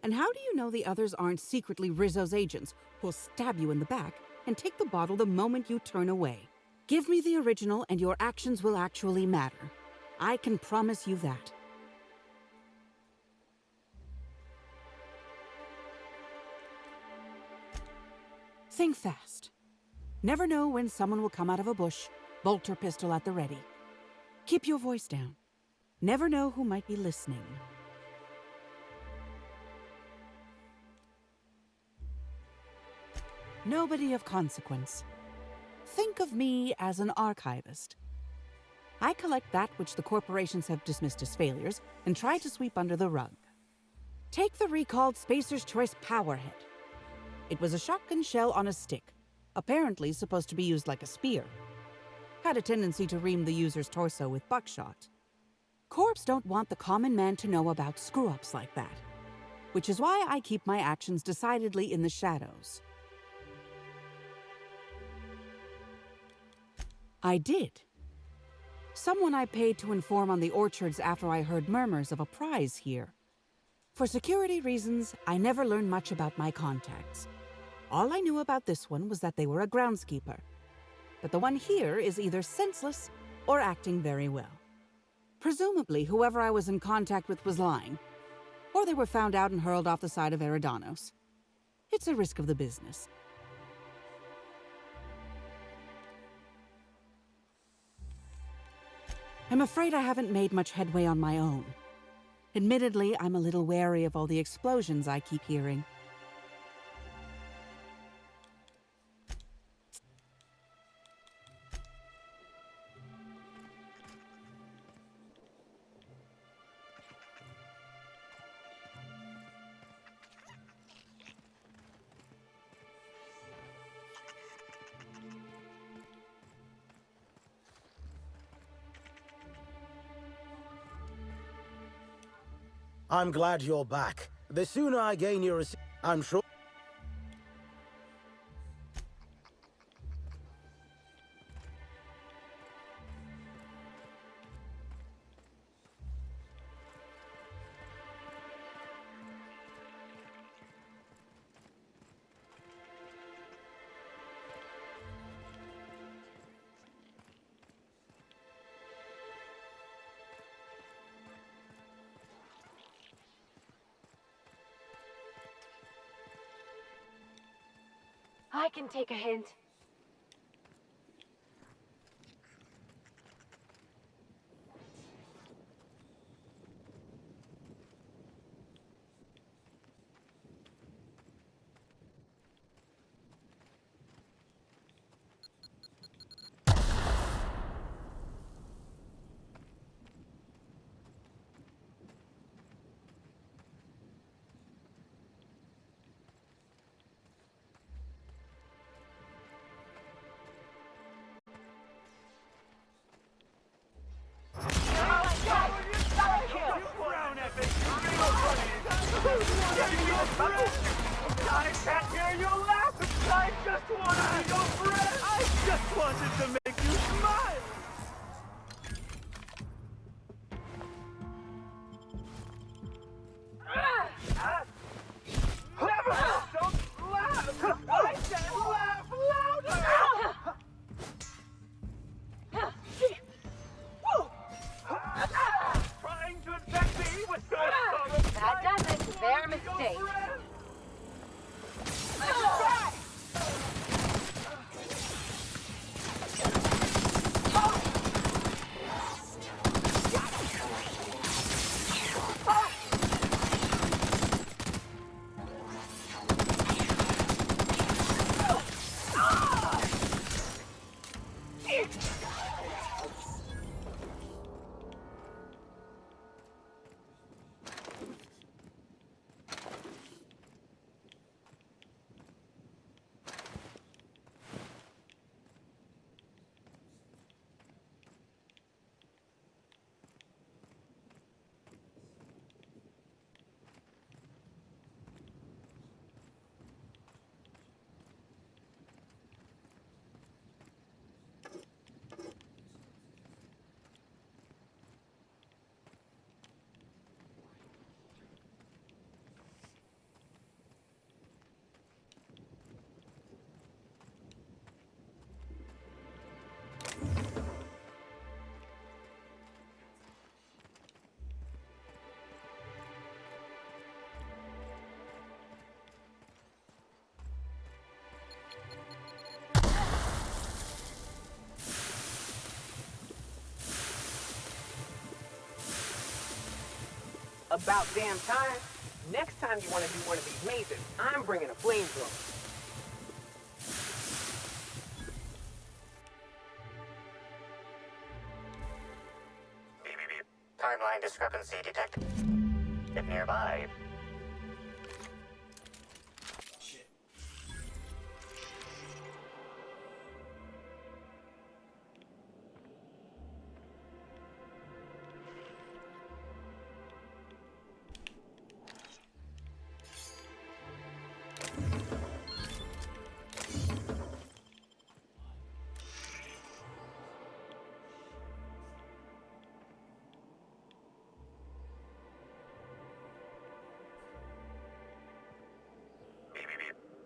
And how do you know the others aren't secretly Rizzo's agents who'll stab you in the back and take the bottle the moment you turn away? Give me the original and your actions will actually matter. I can promise you that. Think fast. Never know when someone will come out of a bush, bolt or pistol at the ready. Keep your voice down. Never know who might be listening. Nobody of consequence. Think of me as an archivist. I collect that which the corporations have dismissed as failures and try to sweep under the rug. Take the recalled Spacer's Choice Powerhead. It was a shotgun shell on a stick, apparently supposed to be used like a spear. Had a tendency to ream the user's torso with buckshot. Corps don't want the common man to know about screw-ups like that, which is why I keep my actions decidedly in the shadows. I did. Someone I paid to inform on the orchards after I heard murmurs of a prize here. For security reasons, I never learned much about my contacts. All I knew about this one was that they were a groundskeeper. But the one here is either senseless or acting very well. Presumably, whoever I was in contact with was lying. Or they were found out and hurled off the side of Eridanos. It's a risk of the business. I'm afraid I haven't made much headway on my own. Admittedly, I'm a little wary of all the explosions I keep hearing. I'm glad you're back. The sooner I gain your I'm sure... I can take a hint. I can't hear you laugh! I just want to be your friend! I just wanted to make you smile! Never! Don't laugh! I said laugh louder! Trying to infect me with your sorrow! That does it. Their mistake. About damn time. Next time you want to do one of these mazes, I'm bringing a flamethrower. Beep, beep, beep. Timeline discrepancy detected. If nearby.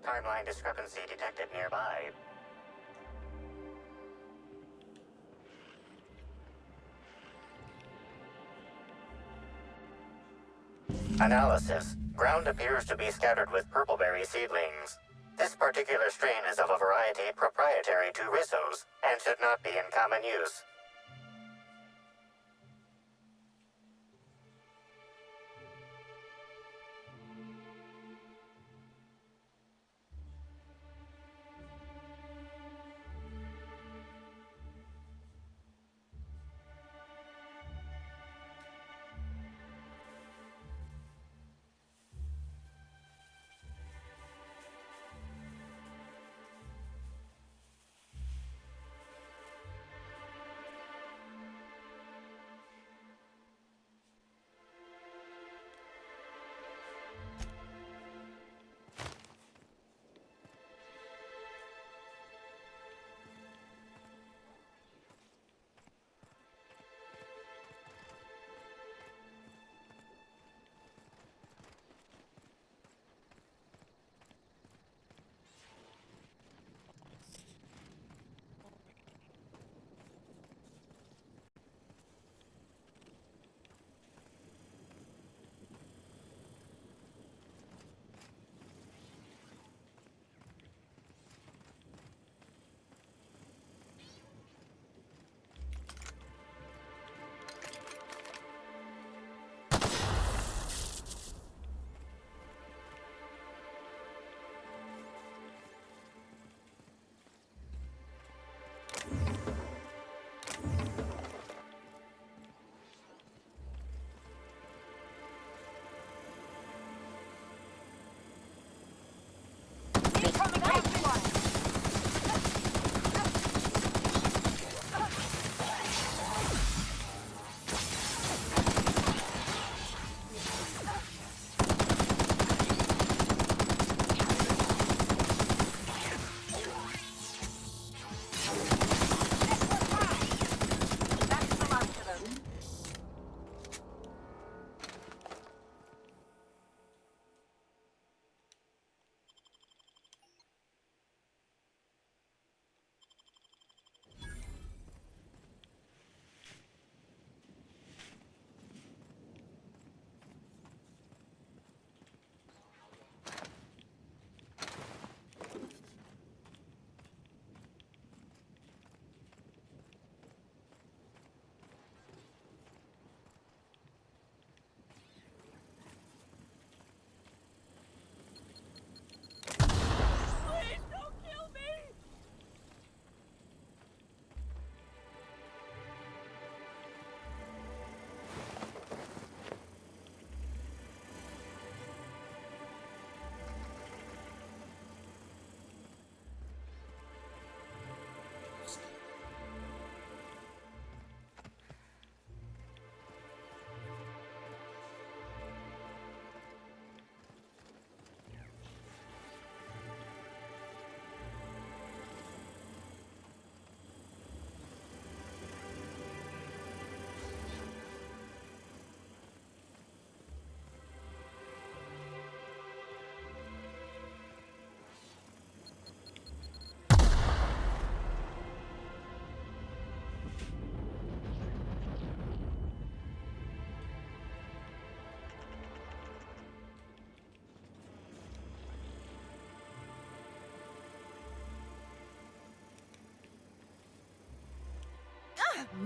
Timeline discrepancy detected nearby. Analysis. Ground appears to be scattered with purpleberry seedlings. This particular strain is of a variety proprietary to Rizzo's and should not be in common use.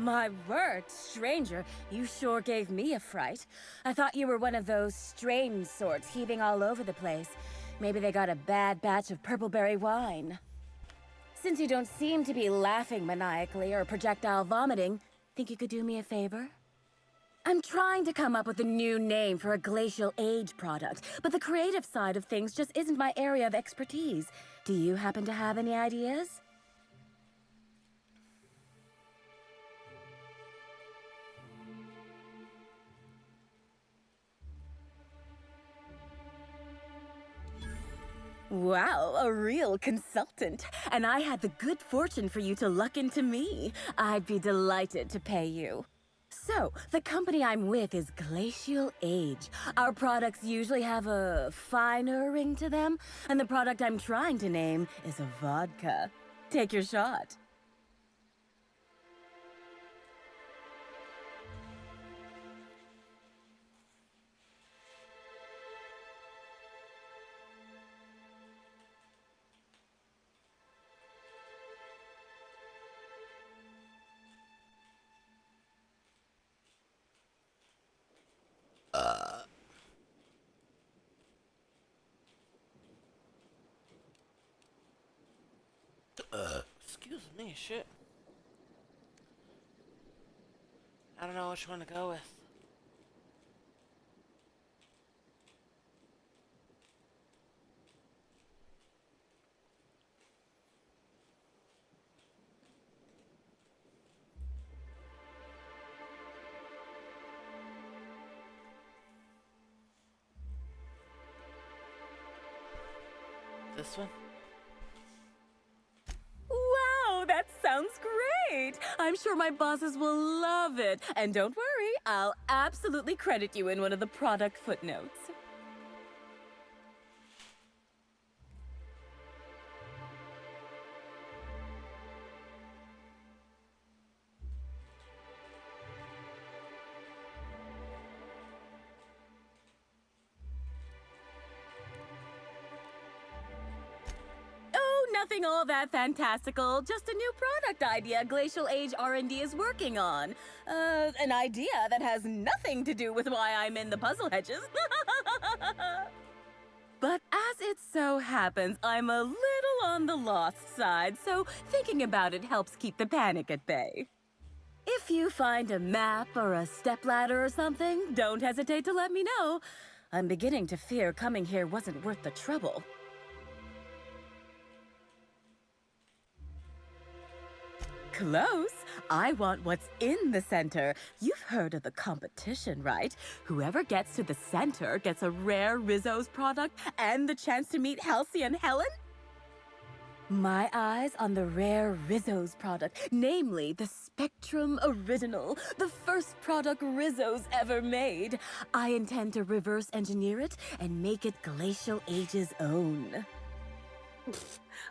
My word, stranger, you sure gave me a fright. I thought you were one of those strange sorts heaving all over the place. Maybe they got a bad batch of purpleberry wine. Since you don't seem to be laughing maniacally or projectile vomiting, think you could do me a favor? I'm trying to come up with a new name for a glacial age product, but the creative side of things just isn't my area of expertise. Do you happen to have any ideas? Wow, a real consultant. And I had the good fortune for you to luck into me. I'd be delighted to pay you. So, the company I'm with is Glacial Age. Our products usually have a finer ring to them, and the product I'm trying to name is a vodka. Take your shot. Excuse me, shit. I don't know which one to go with. This one? Wow, that sounds great! I'm sure my bosses will love it. And don't worry, I'll absolutely credit you in one of the product footnotes. Nothing all that fantastical, just a new product idea Glacial Age R&D is working on. An idea that has nothing to do with why I'm in the puzzle hedges. But as it so happens, I'm a little on the lost side, so thinking about it helps keep the panic at bay. If you find a map or a stepladder or something, don't hesitate to let me know. I'm beginning to fear coming here wasn't worth the trouble. Close. I want what's in the center. You've heard of the competition, right? Whoever gets to the center gets a rare Rizzo's product and the chance to meet Halcyon Helen? My eyes on the rare Rizzo's product, namely the Spectrum Original, the first product Rizzo's ever made. I intend to reverse engineer it and make it Glacial Age's own.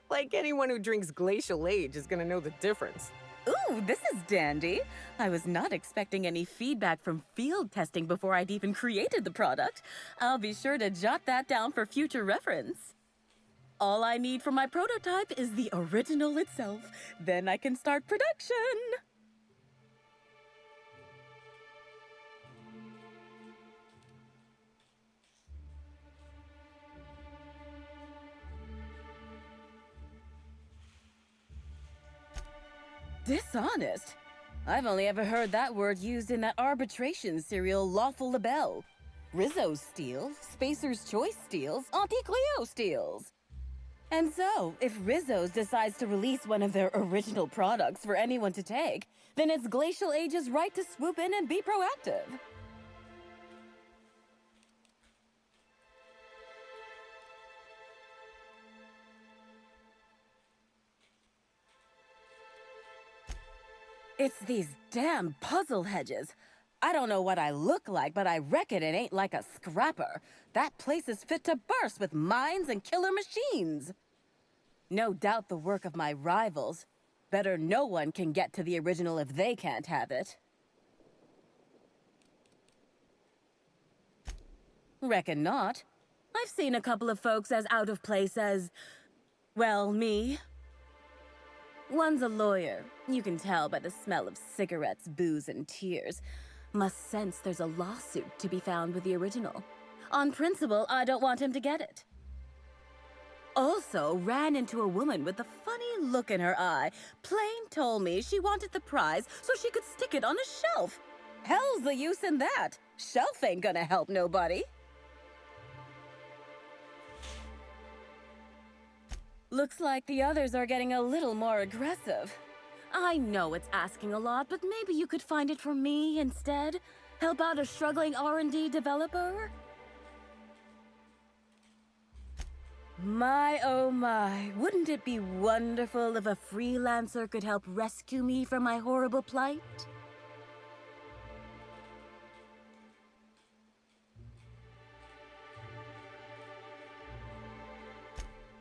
Like anyone who drinks Glacial Age is gonna know the difference. Ooh, this is dandy. I was not expecting any feedback from field testing before I'd even created the product. I'll be sure to jot that down for future reference. All I need for my prototype is the original itself. Then I can start production. Dishonest? I've only ever heard that word used in that arbitration serial Lawful Labelle. Rizzo steals, Spacer's Choice steals, Auntie Cleo steals. And so, if Rizzo's decides to release one of their original products for anyone to take, then it's Glacial Age's right to swoop in and be proactive. It's these damn puzzle hedges. I don't know what I look like, but I reckon it ain't like a scrapper. That place is fit to burst with mines and killer machines. No doubt the work of my rivals. Better no one can get to the original if they can't have it. Reckon not. I've seen a couple of folks as out of place as, well, me. One's a lawyer, You can tell by the smell of cigarettes, booze, and tears. Must sense there's a lawsuit to be found with the original. On principle, I don't want him to get it. Also, ran into a woman with a funny look in her eye. Plain told me she wanted the prize so she could stick it on a shelf. Hell's the use in that? Shelf ain't gonna help nobody. Looks like the others are getting a little more aggressive. I know it's asking a lot, but maybe you could find it for me instead? Help out a struggling R&D developer? My, oh my, wouldn't it be wonderful if a freelancer could help rescue me from my horrible plight?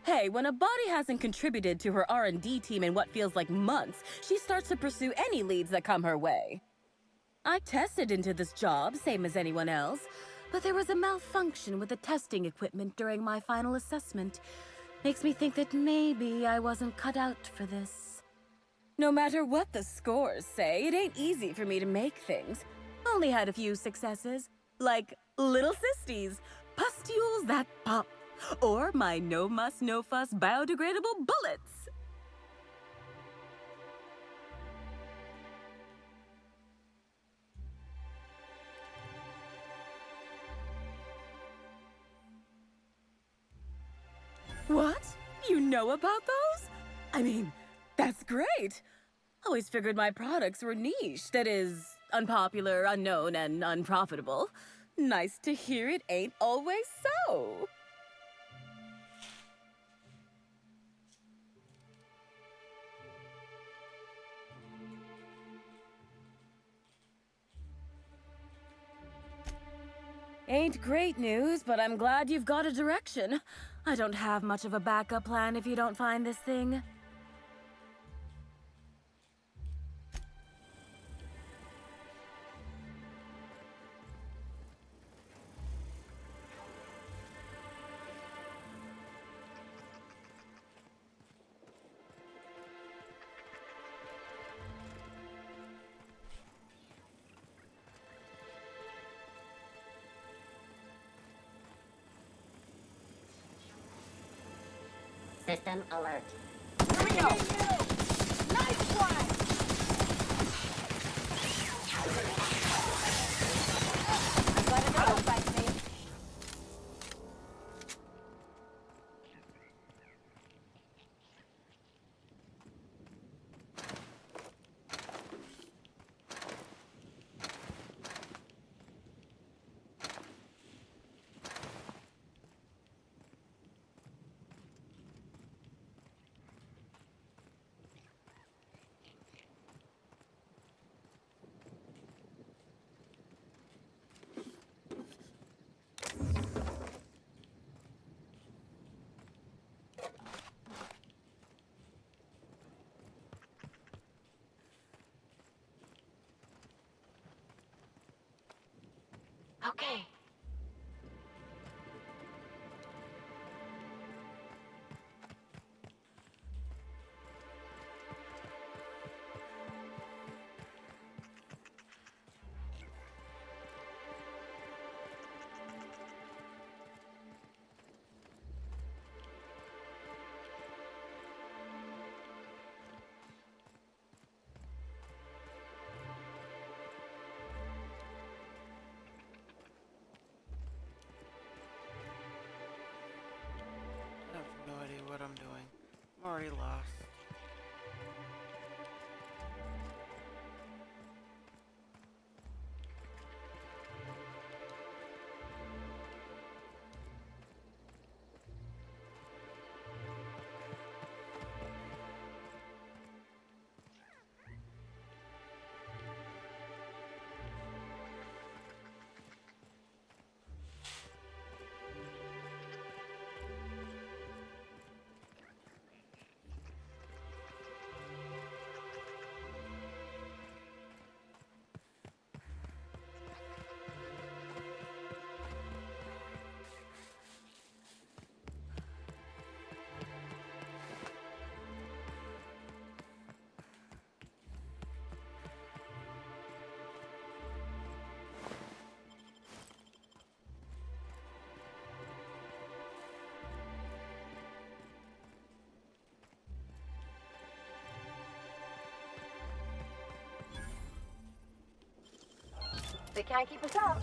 Hey, when a body hasn't contributed to her R&D team in what feels like months, she starts to pursue any leads that come her way. I tested into this job, same as anyone else, but there was a malfunction with the testing equipment during my final assessment. Makes me think that maybe I wasn't cut out for this. No matter what the scores say, it ain't easy for me to make things. Only had a few successes, like little cysties, pustules that pop, or my no muss, no fuss biodegradable bullets. What? You know about those? I mean, that's great. Always figured my products were niche, that is, unpopular, unknown, and unprofitable. Nice to hear it ain't always so. Ain't great news, but I'm glad you've got a direction. I don't have much of a backup plan if you don't find this thing. System alert. Here we go! Nice one! I've got another fight me. Okay. I have no idea what I'm doing. I'm already lost. They can't keep us out.